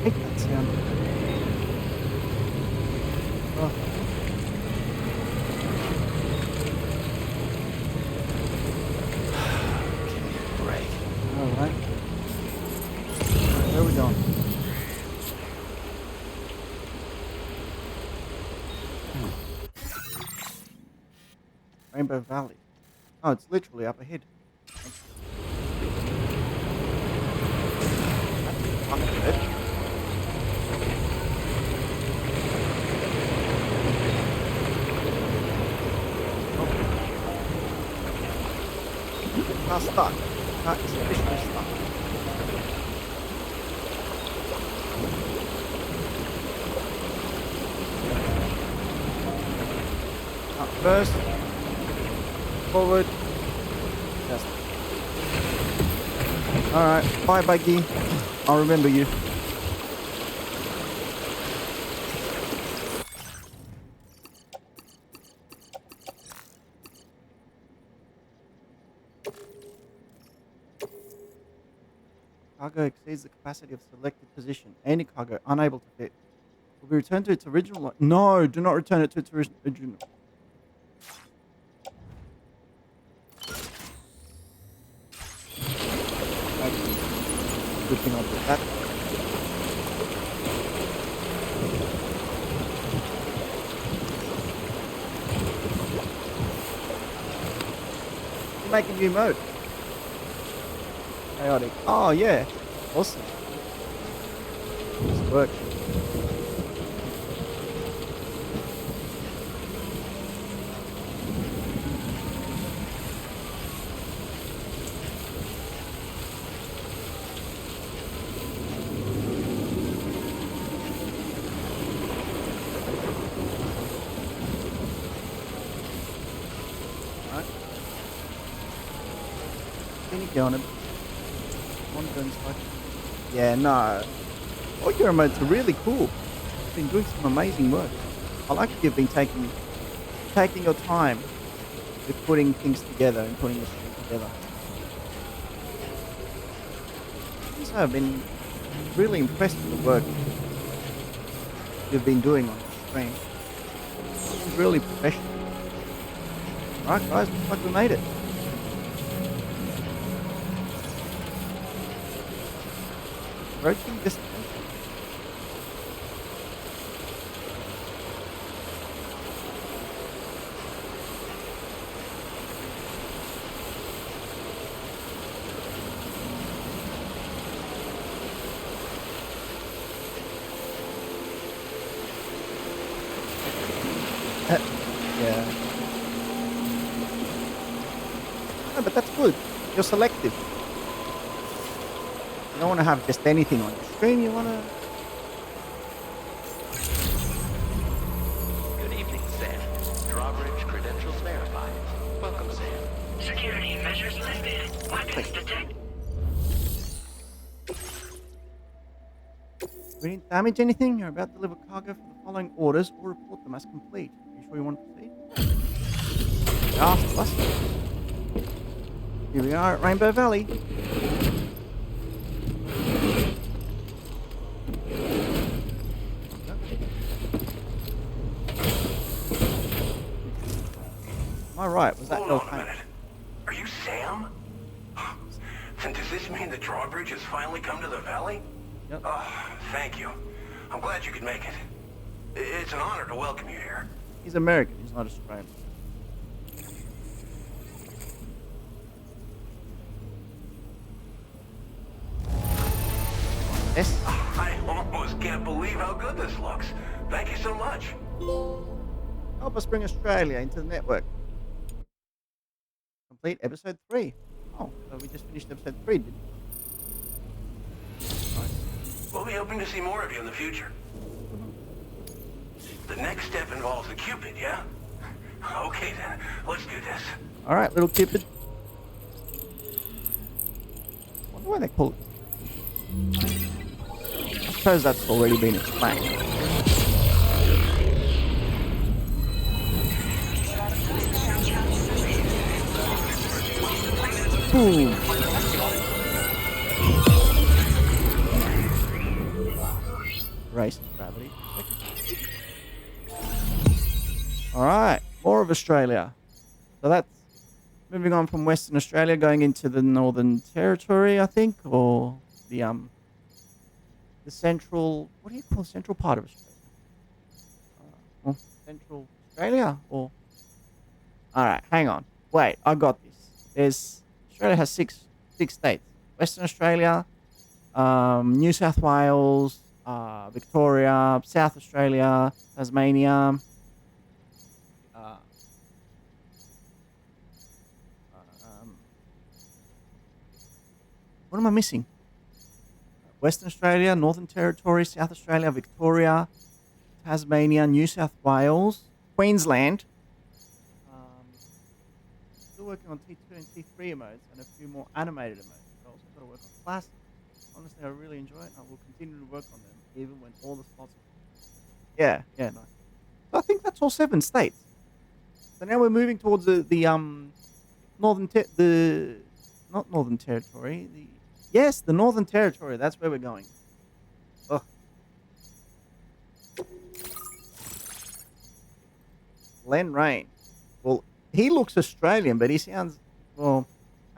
hate that sound. Oh. Give me a break. Alright. Where are we going? Rainbow Valley. Oh, it's literally up ahead. That's fucking good. Now stuck. That is officially stuck. Up first. Forward. Yes. Alright. Bye, Buggy. I'll remember you. Cargo exceeds the capacity of selected position. Any cargo unable to fit will be returned to its original. No, do not return it to its original. Good thing I did that. You make a new mode. Chaotic. Oh yeah. Awesome. This works. finicky on it. Ongoing cycle. Yeah, no. All your emotes are really cool. You've been doing some amazing work. I like that you've been taking your time with putting things together and putting the stream together. Also, I've been really impressed with the work you've been doing on the stream. It's really professional. Alright guys, looks like we made it. Approaching destination. Yeah. No, but that's good. You're selective. You don't want to have just anything on your screen. You want to... Good evening, Sam. Drawbridge credentials verified. Welcome, Sam. Security measures lifted. Weapons detected. We didn't damage anything. You're about to deliver cargo for the following orders or report them as complete. Are you sure you want to proceed? They asked of us. Here we are at Rainbow Valley. Am I right? Was that Hold on a minute. Are you Sam? Then does this mean the drawbridge has finally come to the valley? Yep. Thank you. I'm glad you could make it. It's an honor to welcome you here. He's American. He's not Australian. Yes. I almost can't believe how good this looks. Thank you so much. Help us bring Australia into the network. Complete episode 3. Oh, so we just finished episode 3, didn't we? We'll be hoping to see more of you in the future. The next step involves the Cupid, yeah? Okay then, let's do this. Alright, little Cupid. I wonder why they call it. I suppose that's already been explained. Boom. Race to gravity. Alright, more of Australia. So that's moving on from Western Australia, going into the Northern Territory, I think, or the central, what do you call central part of Australia? Well, Central Australia, or... Alright, hang on. Wait, I got this. Australia has six states. Western Australia, New South Wales, Victoria, South Australia, Tasmania, what am I missing? Western Australia, Northern Territory, South Australia, Victoria, Tasmania, New South Wales, Queensland. Still working on T2 and T3 emotes and a few more animated emotes. I've also got to work on classic. Honestly, I really enjoy it, and I will continue to work on them even when all the slots are... Yeah, nice. So I think that's all 7 states. So now we're moving towards the Northern Territory. Yes, the Northern Territory. That's where we're going. Ugh. Len Rain. Well, he looks Australian, but he sounds... Well,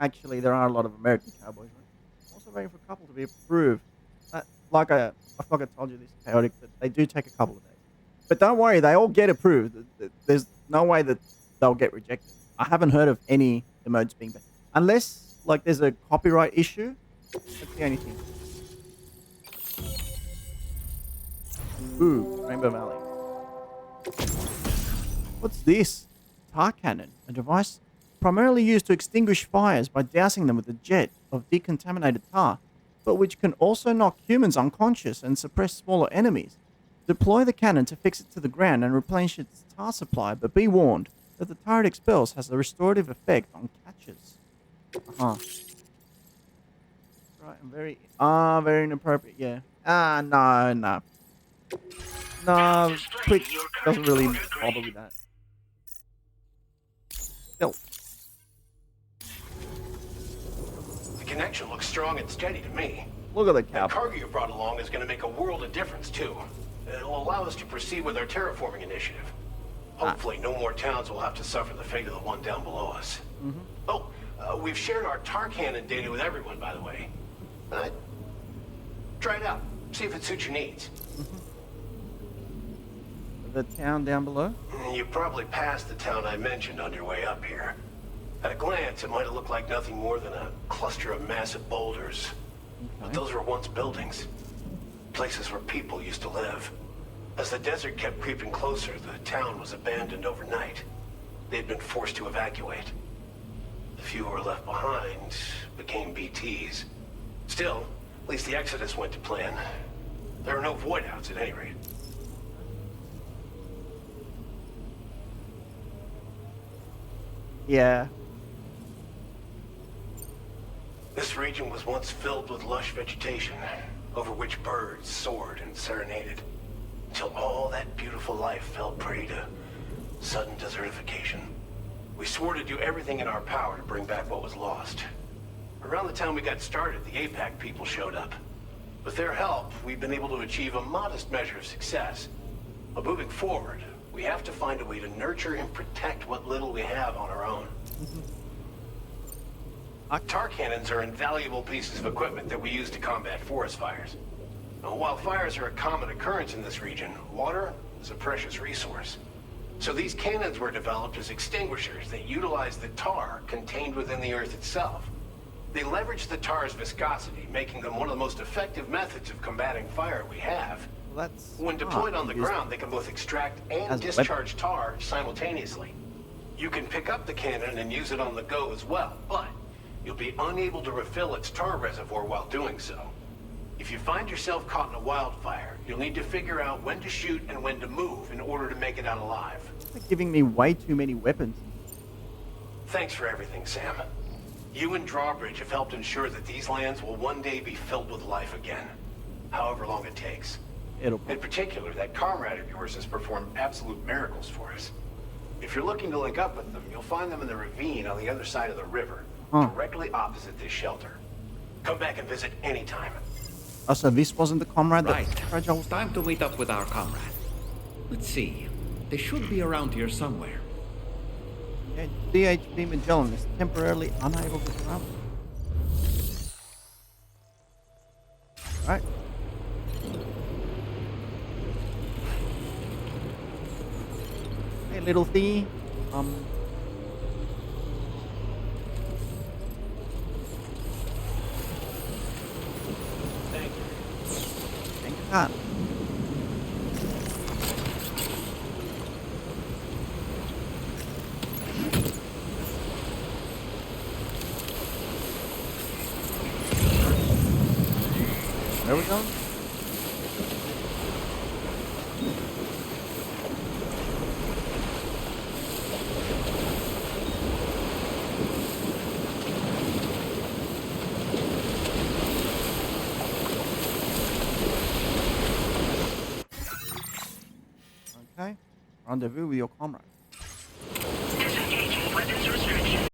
actually, there are a lot of American cowboys. Right? I'm also waiting for a couple to be approved. Like I forgot I told you this, Chaotic, that they do take a couple of days. But don't worry, they all get approved. There's no way that they'll get rejected. I haven't heard of any emotes being banned. Unless, like, there's a copyright issue. That's the only thing. Ooh, Rainbow Valley. What's this? Tar cannon, a device primarily used to extinguish fires by dousing them with a jet of decontaminated tar, but which can also knock humans unconscious and suppress smaller enemies. Deploy the cannon to fix it to the ground and replenish its tar supply, but be warned that the tar it expels has a restorative effect on catchers. Right, and very inappropriate. Yeah. No, no, no. Quick doesn't really bother with that. Still, The connection looks strong and steady to me. look at the That cowboy. cargo you brought along is going to make a world of difference, too. It'll allow us to proceed with our terraforming initiative. Hopefully, no more towns will have to suffer the fate of the one down below us. Oh, we've shared our tar cannon data with everyone, by the way. Try it out. See if it suits your needs. The town down below. You probably passed the town I mentioned on your way up here. At a glance, it might have looked like nothing more than a cluster of massive boulders. But those were once buildings. Places where people used to live. As the desert kept creeping closer, the town was abandoned overnight. They'd been forced to evacuate. The few who were left behind became BTs. Still, at least the exodus went to plan. There are no voidouts at any rate. Yeah. This region was once filled with lush vegetation, over which birds soared and serenaded, until all that beautiful life fell prey to sudden desertification. We swore to do everything in our power to bring back what was lost. Around the time we got started, the APAC people showed up. With their help, we've been able to achieve a modest measure of success. But moving forward, we have to find a way to nurture and protect what little we have on our own. Tar cannons are invaluable pieces of equipment that we use to combat forest fires. Now, while fires are a common occurrence in this region, water is a precious resource. So these cannons were developed as extinguishers that utilize the tar contained within the earth itself. They leverage the tar's viscosity, making them one of the most effective methods of combating fire we have. Well, that's when deployed on the ground, they can both extract and discharge tar simultaneously. You can pick up the cannon and use it on the go as well, but you'll be unable to refill its tar reservoir while doing so. If you find yourself caught in a wildfire, you'll need to figure out when to shoot and when to move in order to make it out alive. They're giving me way too many weapons. Thanks for everything, Sam. You and Drawbridge have helped ensure that these lands will one day be filled with life again, however long it takes. In particular, that comrade of yours has performed absolute miracles for us. If you're looking to link up with them, you'll find them in the ravine on the other side of the river, directly opposite this shelter. Come back and visit anytime. Oh, so this wasn't the comrade Right. that was Time to meet up with our comrade. Let's see. They should be around here somewhere. Yeah, DHP Magellan is temporarily unable to travel. Right. Hey, little thingy. Thank you. Thank God. Where we going? Okay. Rendezvous with your comrade. Disengaging weapons restriction.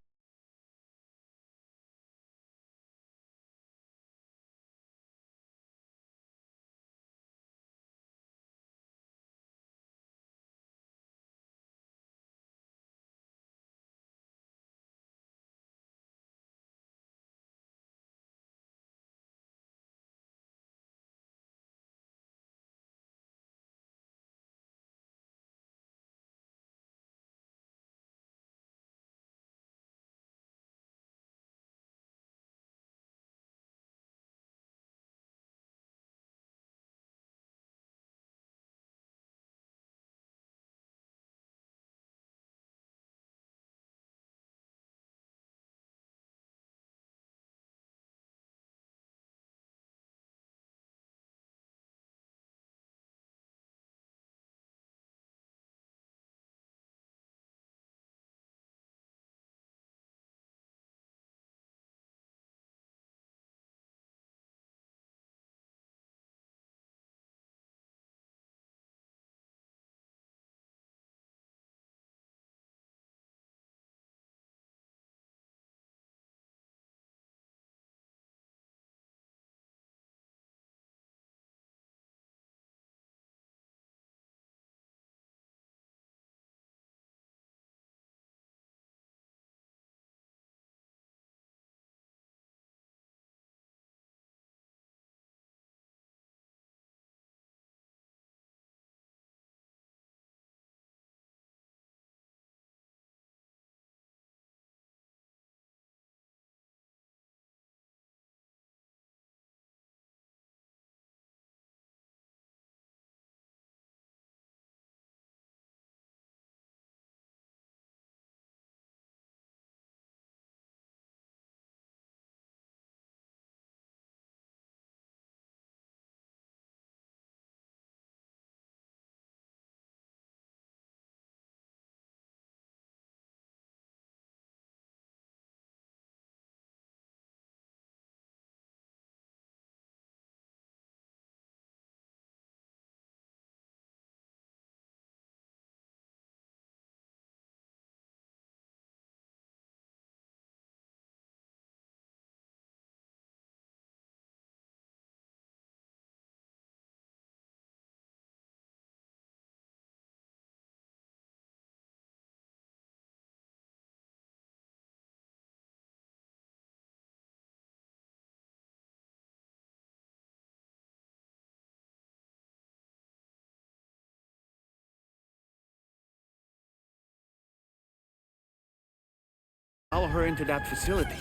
follow her into that facility.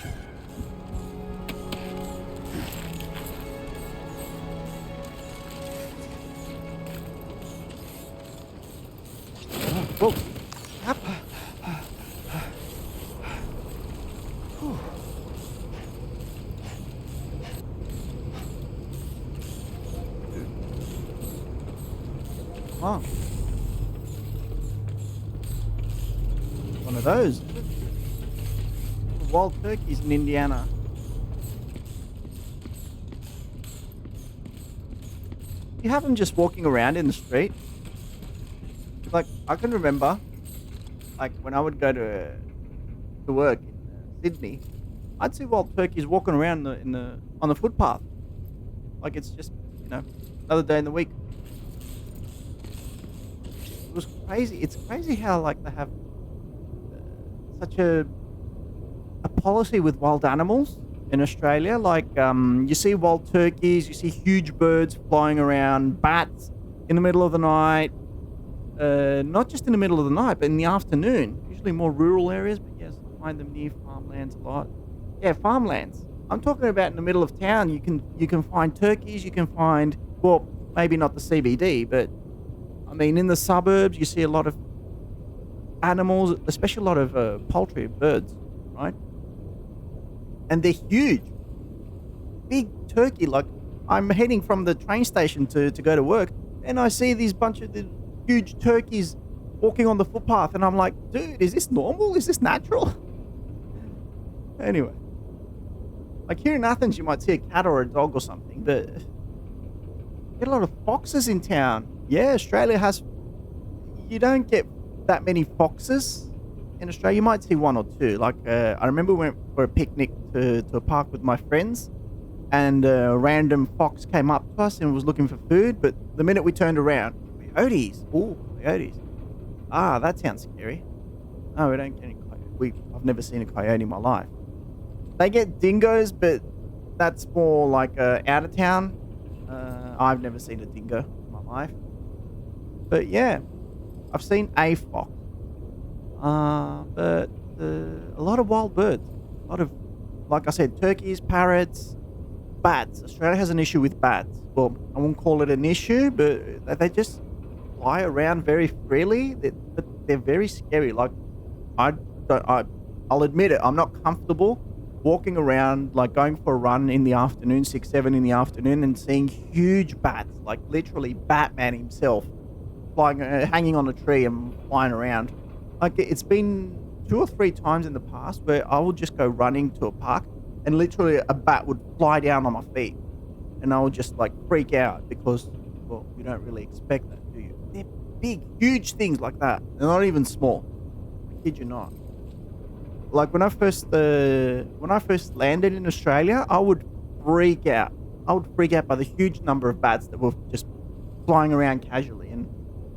Whoa. Up. Whew. Oh. One of those. Wild turkeys in Indiana. You have them just walking around in the street. Like, I can remember, like, when I would go to work in Sydney, I'd see wild turkeys walking around on the footpath. Like, it's just, another day in the week. It was crazy. It's crazy how, like, they have such a policy with wild animals in Australia. Like, you see wild turkeys, you see huge birds flying around, bats in the middle of the night. Not just in the middle of the night, but in the afternoon. Usually more rural areas, but yes, I find them near farmlands a lot. Yeah, farmlands. I'm talking about in the middle of town. You can find turkeys. You can find, well, maybe not the CBD, but I mean in the suburbs you see a lot of animals, especially a lot of poultry, birds, right? And they're huge, big turkey. Like, I'm heading from the train station to go to work, and I see these bunch of the huge turkeys walking on the footpath, and I'm like, dude, is this normal? Is this natural? Anyway, like here in Athens, you might see a cat or a dog or something, but you get a lot of foxes in town. Yeah, Australia has. You don't get that many foxes in Australia. You might see one or two. Like, I remember we went for a picnic to a park with my friends, and a random fox came up to us and was looking for food, but the minute we turned around, coyotes. Ooh, coyotes. Ah, that sounds scary. No, we don't get any coyotes. I've never seen a coyote in my life. They get dingoes, but that's more like out of town. I've never seen a dingo in my life. But yeah, I've seen a fox. But a lot of wild birds. A lot of, like I said, turkeys, parrots, bats. Australia has an issue with bats. Well, I won't call it an issue, but they just fly around very freely. But they're very scary. Like, I'll admit it. I'm not comfortable walking around, like going for a run in the afternoon, 6, 7 in the afternoon, and seeing huge bats, like literally Batman himself, flying, hanging on a tree and flying around. Like, it's been 2 or 3 times in the past where I would just go running to a park and literally a bat would fly down on my feet, and I would just like freak out because, well, you don't really expect that, do you? They're big, huge things like that. They're not even small. I kid you not. Like when I first landed in Australia, I would freak out. I would freak out by the huge number of bats that were just flying around casually, and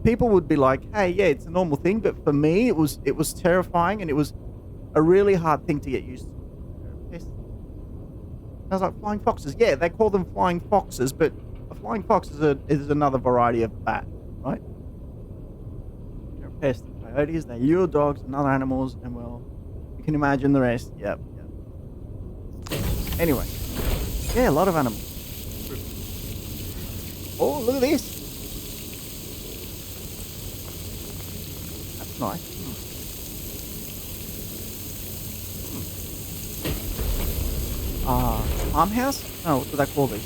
people would be like, "Hey, yeah, it's a normal thing," but for me, it was terrifying, and it was a really hard thing to get used to. I was like, flying foxes. Yeah, they call them flying foxes, but a flying fox is another variety of bat, right? They're a pest. Coyotes, they lure dogs and other animals, and well, you can imagine the rest. Yep. Anyway, yeah, a lot of animals. Oh, look at this. That's nice. Farmhouse? No, what do they call these?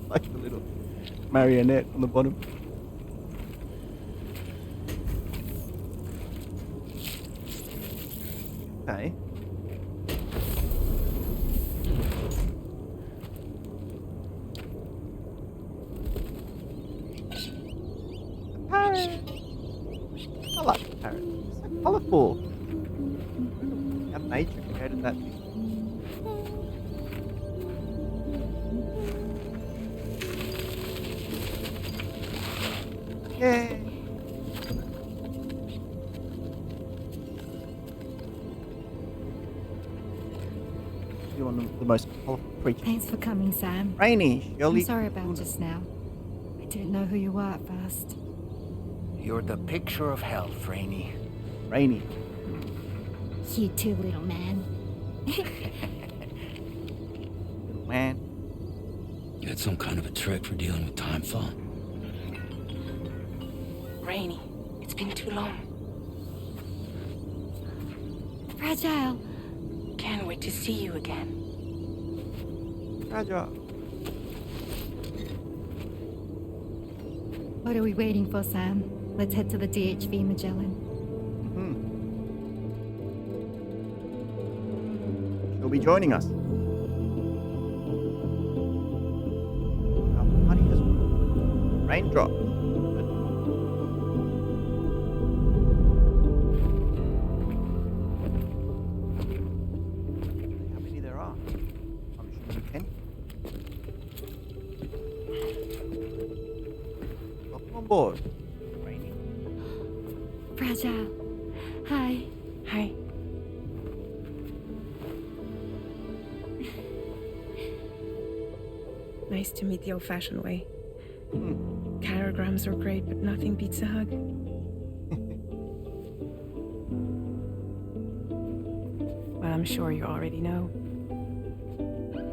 Like the little marionette on the bottom. Okay. Parrot. I like the parrot. It's so colourful. How nature created that thing. Yay! You're one of the most colourful creature. Thanks for coming, Sam. Rainy, Shirley. I'm sorry about just now. I didn't know who you were at first. You're the picture of health, Rainy. Rainy. You too, little man. Little man. You had some kind of a trick for dealing with timefall? Rainy, it's been too long. Fragile. Can't wait to see you again. Fragile. What are we waiting for, Sam? Let's head to the DHV Magellan. She'll be joining us. Our party has raindrops. How many there are? I'm assuming 10. Welcome on board. Rainy. Fragile. Hi. Hi. Nice to meet the old-fashioned way. Carograms are great, but nothing beats a hug. Well, I'm sure you already know.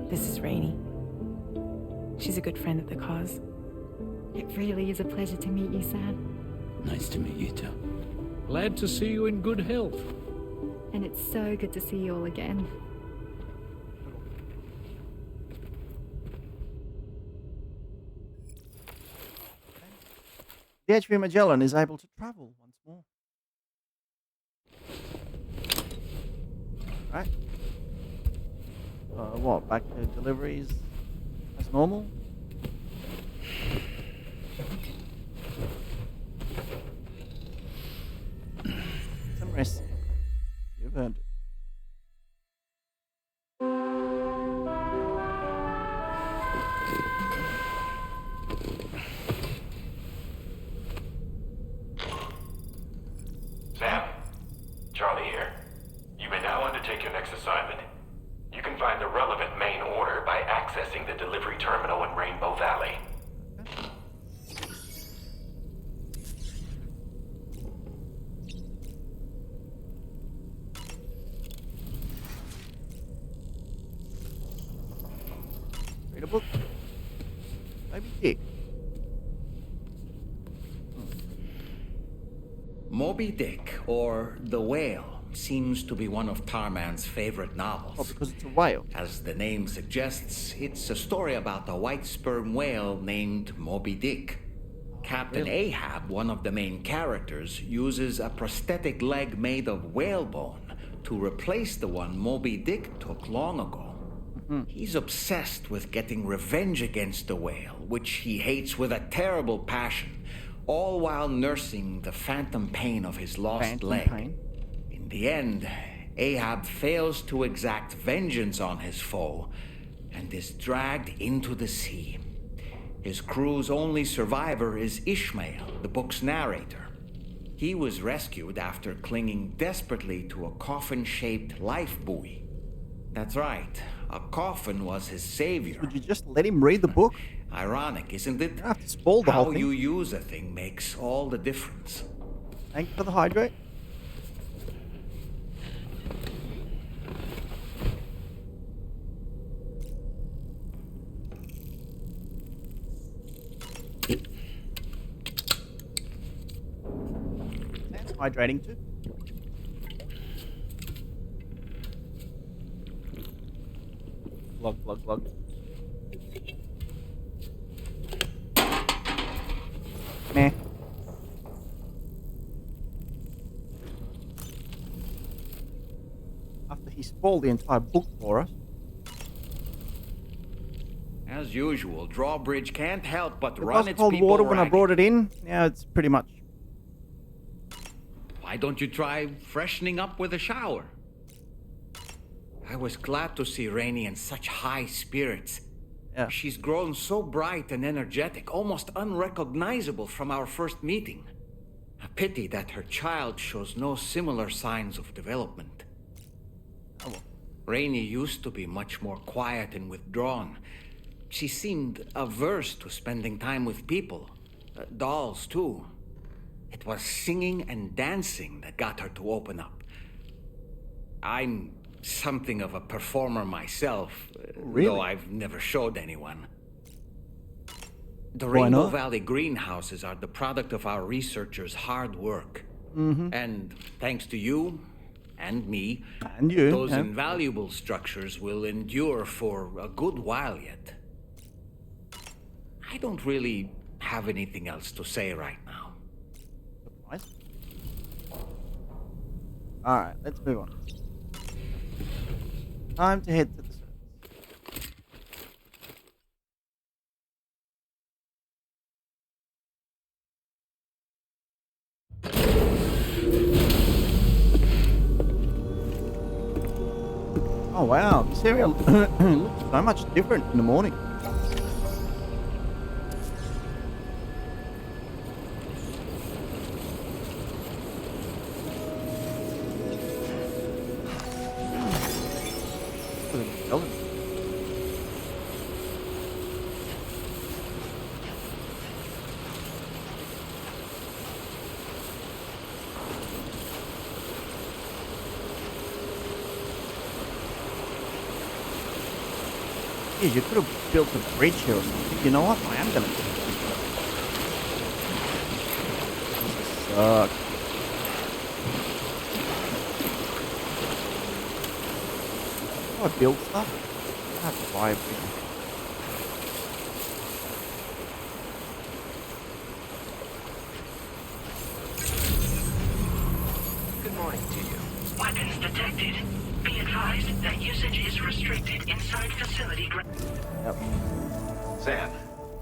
This is Rainy. She's a good friend of the cause. It really is a pleasure to meet you, Sam. Nice to meet you too. Glad to see you in good health. And it's so good to see you all again. The HV Magellan is able to travel once more. Right. What? Back to deliveries as normal? Some rest. You've earned it. Sam, Charlie here. You may now undertake your next assignment. You can find the relevant main order by accessing the delivery terminal in Rainbow Valley. Read a book. Maybe Dick. Moby Dick, or The Whale, seems to be one of Tarman's favorite novels. Oh, because it's a whale. As the name suggests, it's a story about a white sperm whale named Moby Dick. Captain Ahab, one of the main characters, uses a prosthetic leg made of whalebone to replace the one Moby Dick took long ago. He's obsessed with getting revenge against the whale, which he hates with a terrible passion, all while nursing the phantom pain of his lost leg. In the end, Ahab fails to exact vengeance on his foe and is dragged into the sea. His crew's only survivor is Ishmael, the book's narrator. He was rescued after clinging desperately to a coffin-shaped life buoy. That's right, a coffin was his savior. Would you just let him read the book? Ironic, isn't it? You have to spoil the whole How thing. you use a thing makes all the difference. Thank you for the hydrate. That's hydrating too. Glug. Meh. After he spoiled the entire book for us. As usual, Drawbridge can't help but It run was its cold people water when I ragged. brought it in. Now it's pretty much. Why don't you try freshening up with a shower? I was glad to see Rainy in such high spirits. Yeah. She's grown so bright and energetic, almost unrecognizable from our first meeting. A pity that her child shows no similar signs of development. Oh well. Rainey used to be much more quiet and withdrawn. She seemed averse to spending time with people. Dolls, too. It was singing and dancing that got her to open up. I'm something of a performer myself, though I've never showed anyone. The Rainbow Valley greenhouses are the product of our researchers' hard work. And thanks to you and me, those invaluable structures will endure for a good while yet. I don't really have anything else to say right now. Alright, let's move on. Time to head to the surface. Oh wow, this area looks so much different in the morning. Yeah, you could have built a bridge here or something. You know what? I am gonna do it. This sucks. How do I build stuff? I have to buy a bridge. Good morning to you. Weapons detected. Be advised that usage is restricted inside facility. Sam,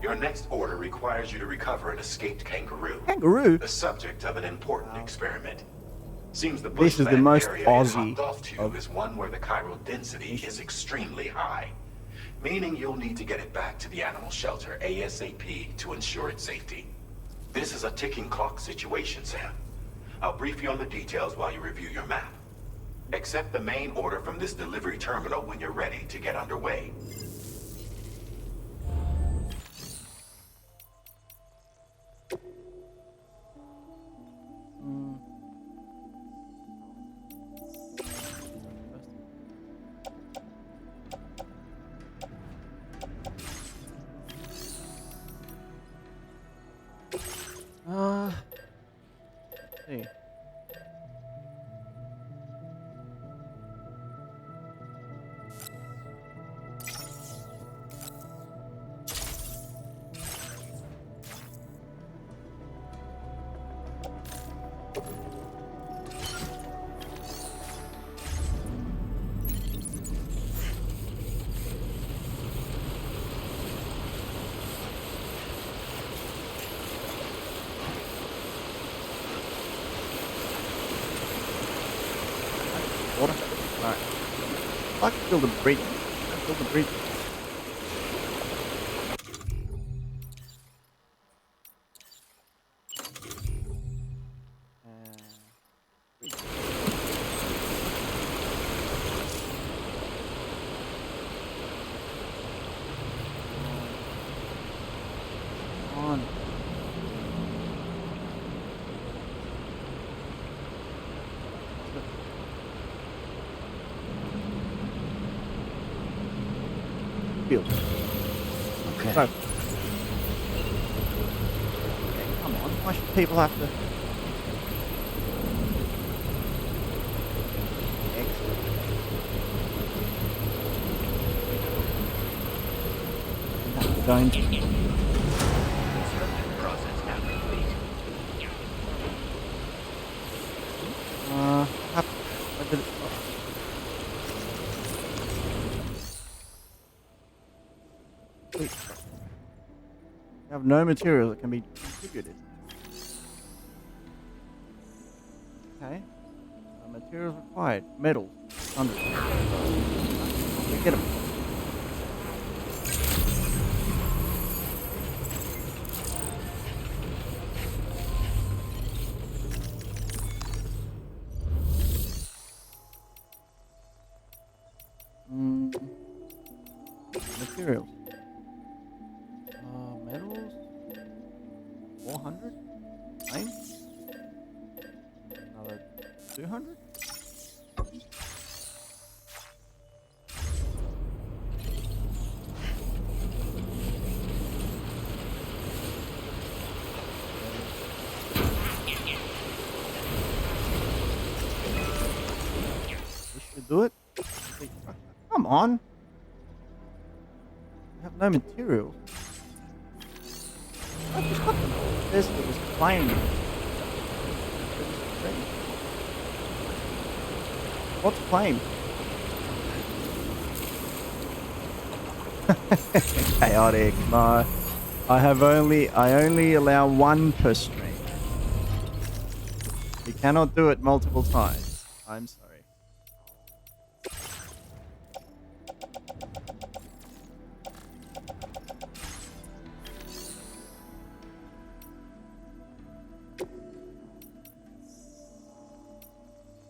your next order requires you to recover an escaped kangaroo. Kangaroo? The subject of an important experiment. Seems the This is the bushland most area Aussie it's off to is one where the chiral density is extremely high. Meaning you'll need to get it back to the animal shelter ASAP to ensure its safety. This is a ticking clock situation, Sam. I'll brief you on the details while you review your map. Accept the main order from this delivery terminal when you're ready to get underway. Let's see. Water. Alright. I'd like to build a bridge. Let's build a bridge. On. Build. Okay. So, okay, come on. Why should people have to? Excellent. Going to. Process now complete. Where did it stop? Wait. You have no material that can be contributed. Okay. Materials required. Metals. 100. Okay, get them. materials. Metals. 400. Flame. Another 200. This should do it. Come on. I have no materials. I just got them. This was flame. What's flame? Chaotic. No. I only allow one per stream. You cannot do it multiple times. I'm sorry.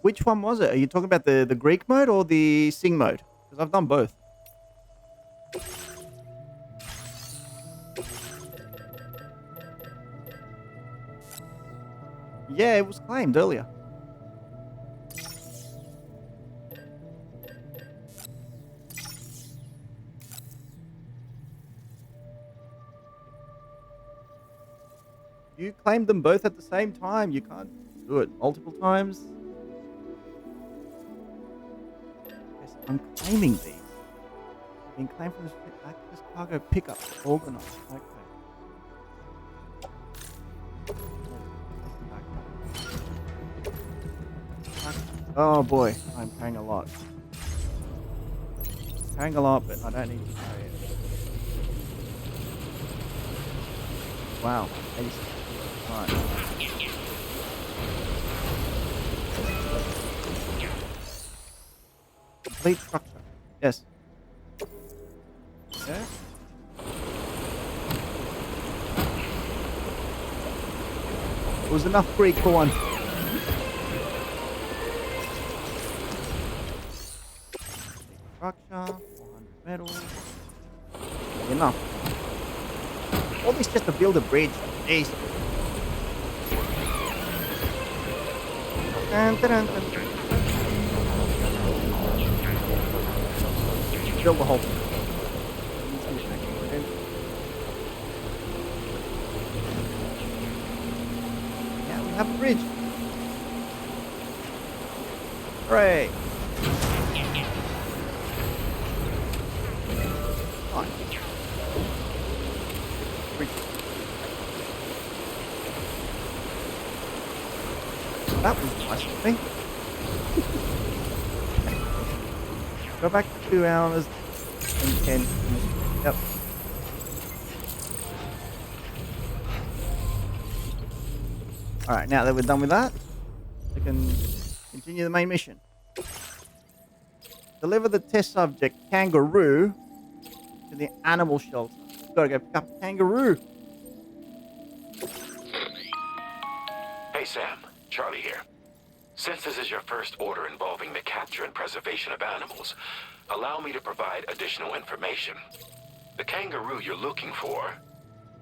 Which one was it? Are you talking about the Greek mode or the Sing mode? Because I've done both. Yeah, it was claimed earlier. You claimed them both at the same time. You can't do it multiple times. Yes, I'm claiming these. Being claimed from this cargo pickup organized. Okay. Oh boy, I'm carrying a lot. Carrying a lot, but I don't need to carry it. Wow, 86. Right. Complete structure. Yes. Yeah. It was enough Greek for one. Structure, 400 metal. Enough. All this just to build a bridge. Jeez. Build the whole thing. Yeah, we have a bridge. Hooray. That was nice of me. Go back to 2 hours and 10. Yep. Alright, now that we're done with that, we can continue the main mission. Deliver the test subject, kangaroo, to the animal shelter. We've got to go pick up a kangaroo. Hey Sam, Charlie here. Since this is your first order involving the capture and preservation of animals, allow me to provide additional information. The kangaroo you're looking for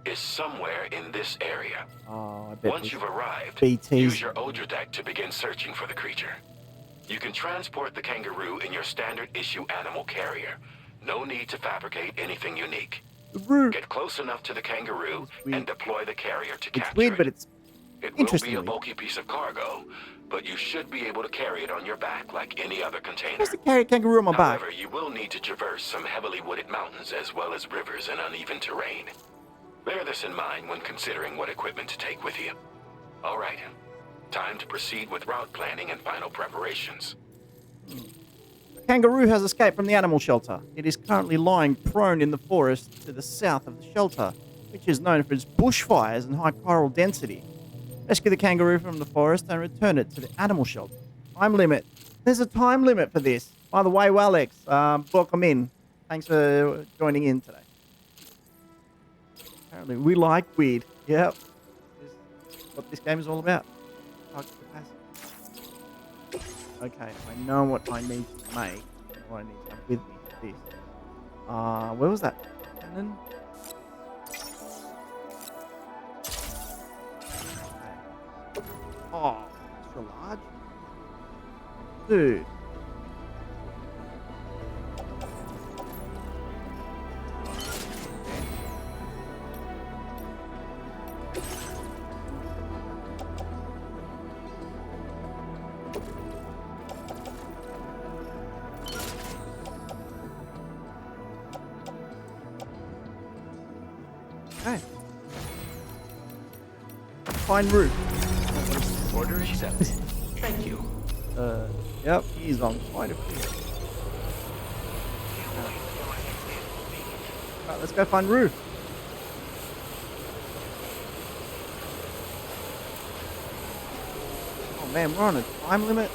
is somewhere in this area. Oh, I bet. Once you've arrived, BTs. use your Odradek to begin searching for the creature. You can transport the kangaroo in your standard issue animal carrier. No need to fabricate anything unique. Get close enough to the kangaroo and deploy the carrier to capture it's weird, it. but it's It will be a bulky piece of cargo, but you should be able to carry it on your back like any other container. supposed to carry a kangaroo on my back. However, you will need to traverse some heavily wooded mountains as well as rivers and uneven terrain. Bear this in mind when considering what equipment to take with you. All right, time to proceed with route planning and final preparations. The kangaroo has escaped from the animal shelter. It is currently lying prone in the forest to the south of the shelter, which is known for its bushfires and high chiral density. Rescue the kangaroo from the forest and return it to the animal shelter. Time limit. There's a time limit for this. By the way, Alex, welcome in. Thanks for joining in today. Apparently, we like weed. Yep. This is what this game is all about. Okay, I know what I need to make. What I need to have with me for this. Where was that? Cannon? Okay. Oh, extra large? Dude. Okay. Fine roof. Order accepted. Thank you. Yep, he's on quite a few. Alright, let's go find roof. Oh man, we're on a time limit.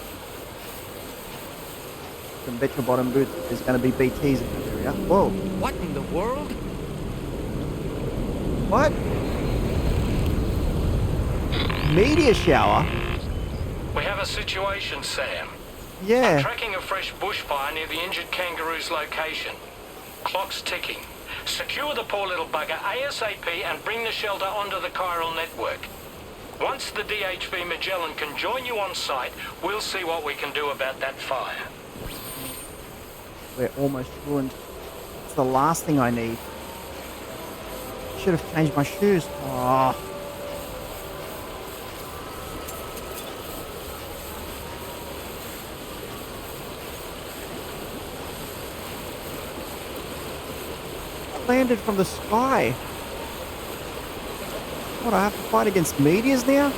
You can bet your bottom boots there's going to be BTs in this area. Whoa. What in the world? What? Meteor shower? We have a situation, Sam. Yeah. I'm tracking a fresh bushfire near the injured kangaroo's location. Clock's ticking. Secure the poor little bugger ASAP and bring the shelter onto the chiral network. Once the DHV Magellan can join you on site, we'll see what we can do about that fire. We're almost ruined. It's the last thing I need. Should have changed my shoes. Oh. Landed from the sky. What, I have to fight against meteors now?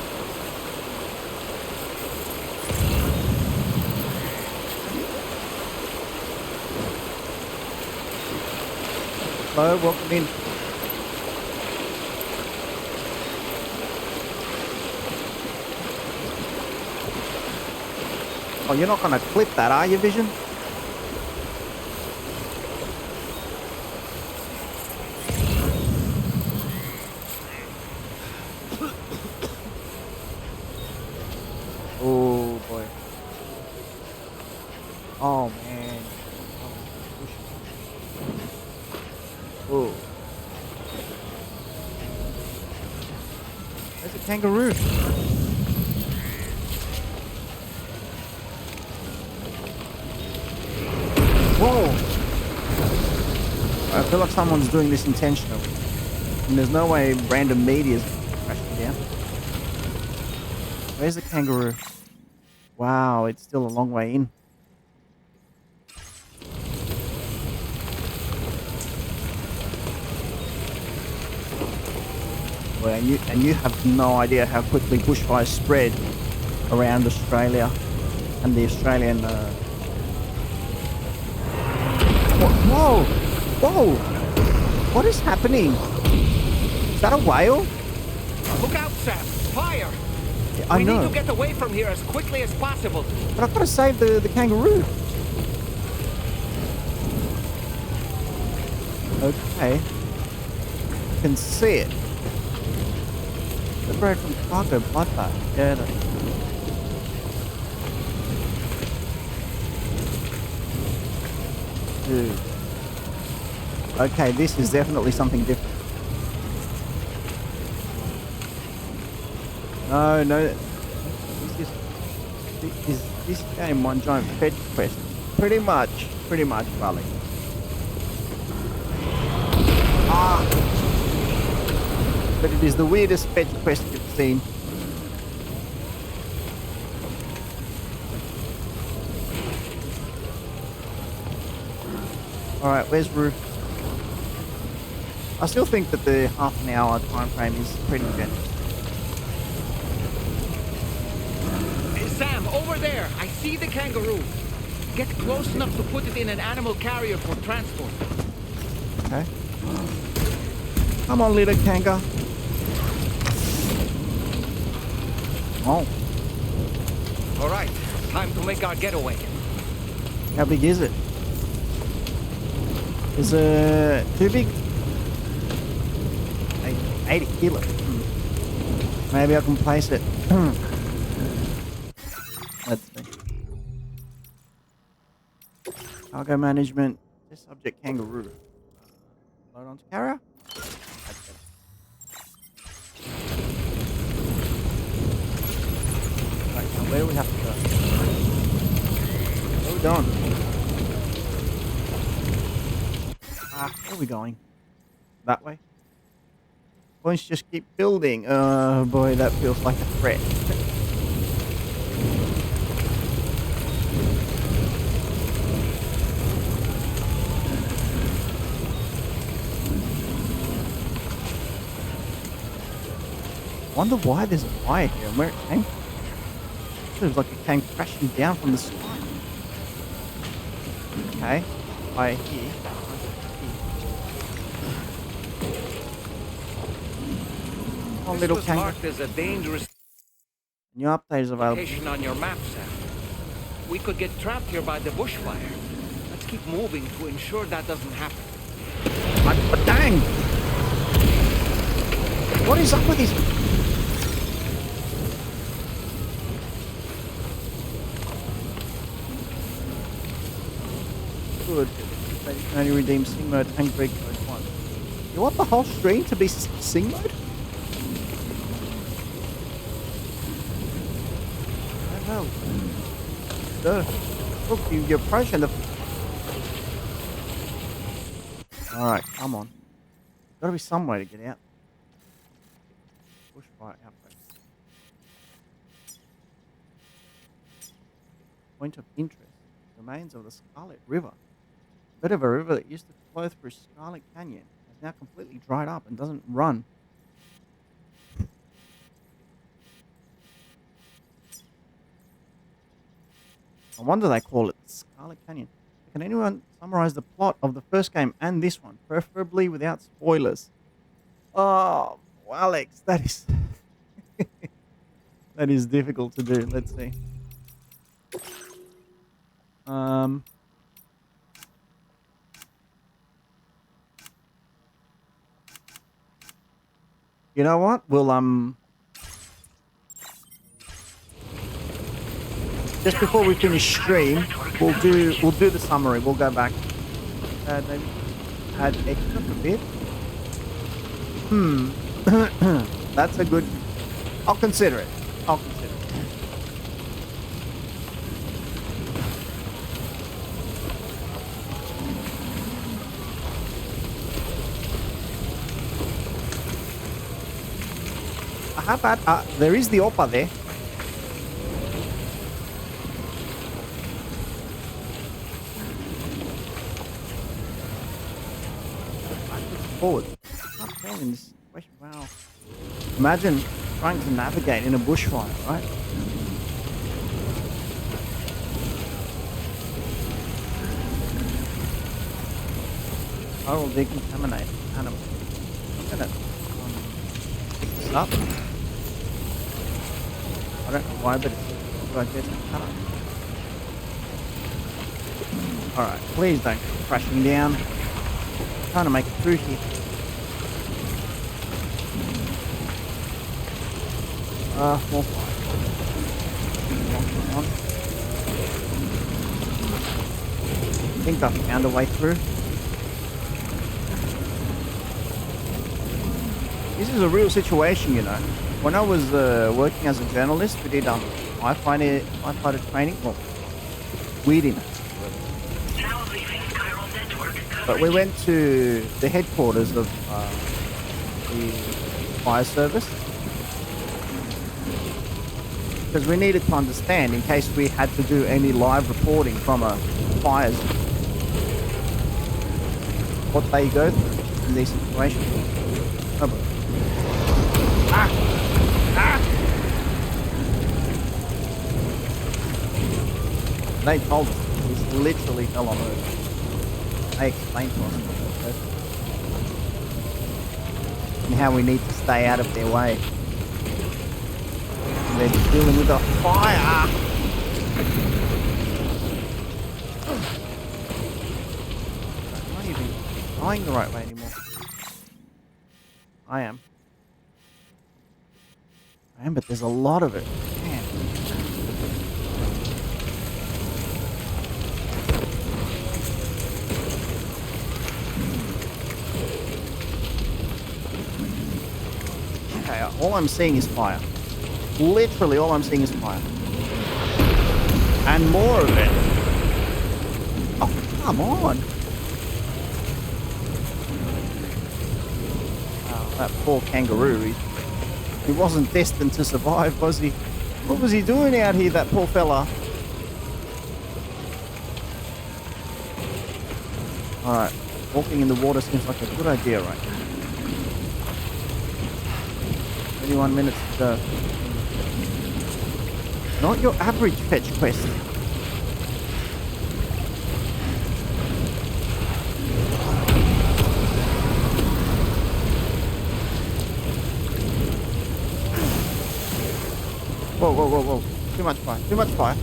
Hello, welcome in. Oh, you're not gonna clip that, are you, Vision? Oh boy. Oh man. Oh. There's a kangaroo. Whoa. I feel like someone's doing this intentionally. And there's no way random meteors crashing down. Where's the kangaroo? Wow, it's still a long way in. Well, and you have no idea how quickly bushfires spread around Australia and the Australian. Whoa! Whoa! What is happening? Is that a whale? Look out, Sam! Fire! Yeah, I know. We need to get away from here as quickly as possible. But I've got to save the kangaroo. Okay. I can see it. Liberated from cargo bloodbath. Yeah. Dude. Okay, this is definitely something different. No, no. Is this game one giant fetch quest? Pretty much, Raleigh. Ah! But it is the weirdest fetch quest you've seen. Alright, where's Roof? I still think that the half an hour time frame is pretty generous. Hey, Sam, over there! I see the kangaroo! Get close enough to put it in an animal carrier for transport. Okay. Come on, little kanga. Oh. Alright, time to make our getaway. How big is it? Is it too big? 80 kilos. Maybe I can place it. Let's see. Cargo management. Test subject kangaroo. Load onto carrier. Right, now where do we have to go? Where are we going? Where are we going? That way? Points just keep building. Oh boy, that feels like a threat. Wonder why there's a fire here and where it came from. It was like it came crashing down from the sky. Okay, fire here. Oh, This little was kangaroo. marked as a dangerous New update is available. location on your map, Sam. We could get trapped here by the bushfire. Let's keep moving to ensure that doesn't happen. But dang! What is up with these? Good. Only redeem sing mode and Greek mode 1. You want the whole stream to be sing mode? I don't know. Look, you're approaching the... Alright, come on. Gotta be some way to get out. Bushfire outback. Point of interest. Remains of the Scarlet River. A bit of a river that used to flow through Scarlet Canyon has now completely dried up and doesn't run. No wonder they call it Scarlet Canyon. Can anyone summarize the plot of the first game and this one, preferably without spoilers? Oh, Alex, that is that is difficult to do. Let's see. You know what? We'll just before we finish stream, we'll do the summary. We'll go back. Maybe add extra a bit. That's a good. I'll consider it. I'll consider it. How about there is the Oppa there. Forward. Not fail in this situation. Wow. Imagine trying to navigate in a bushfire, right? Chiral decontaminate animal. I'm gonna pick this up. I don't know why, but it's like this. Alright, please don't go crashing down. I'm trying to make it through here. More fire. I think I found a way through. This is a real situation, you know. When I was working as a journalist, we did firefighter training. Well, we didn't. But we went to the headquarters of the fire service because we needed to understand in case we had to do any live reporting from a fire zone, what they go through in these situations. Oh, They told us this literally fell on Earth. They explained to us and how we need to stay out of their way. And they're dealing with a fire. I'm not even going the right way anymore. I am, but there's a lot of it. Man. Okay, all I'm seeing is fire. Literally, all I'm seeing is fire. And more of it. Oh, come on. Oh, that poor kangaroo. He wasn't destined to survive, was he? What was he doing out here, that poor fella? Alright, walking in the water seems like a good idea right now. 21 minutes to go. Not your average fetch quest. Whoa, whoa, whoa, whoa. Too much fire. Too much fire.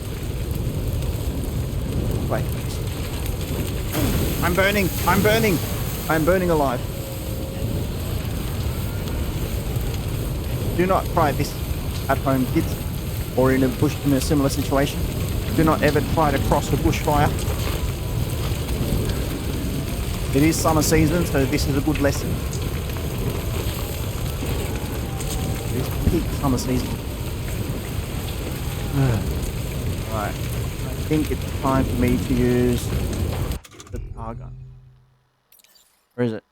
Wait. I'm burning. I'm burning. I'm burning alive. Do not try this at home, kids, or in a similar situation. Do not ever try to cross a bushfire. It is summer season, so this is a good lesson. It is peak summer season. Right. I think it's time for me to use the tar gun. Where is it?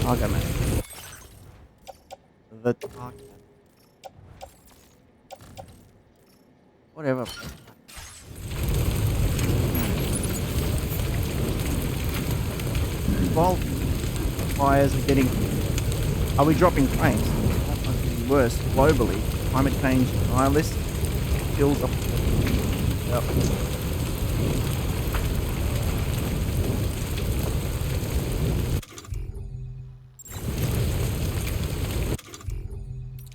Tar gun, man. The tar gun. Whatever. Well, fires are getting... Are we dropping planes? It's not getting worse globally. Climate change denialists kills up. Yep.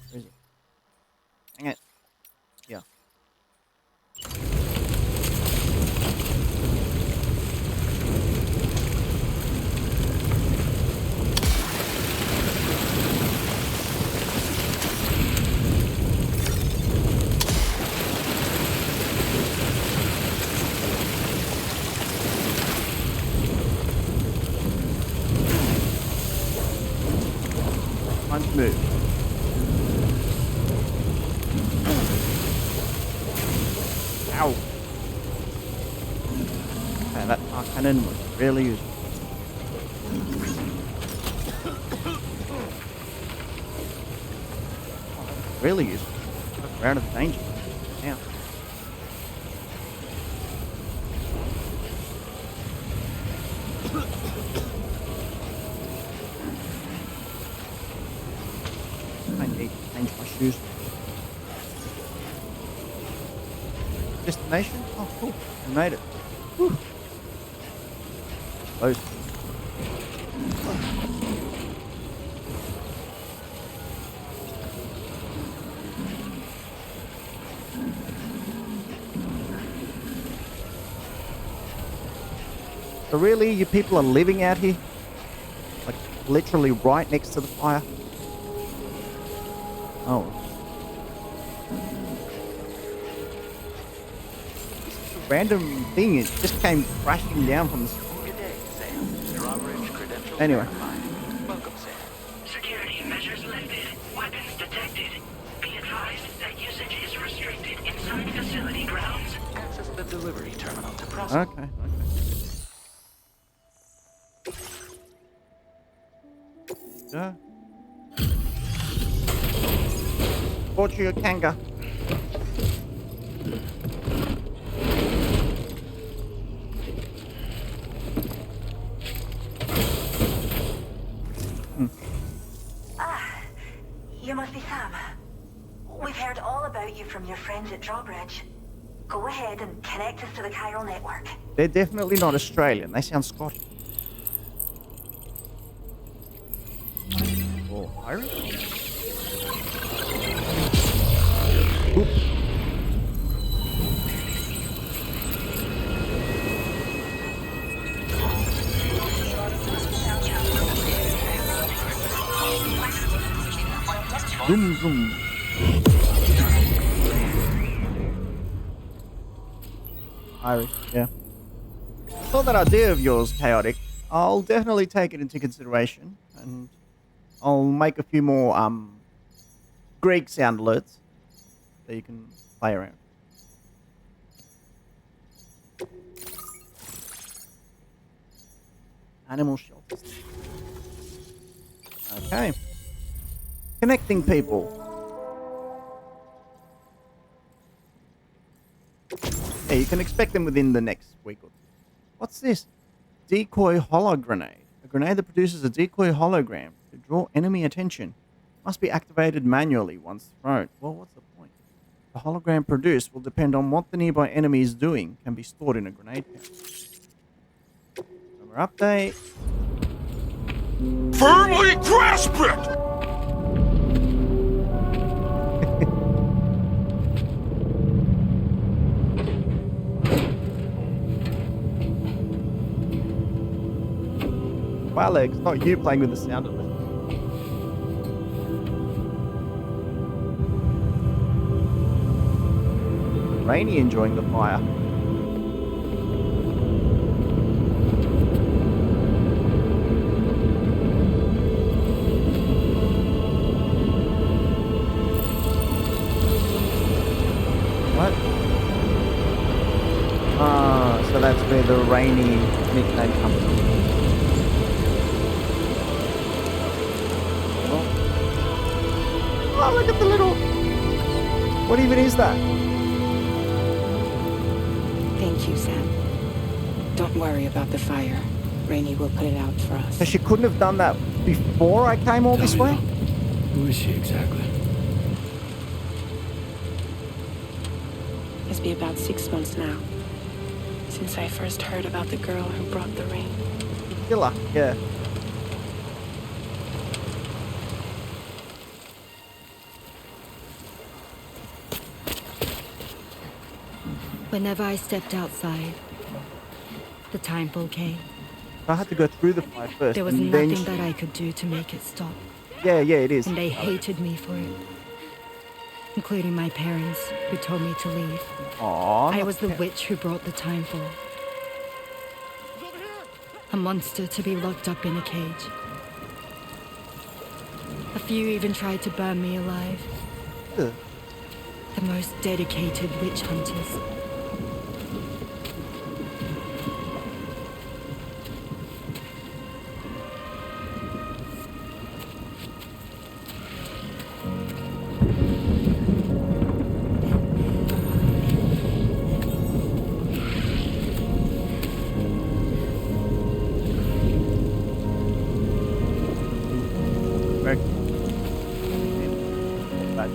Where is it? Dang it. Yeah. Time to move. Ow. Man, that tar cannon was really useful. Really useful. We're out of danger now. I need to change my shoes. Destination? Oh, cool. We made it. Whew. Close. So really, you people are living out here? Like, literally right next to the fire? Oh. It's a random thing. It just came crashing down from the sky. Good day, Sam. Drawbridge credentials Anyway. verified. Welcome, Sam. Security measures lifted. Weapons detected. Be advised that usage is restricted inside facility grounds. Access the delivery terminal to process. Okay. Yeah. Torture your kanga. You must be Sam. We've heard all about you from your friends at Drawbridge. Go ahead and connect us to the chiral network. They're definitely not Australian. They sound Scottish. Or Irish? Oop. Zoom, zoom. Irish, yeah. thought that idea of yours, Chaotic, I'll definitely take it into consideration, and I'll make a few more Greek sound alerts so you can play around. Animal shelters. Okay. Connecting people. Yeah, you can expect them within the next week or two. What's this? Decoy holo grenade. A grenade that produces a decoy hologram to draw enemy attention. Must be activated manually once thrown. Well, what's the point? The hologram produced will depend on what the nearby enemy is doing. Can be stored in a grenade pouch. Summer update. Firmly grasp it! Wow, Legs, not you playing with the sound of it. Rainy enjoying the fire. What? Ah, so that's where the Rainy nickname comes from. Oh, look at the little... What even is that? Thank you, Sam. Don't worry about the fire. Rainy will put it out for us. So she couldn't have done that before I came all this way? Who is she exactly? It's been about 6 months now, since I first heard about the girl who brought the rain. Killer, yeah. Whenever I stepped outside, the time fall came. I had to go through the fire first. There was and nothing then that I could do to make it stop. Yeah, it is. And they hated me for it. Including my parents, who told me to leave. Aww. I was the witch who brought the time fall. A monster to be locked up in a cage. A few even tried to burn me alive. Ugh. The most dedicated witch hunters.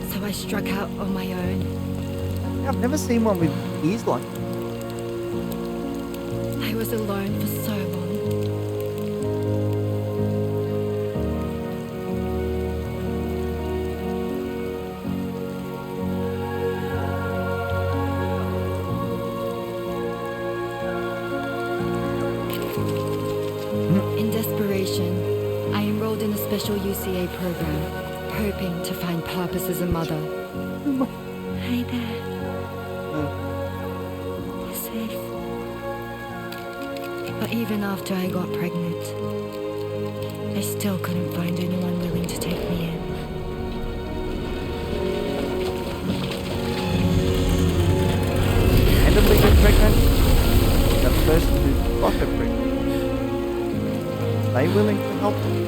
So I struck out on my own. Yeah, I've never seen one with ears like that. I was alone for so long. In desperation, I enrolled in a special UCA program. Hoping to find purpose as a mother. Hi there. You're safe. But even after I got pregnant, I still couldn't find anyone willing to take me in. Randomly get pregnant? The person who got her pregnant. Are they willing to help them?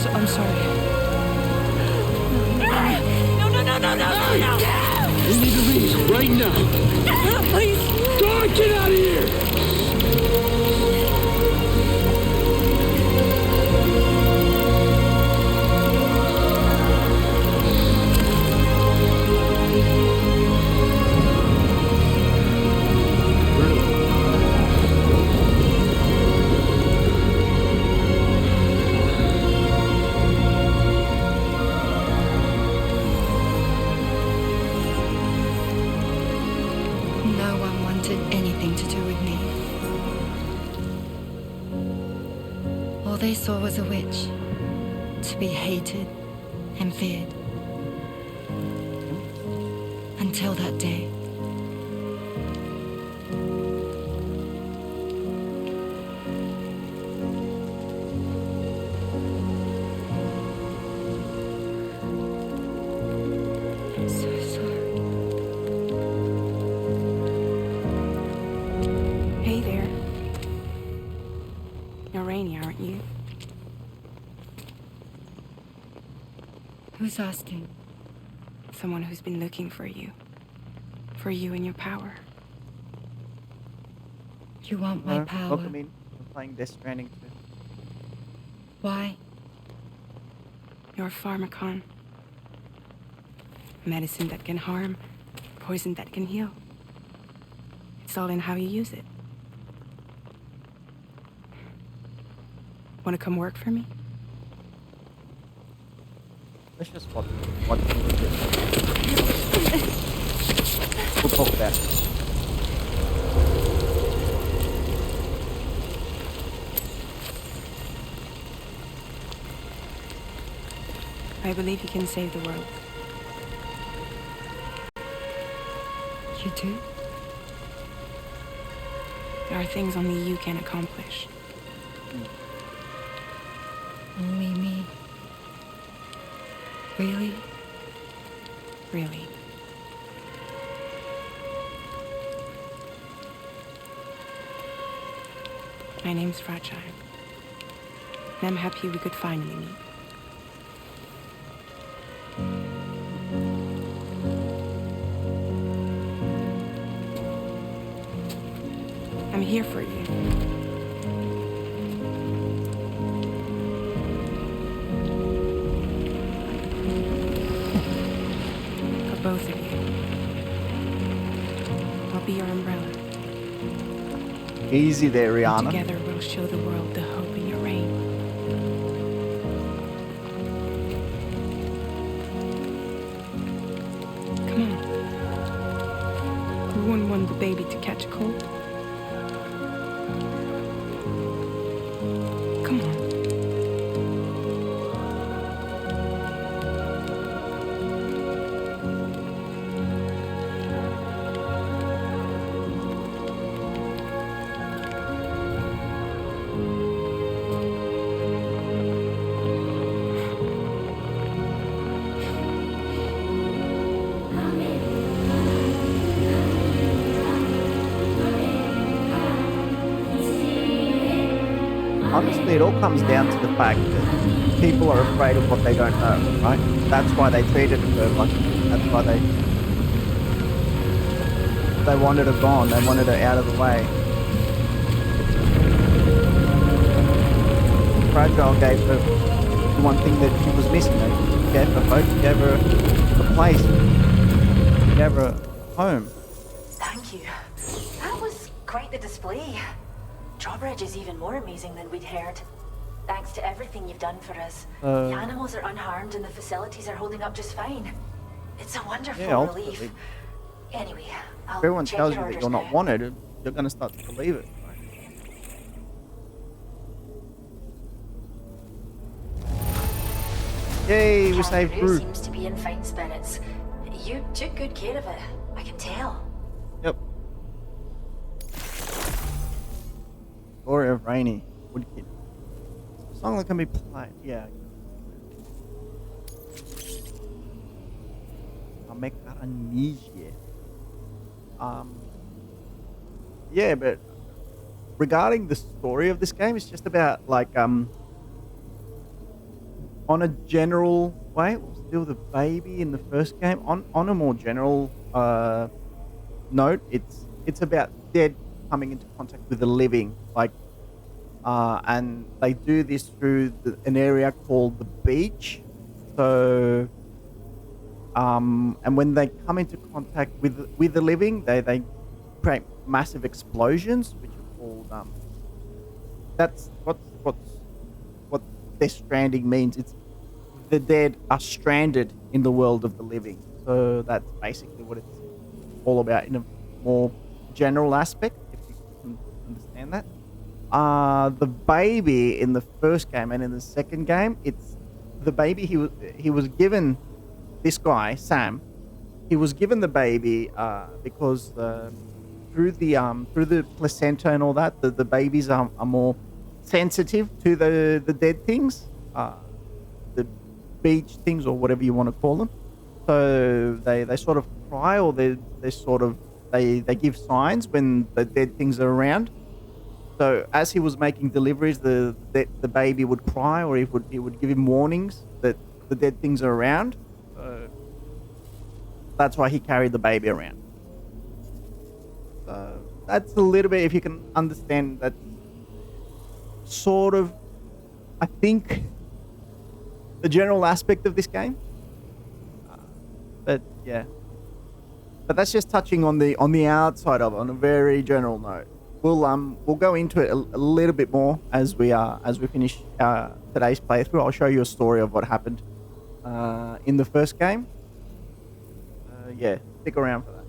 I'm sorry. No. We need to leave right now. Please. God, get out of here! All they saw was a witch, to be hated and feared. Until that day. I'm so sorry. Hey there. You're Rainy, aren't you? Who's asking? Someone who's been looking for you. For you and your power. You want my power? Welcome in. I'm playing Death Stranding too. Why? You're a pharmacon. Medicine that can harm, poison that can heal. It's all in how you use it. Want to come work for me? Let's just watch a little bit. We'll talk about it. I believe you can save the world. You do? There are things only you can accomplish. Only me. Really? Really. My name's Fragile. And I'm happy we could finally meet. I'm here for you. For both of you. I'll be your umbrella. Easy there, And Rihanna. together we'll show the world the hope in your reign. Come on. Who wouldn't want the baby to catch a cold? Come on. Honestly, it all comes down to the fact that people are afraid of what they don't know, right? That's why they treated her like that's why they wanted her gone. They wanted her out of the way. Fragile gave her the one thing that she was missing. She gave her hope. She gave her a place. She gave her a home. Thank you. That was quite the display. Drawbridge is even more amazing than we'd heard. Thanks to everything you've done for us. The animals are unharmed and the facilities are holding up just fine. It's a wonderful relief. Ultimately, Anyway, if everyone check tells your you that orders you're not now. wanted, you're going to start to believe it. Right? Yay, we saved Kangaroo Groot. seems to be in fine spirits. You took good care of it. I can tell. Yep. Glory of Rainy. Woodkid. A song that can be played. Yeah. Amnesia. Yeah, but regarding the story of this game, it's just about like on a general way, it was still the baby in the first game. On a more general note, it's about dead coming into contact with the living, like and they do this through an area called the beach. So and when they come into contact with the living, they create massive explosions, which are called that's what Death Stranding means. It's the dead are stranded in the world of the living. So that's basically what it's all about in a more general aspect, if you can understand that. The baby in the first game and in the second game, it's the baby he was given. This guy Sam, he was given the baby because through the placenta and all that, the babies are more sensitive to the dead things, the beach things or whatever you want to call them. So they sort of cry or they sort of they give signs when the dead things are around. So as he was making deliveries, the baby would cry, or he would give him warnings that the dead things are around. So that's why he carried the baby around. So that's a little bit, if you can understand that, sort of, I think, the general aspect of this game. But yeah, but that's just touching on the outside of it on a very general note. We'll go into it a little bit more as we finish today's playthrough. I'll show you a story of what happened in the first game. Yeah, stick around for that.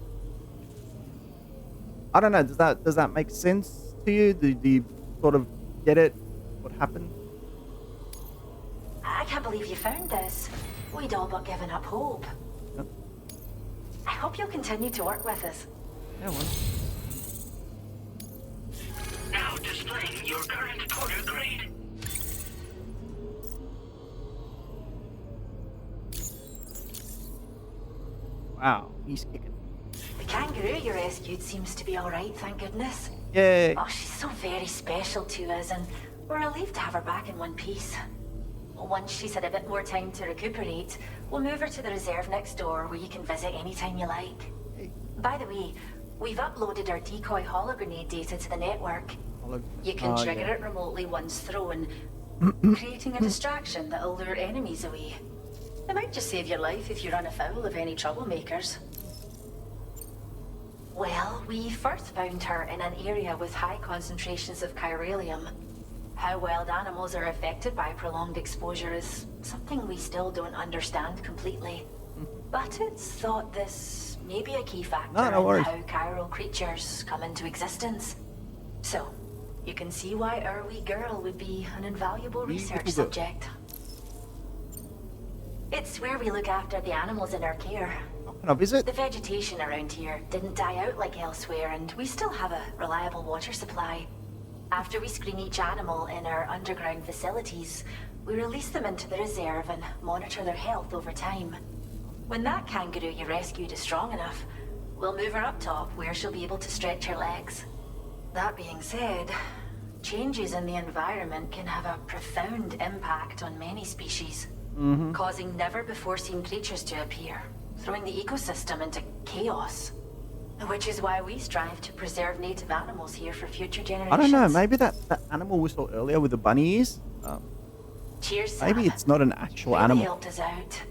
I don't know. Does that make sense to you? Do you sort of get it? What happened? I can't believe you found this. We'd all but given up hope. Yep. I hope you'll continue to work with us. Yeah, well. Now displaying your current porter grade. Wow, he's kicking. The kangaroo you rescued seems to be alright, thank goodness. Yay. Oh, she's so very special to us, and we're relieved to have her back in one piece. Once she's had a bit more time to recuperate, we'll move her to the reserve next door where you can visit anytime you like. Hey. By the way, we've uploaded our decoy hologrenade data to the network. You can trigger it remotely once thrown, creating a distraction that'll lure enemies away. It might just save your life if you run afoul of any troublemakers. Well, we first found her in an area with high concentrations of chiralium. How wild animals are affected by prolonged exposure is something we still don't understand completely. But it's thought this may be a key factor in how chiral creatures come into existence. So, you can see why our wee girl would be an invaluable research subject. It's where we look after the animals in our care. Can I visit? The vegetation around here didn't die out like elsewhere, and we still have a reliable water supply. After we screen each animal in our underground facilities, we release them into the reserve and monitor their health over time. When that kangaroo you rescued is strong enough, we'll move her up top where she'll be able to stretch her legs. That being said, changes in the environment can have a profound impact on many species, causing never-before-seen creatures to appear, throwing the ecosystem into chaos. Which is why we strive to preserve native animals here for future generations. I don't know, maybe that animal we saw earlier with the bunny ears, Cheers, Sam. maybe it's not an actual Really animal. helped us out.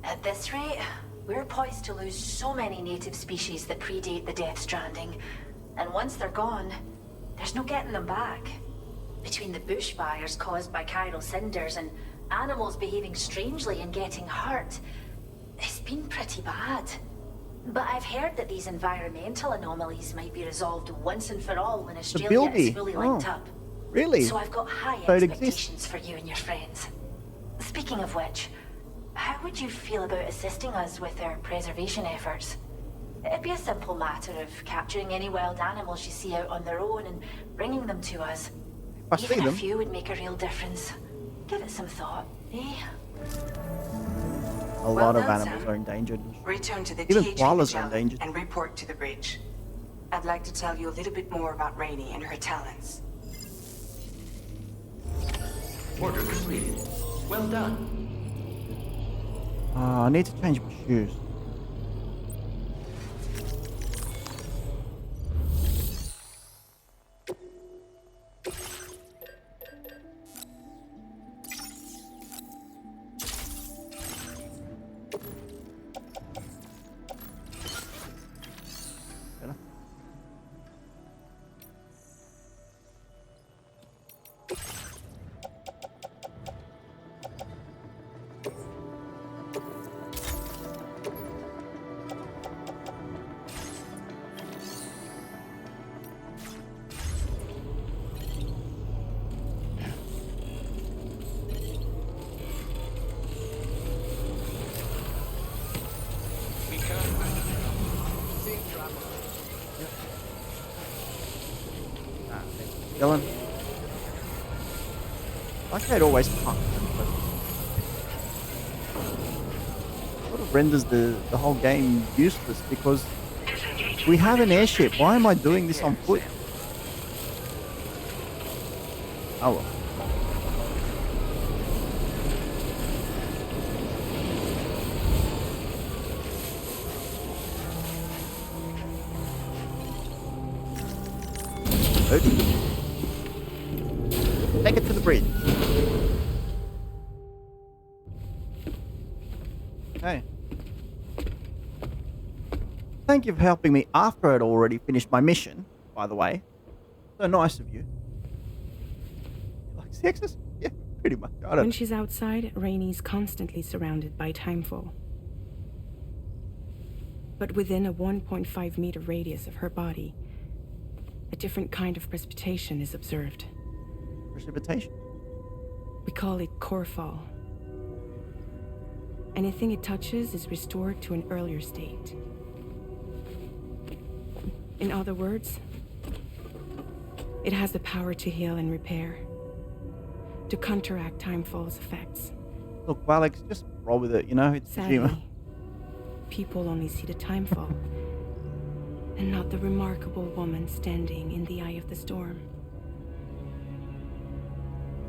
At this rate, we're poised to lose so many native species that predate the Death Stranding. And once they're gone, there's no getting them back. Between the bushfires caused by chiral cinders and animals behaving strangely and getting hurt, it's been pretty bad. But I've heard that these environmental anomalies might be resolved once and for all when Australia is fully linked up. Really? So I've got high So it expectations for you and your friends. Speaking of which, how would you feel about assisting us with our preservation efforts? It'd be a simple matter of capturing any wild animals you see out on their own and bringing them to us. Even a few would make a real difference. Give it some thought, eh? A lot of animals are endangered. Return to the Even THP koalas are Magellan endangered. and report to the bridge. I'd like to tell you a little bit more about Rainey and her talents. Order completed. Well done. I need to change my shoes. like how it always pucks. Sort of renders the whole game useless because we have an airship. Why am I doing this on foot? Oh well. Take it to the bridge. Okay. Thank you for helping me after I'd already finished my mission, by the way. So nice of you. You like sexes? Yeah, pretty much. I don't When she's outside, Rainie's constantly surrounded by timefall. But within a 1.5 meter radius of her body, a different kind of precipitation is observed. Precipitation? We call it core fall. Anything it touches is restored to an earlier state. In other words, it has the power to heal and repair, to counteract timefall's effects. Look, Alex, just roll with it, you know? It's Sadly, Kojima. people only see the timefall, and not the remarkable woman standing in the eye of the storm.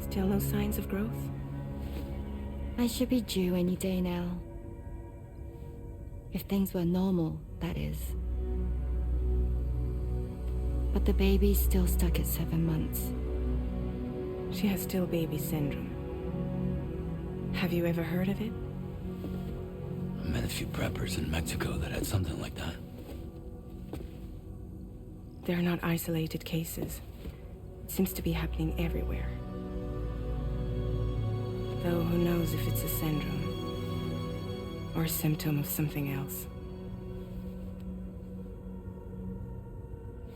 Still no signs of growth? I should be due any day now. If things were normal, that is. But the baby's still stuck at 7 months. She has still baby syndrome. Have you ever heard of it? I met a few preppers in Mexico that had something like that. They're not isolated cases. It seems to be happening everywhere. Though who knows if it's a syndrome or a symptom of something else.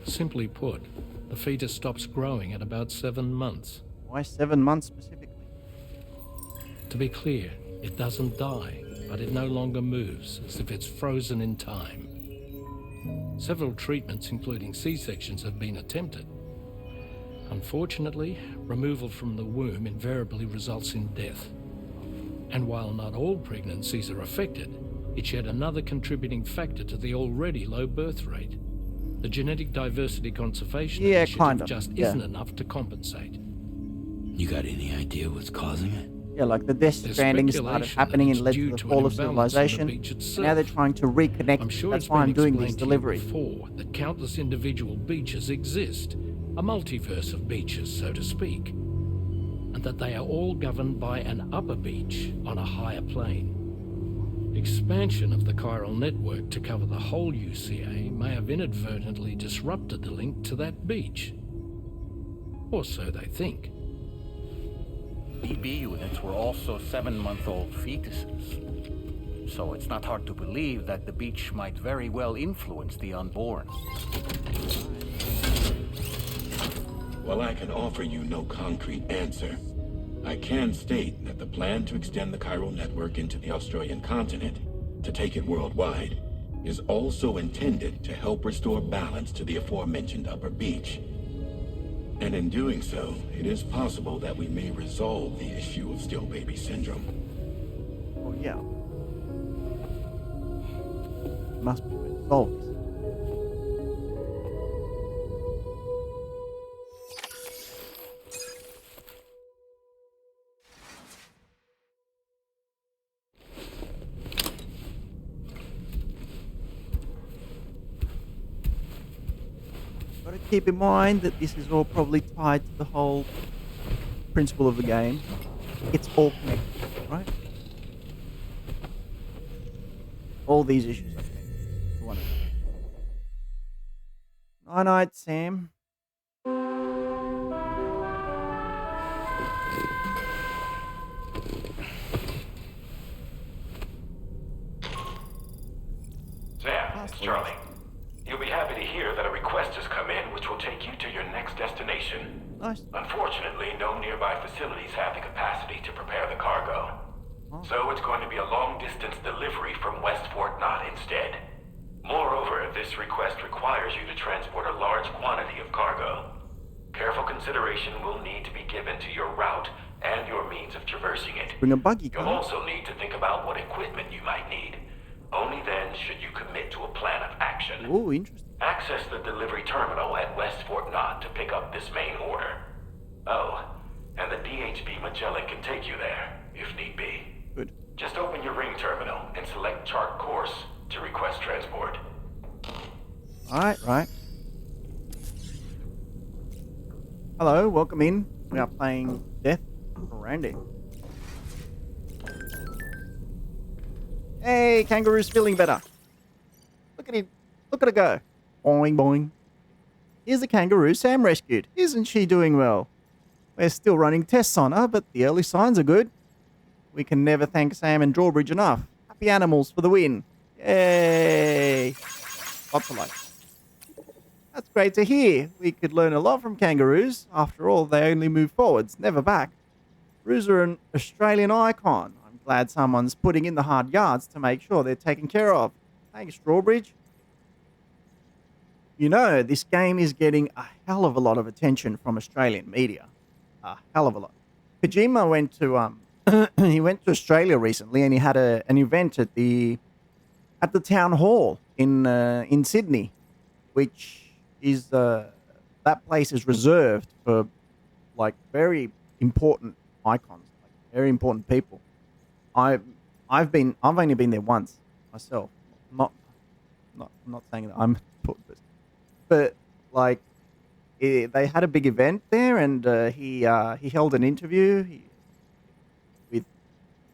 Simply put, the fetus stops growing at about 7 months. Why 7 months specifically? To be clear, it doesn't die, but it no longer moves, as if it's frozen in time. Several treatments, including C-sections, have been attempted. Unfortunately, removal from the womb invariably results in death. And while not all pregnancies are affected, it's yet another contributing factor to the already low birth rate. The Genetic Diversity Conservation Initiative just isn't enough to compensate. You got any idea what's causing it? Yeah, like the Death Stranding started happening and led to the fall of civilization. Now they're trying to reconnect. I'm sure That's it's why been I'm doing these explained to you deliveries. before that countless individual beaches exist, a multiverse of beaches, so to speak, and that they are all governed by an upper beach on a higher plane. Expansion of the chiral network to cover the whole UCA may have inadvertently disrupted the link to that beach. Or so they think. BB units were also 7-month-old fetuses. So it's not hard to believe that the beach might very well influence the unborn. While I can offer you no concrete answer, I can state that the plan to extend the chiral network into the Australian continent, to take it worldwide, is also intended to help restore balance to the aforementioned upper beach. And in doing so, it is possible that we may resolve the issue of still baby syndrome. Oh yeah. Must be resolved. Gotta keep in mind that this is all probably tied to the whole principle of the game. It's all connected, right? All these issues are connected to one another. Night, Sam. Sam, it's Charlie. You'll be happy to hear that a request has come in which will take you to your next destination. Nice. Unfortunately, no nearby facilities have the capacity to prepare the cargo. So it's going to be a long-distance delivery from West Fort Knott instead. Moreover, this request requires you to transport a large quantity of cargo. Careful consideration will need to be given to your route and your means of traversing it. Bring a buggy You'll car. also need to think about what equipment you might need. Only then should you commit to a plan of action. Oh, interesting. Access the delivery terminal at West Fort Knott to pick up this main order. Oh, and the DHB Magellan can take you there, if need be. Good. Just open your ring terminal and select chart course to request transport. Right. Hello, welcome in. We are playing Death Stranding. Hey, kangaroo's feeling better. Look at him. Look at her go. Boing, boing. Here's a kangaroo Sam rescued. Isn't she doing well? We're still running tests on her, but the early signs are good. We can never thank Sam and Drawbridge enough. Happy animals for the win. Yay. Lots of life. That's great to hear. We could learn a lot from kangaroos. After all, they only move forwards, never back. Roos are an Australian icon. I'm glad someone's putting in the hard yards to make sure they're taken care of. Thanks, Drawbridge. You know, this game is getting a hell of a lot of attention from Australian media. A hell of a lot. Kojima went to he went to Australia recently, and he had an event at the town hall in Sydney, which is that place is reserved for like very important icons, like very important people. I've only been there once myself. I'm not saying that I'm important person, but like they had a big event there, and he held an interview with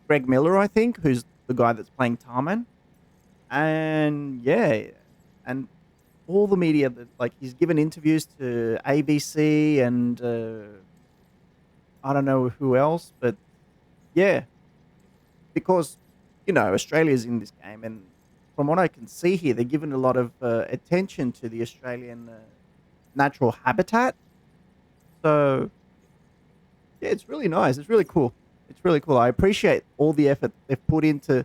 Greg Miller, I think, who's the guy that's playing Tarman, and and all the media that like he's given interviews to ABC and I don't know who else, but yeah, because you know Australia's in this game, and from what I can see here, they're giving a lot of attention to the Australian natural habitat. So yeah, it's really nice. It's really cool. It's really cool. I appreciate all the effort they've put into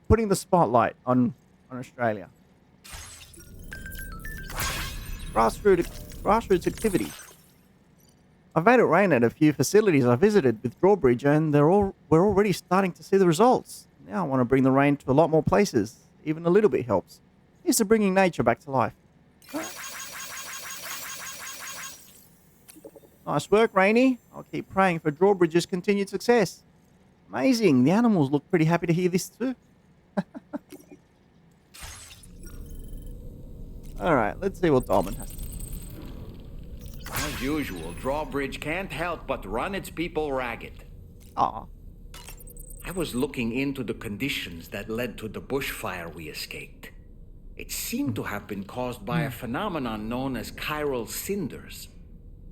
putting the spotlight on Australia. Grassroots activity. I've made it rain at a few facilities I visited with Drawbridge, and we're already starting to see the results. Now I want to bring the rain to a lot more places. Even a little bit helps. Here's to bringing nature back to life. Nice work, Rainy. I'll keep praying for Drawbridge's continued success. Amazing. The animals look pretty happy to hear this too. All right, let's see what Dolman has to say. As usual, Drawbridge can't help but run its people ragged. Aw. I was looking into the conditions that led to the bushfire we escaped. It seemed to have been caused by a phenomenon known as chiral cinders.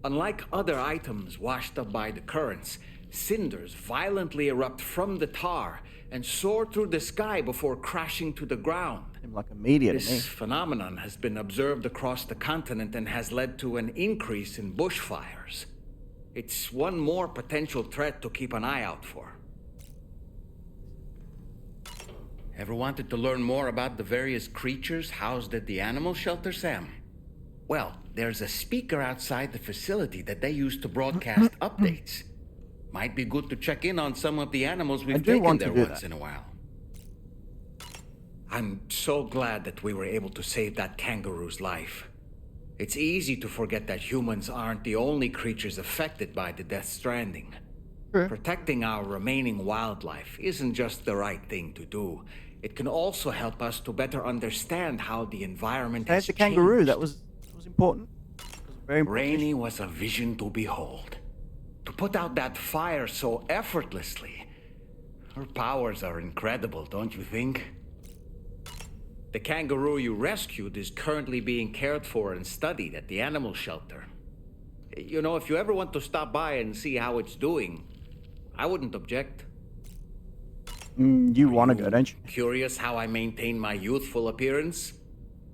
Unlike other items washed up by the currents, cinders violently erupt from the tar and soar through the sky before crashing to the ground. Seemed like a meteor to me. This phenomenon has been observed across the continent and has led to an increase in bushfires. It's one more potential threat to keep an eye out for. Ever wanted to learn more about the various creatures housed at the animal shelter, Sam? Well, there's a speaker outside the facility that they use to broadcast updates. Might be good to check in on some of the animals we've taken there once in a while. I'm so glad that we were able to save that kangaroo's life. It's easy to forget that humans aren't the only creatures affected by the Death Stranding. Sure. Protecting our remaining wildlife isn't just the right thing to do. It can also help us to better understand how the environment has the kangaroo, changed. that was important. It was very important. Rainy was a vision to behold. To put out that fire so effortlessly. Her powers are incredible, don't you think? The kangaroo you rescued is currently being cared for and studied at the animal shelter. You know, if you ever want to stop by and see how it's doing, I wouldn't object. You want to go, don't you? Curious how I maintain my youthful appearance?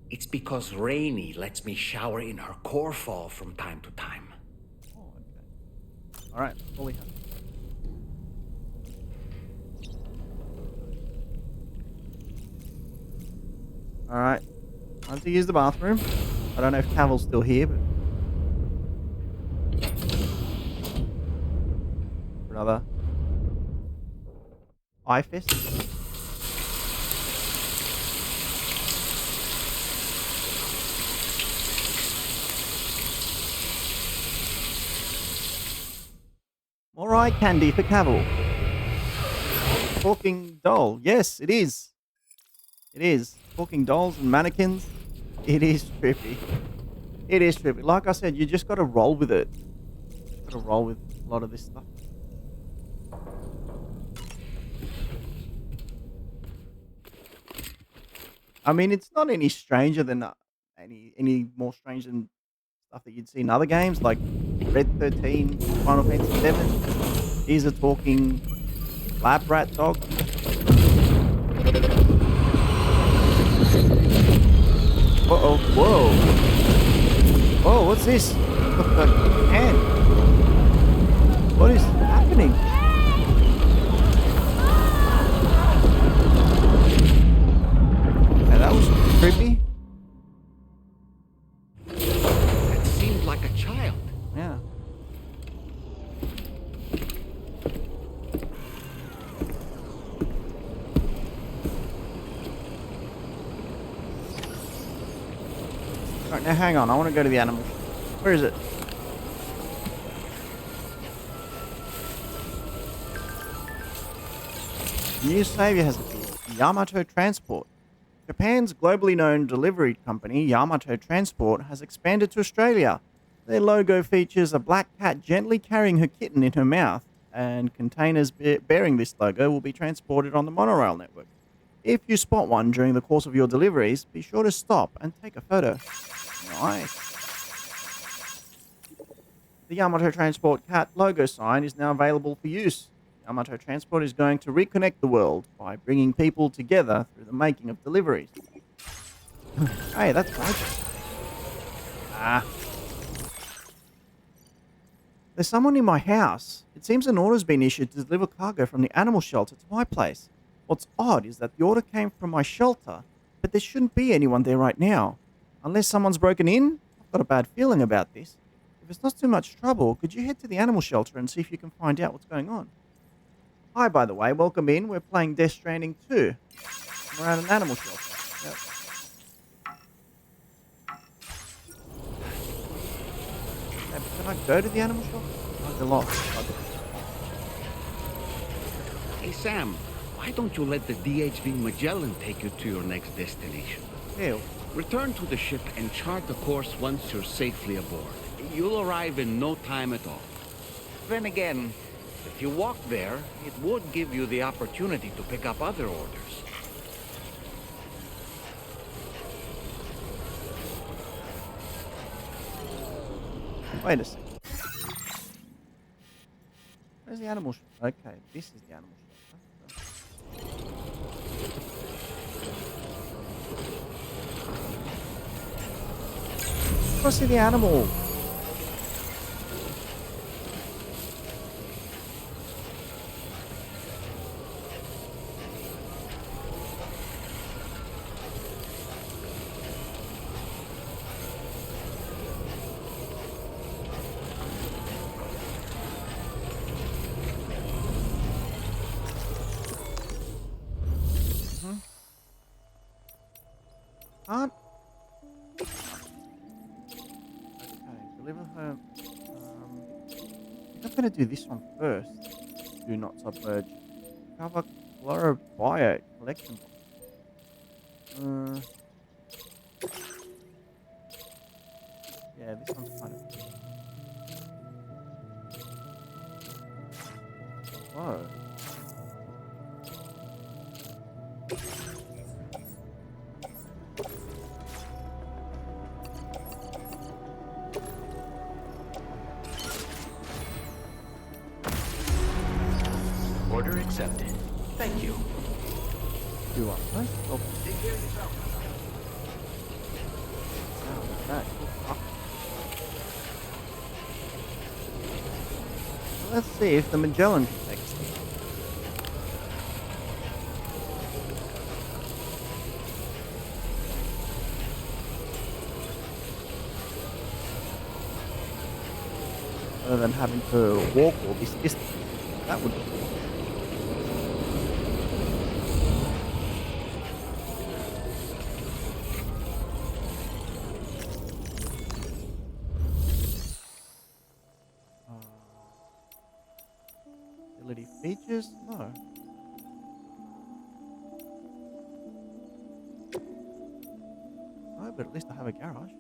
It's because Rainy lets me shower in her core fall from time to time. Oh, okay. All right, fully have. All right, time to use the bathroom. I don't know if Cavill's still here, but for another eye fist. More eye candy for Cavill. Talking doll. Yes, it is. It is. Talking dolls and mannequins. It is trippy. It is trippy. Like I said, you just got to roll with it. Got to roll with a lot of this stuff. I mean, it's not any stranger than any more strange than stuff that you'd see in other games like Red 13, Final Fantasy 7. He's a talking lab rat dog. Uh-oh. Whoa. Whoa, what's this? Look, the hand. What is happening? Hey, that was creepy. That seemed like a child. Yeah. Right, now hang on. I want to go to the animal. Where is it? New savior has appeared. Yamato Transport. Japan's globally known delivery company, Yamato Transport, has expanded to Australia. Their logo features a black cat gently carrying her kitten in her mouth, and containers bearing this logo will be transported on the monorail network. If you spot one during the course of your deliveries, be sure to stop and take a photo. Nice. The Yamato Transport cat logo sign is now available for use. Yamato Transport is going to reconnect the world by bringing people together through the making of deliveries. Hey, that's right. Ah. There's someone in my house. It seems an order's been issued to deliver cargo from the animal shelter to my place. What's odd is that the order came from my shelter, but there shouldn't be anyone there right now. Unless someone's broken in? I've got a bad feeling about this. If it's not too much trouble, could you head to the animal shelter and see if you can find out what's going on? Hi, by the way, welcome in. We're playing Death Stranding 2. We're at an animal shelter. Yep. Can I go to the animal shelter? Oh, they're locked. Hey, Sam, why don't you let the DHV Magellan take you to your next destination? Ew. Return to the ship and chart the course once you're safely aboard. You'll arrive in no time at all. Then again, if you walk there, it would give you the opportunity to pick up other orders. Wait a second. Where's the animal shelter? Okay, this is the animal shelter. I see the animal. Can't. Okay, deliver her. I'm going to do this one first. Do not submerge. Cover chlorobio collection box. Yeah, this one's kind of. Whoa. Order accepted. Thank you. Do what? Huh? Oh. Take care of yourself. That. Let's see if the Magellan can take us. Rather than having to walk all this distance. That would. Ability features? No. No, but at least I have a garage.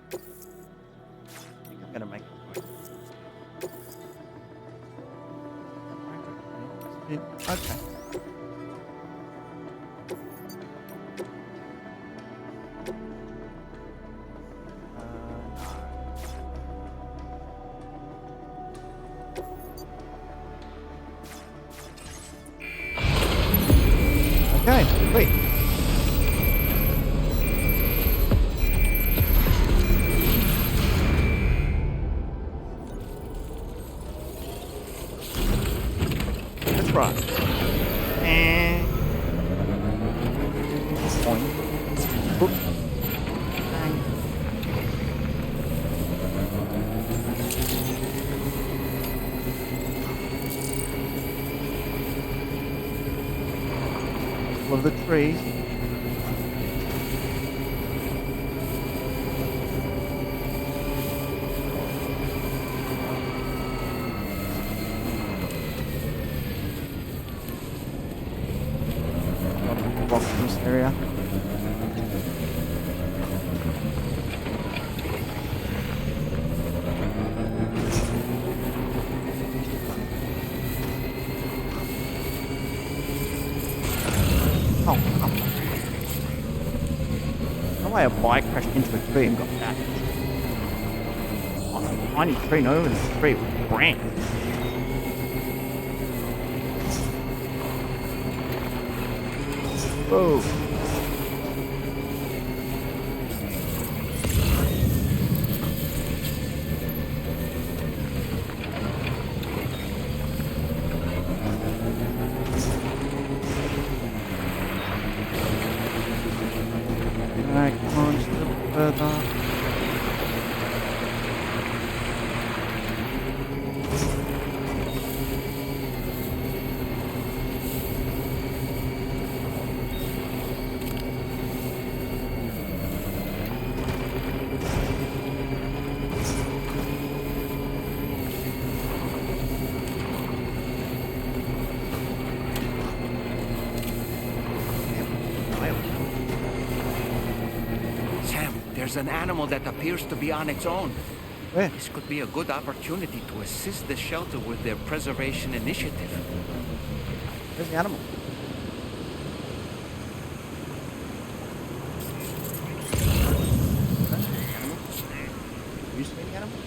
I think I'm gonna make it. Okay. Okay, wait. That's right. And point. Oops. Of the trees. Rocks in this area. Oh, come on. No way a bike crashed into a tree and got back. On a tiny tree, not even a tree, with a branch. Whoa. Alright, come on, just a little further. There's an animal that appears to be on its own. Where? This could be a good opportunity to assist the shelter with their preservation initiative. Where's the animal? You see the animal?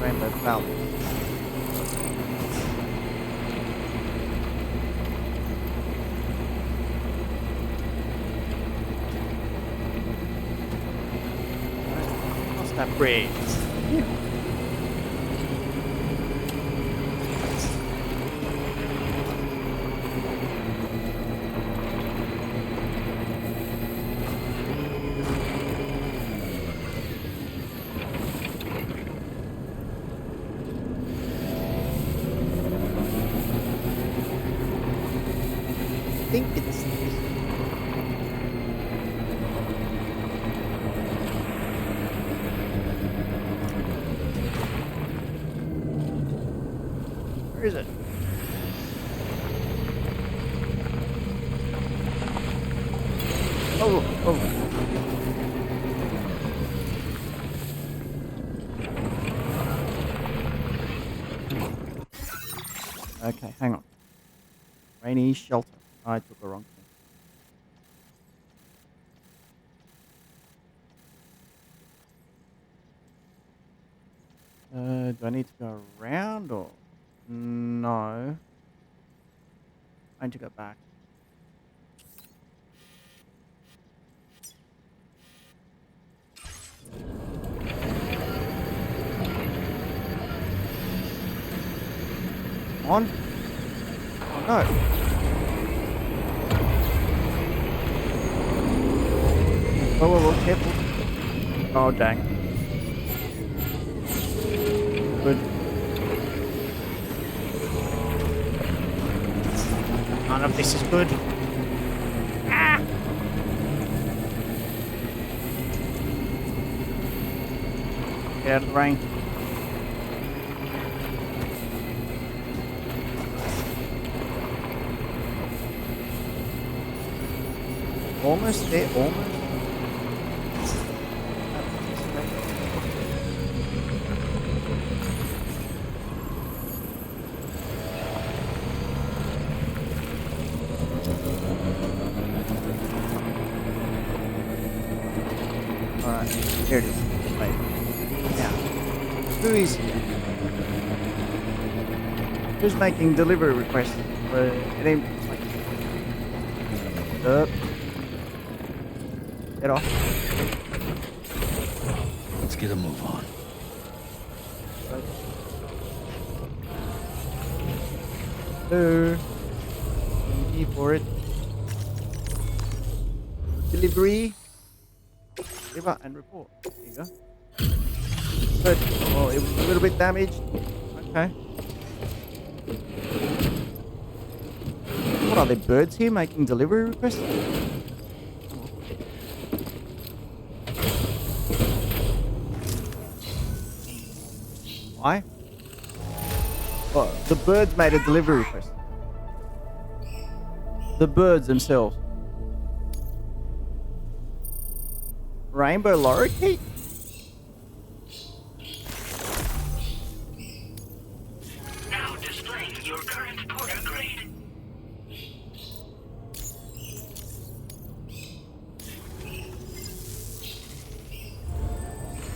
Rainbow cloud. Cross that bridge. I think it's where is it? Oh, oh. Okay, hang on. Rainy shelter. I took the wrong thing. Do I need to go around or no? I need to go back. on. Oh no. Whoa, careful. Oh, dang. Good. None of this is good. Ah! Get out of the rain. Almost there, almost. Alright, here it is. Wait. Now, who's making delivery requests? It ain't like up. Get off. Let's get a move on. Hello. Here for it. Delivery. Deliver and report. There you go. Good. Oh, it was a little bit damaged. Okay. What are there, birds here making delivery requests? Why? Oh, the birds made a delivery request. The birds themselves. Rainbow lorikeet? Now displaying your current porter grade.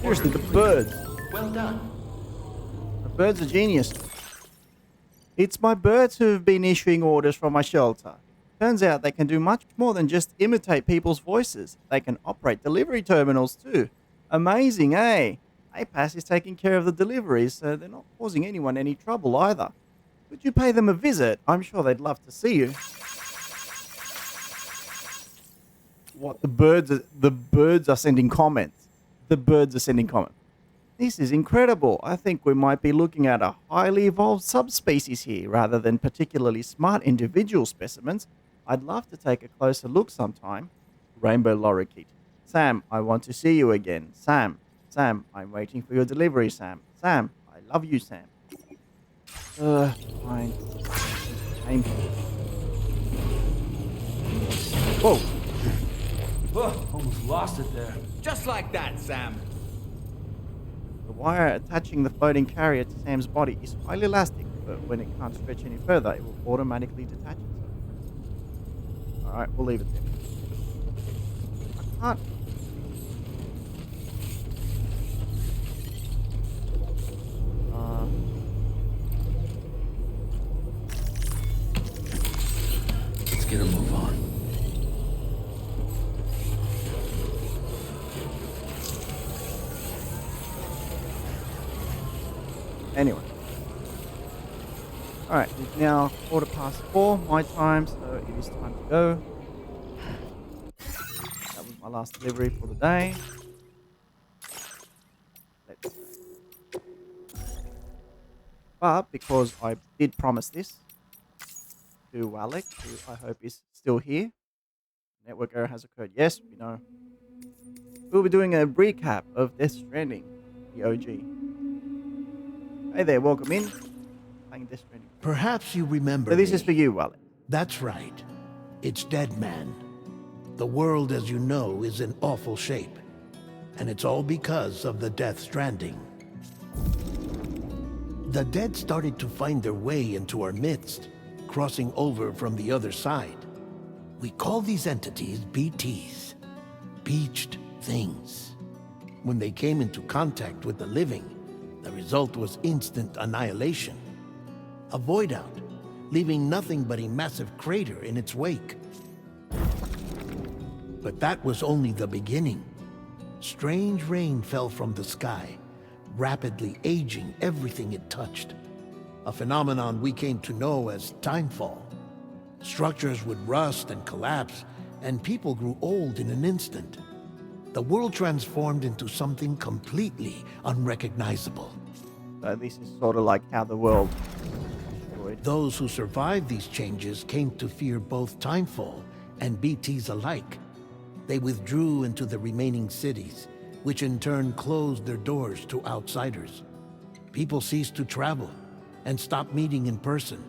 Seriously, the birds. Well done. The birds are genius. It's my birds who've been issuing orders from my shelter. Turns out they can do much more than just imitate people's voices. They can operate delivery terminals too. Amazing, eh? APAS is taking care of the deliveries, so they're not causing anyone any trouble either. Would you pay them a visit? I'm sure they'd love to see you. What, the birds are sending comments. The birds are sending comments. This is incredible. I think we might be looking at a highly evolved subspecies here rather than particularly smart individual specimens. I'd love to take a closer look sometime. Rainbow lorikeet. Sam, I want to see you again. Sam, I'm waiting for your delivery, Sam. Sam, I love you, Sam. Fine. Whoa. Oh, almost lost it there. Just like that, Sam. The wire attaching the floating carrier to Sam's body is highly elastic, but when it can't stretch any further, it will automatically detach itself. Alright, we'll leave it there. I can't. Let's get a move on. Anyway. Alright, it's now 4:15 my time, so it is time to go. That was my last delivery for the day. Let's go. But because I did promise this to Alec, who I hope is still here, network error has occurred. Yes, we know. We'll be doing a recap of Death Stranding, the OG. Hey there, welcome in. Playing Death Stranding. Perhaps you remember So this me. is for you, Alec. That's right. It's Dead Man. The world, as you know, is in awful shape. And it's all because of the Death Stranding. The dead started to find their way into our midst, crossing over from the other side. We call these entities BTs, Beached Things. When they came into contact with the living, the result was instant annihilation. A void out, leaving nothing but a massive crater in its wake. But that was only the beginning. Strange rain fell from the sky, rapidly aging everything it touched. a phenomenon we came to know as timefall. Structures would rust and collapse, and people grew old in an instant. The world transformed into something completely unrecognizable. So this is sort of like how the world destroyed. Those who survived these changes came to fear both timefall and BTs alike. They withdrew into the remaining cities, which in turn closed their doors to outsiders. People ceased to travel and stopped meeting in person.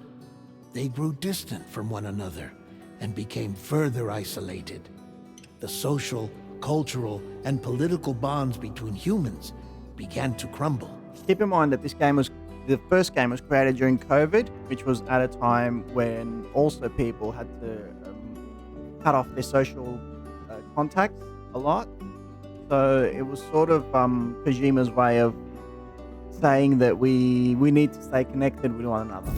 They grew distant from one another and became further isolated. The social, cultural, and political bonds between humans began to crumble. Keep in mind that the first game was created during COVID, which was at a time when also people had to cut off their social contacts a lot. So it was sort of Kojima's way of saying that we need to stay connected with one another.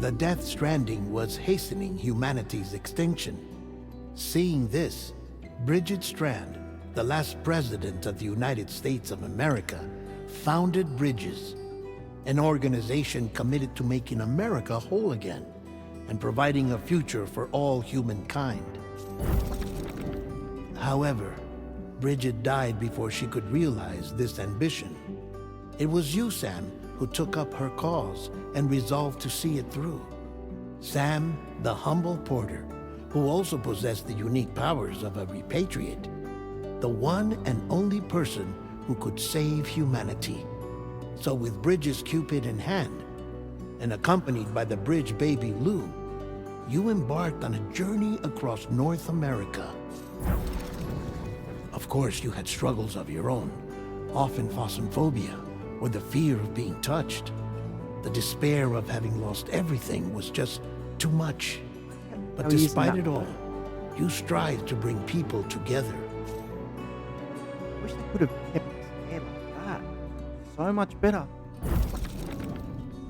The Death Stranding was hastening humanity's extinction. Seeing this, Bridget Strand, the last president of the United States of America, founded Bridges, an organization committed to making America whole again and providing a future for all humankind. However, Bridget died before she could realize this ambition. It was you, Sam, who took up her cause and resolved to see it through. Sam, the humble porter, who also possessed the unique powers of a repatriate, the one and only person who could save humanity. So with Bridges' Cupid in hand, and accompanied by the bridge baby Lou, you embarked on a journey across North America. Of course, you had struggles of your own, often phasmophobia, or the fear of being touched. The despair of having lost everything was just too much. But despite it all, you strive to bring people together. I wish they could have kept his hair like that. So much better.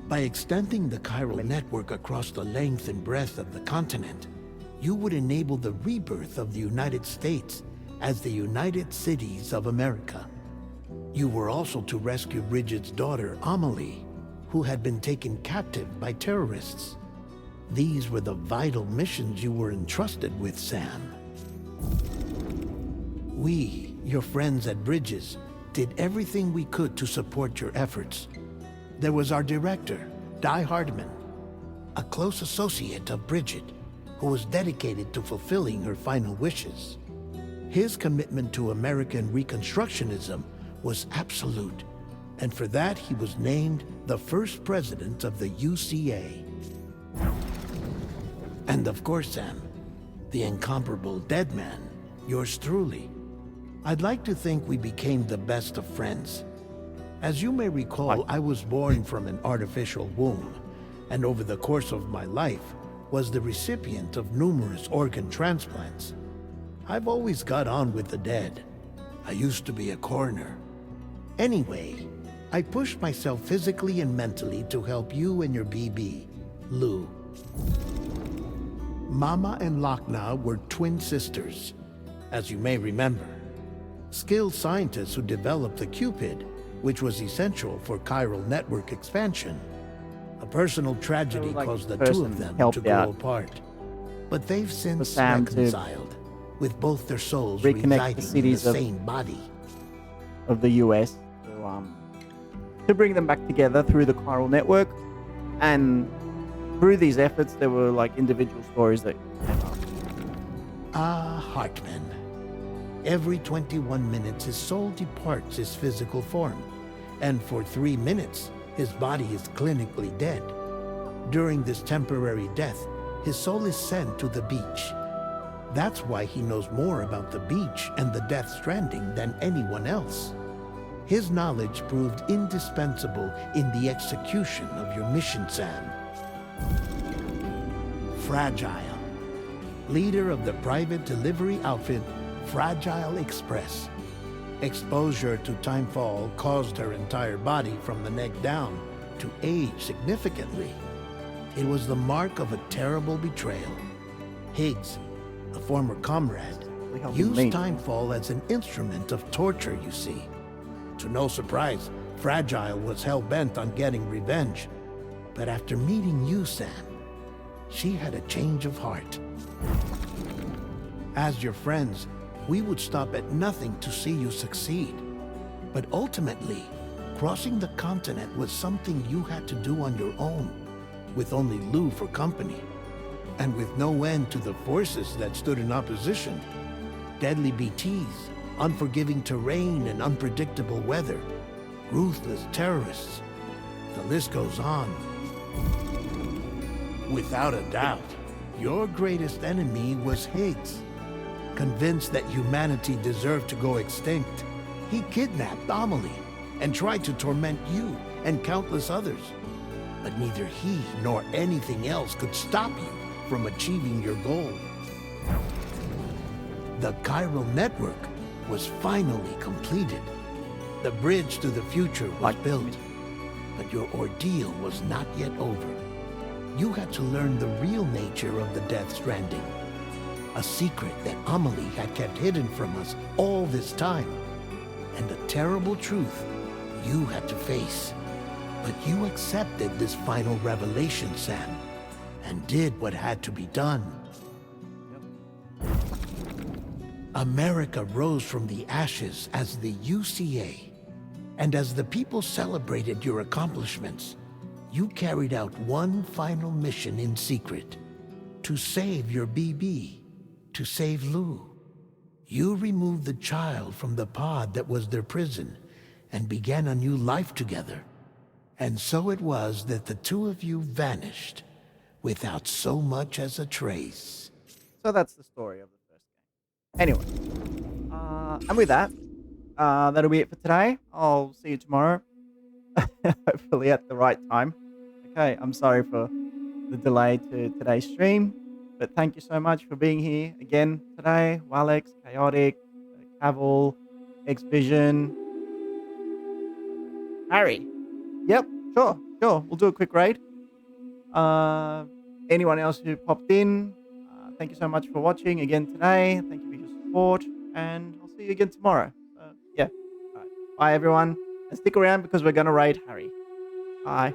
By extending the chiral network across the length and breadth of the continent, you would enable the rebirth of the United States as the United Cities of America. You were also to rescue Bridget's daughter, Amelie, who had been taken captive by terrorists. These were the vital missions you were entrusted with, Sam. We, your friends at Bridges, did everything we could to support your efforts. There was our director, Di Hardman, a close associate of Bridget, who was dedicated to fulfilling her final wishes. His commitment to American Reconstructionism was absolute, and for that he was named the first president of the UCA. And of course, Sam, the incomparable dead man, yours truly. I'd like to think we became the best of friends. As you may recall, I was born from an artificial womb, and over the course of my life was the recipient of numerous organ transplants. I've always got on with the dead. I used to be a coroner. Anyway, I pushed myself physically and mentally to help you and your BB, Lou. Mama and Lakna were twin sisters, as you may remember. Skilled scientists who developed the Cupid, which was essential for chiral network expansion. A personal tragedy caused the two of them to grow apart. But they've since reconciled, with both their souls residing in the same body. Of the US to bring them back together through the chiral network. And through these efforts, there were like individual stories that came up. Hartman. Every 21 minutes, his soul departs his physical form, and for 3 minutes, his body is clinically dead. During this temporary death, his soul is sent to the beach. That's why he knows more about the beach and the Death Stranding than anyone else. His knowledge proved indispensable in the execution of your mission, Sam. Fragile, leader of the private delivery outfit Fragile Express. Exposure to timefall caused her entire body from the neck down to age significantly. It was the mark of a terrible betrayal. Higgs, a former comrade, used timefall as an instrument of torture, you see. To no surprise, Fragile was hell-bent on getting revenge, But after meeting you, Sam, she had a change of heart. As your friends, we would stop at nothing to see you succeed. But ultimately, crossing the continent was something you had to do on your own, with only Lou for company, and with no end to the forces that stood in opposition. Deadly BTs, unforgiving terrain and unpredictable weather, ruthless terrorists. The list goes on. Without a doubt, your greatest enemy was Higgs. Convinced that humanity deserved to go extinct, he kidnapped Amelie and tried to torment you and countless others. But neither he nor anything else could stop you from achieving your goal. The chiral network was finally completed. The bridge to the future was built. But your ordeal was not yet over. You had to learn the real nature of the Death Stranding. A secret that Amelie had kept hidden from us all this time. And a terrible truth you had to face. But you accepted this final revelation, Sam, and did what had to be done. America rose from the ashes as the UCA. And as the people celebrated your accomplishments, you carried out one final mission in secret. To save your BB. To save Lou. You removed the child from the pod that was their prison and began a new life together. And so it was that the two of you vanished without so much as a trace. So that's the story of the first game. Anyway, and with that, that'll be it for today. I'll see you tomorrow. Hopefully at the right time. Okay, I'm sorry for the delay to today's stream, but thank you so much for being here again today. Walex, Chaotic, Cavill, X-Vision, Harry. Yep, sure. We'll do a quick raid. Anyone else who popped in, thank you so much for watching again today. Thank you for your support, and I'll see you again tomorrow. Yeah. All right. Bye, everyone. And stick around because we're going to raid Harry. Bye.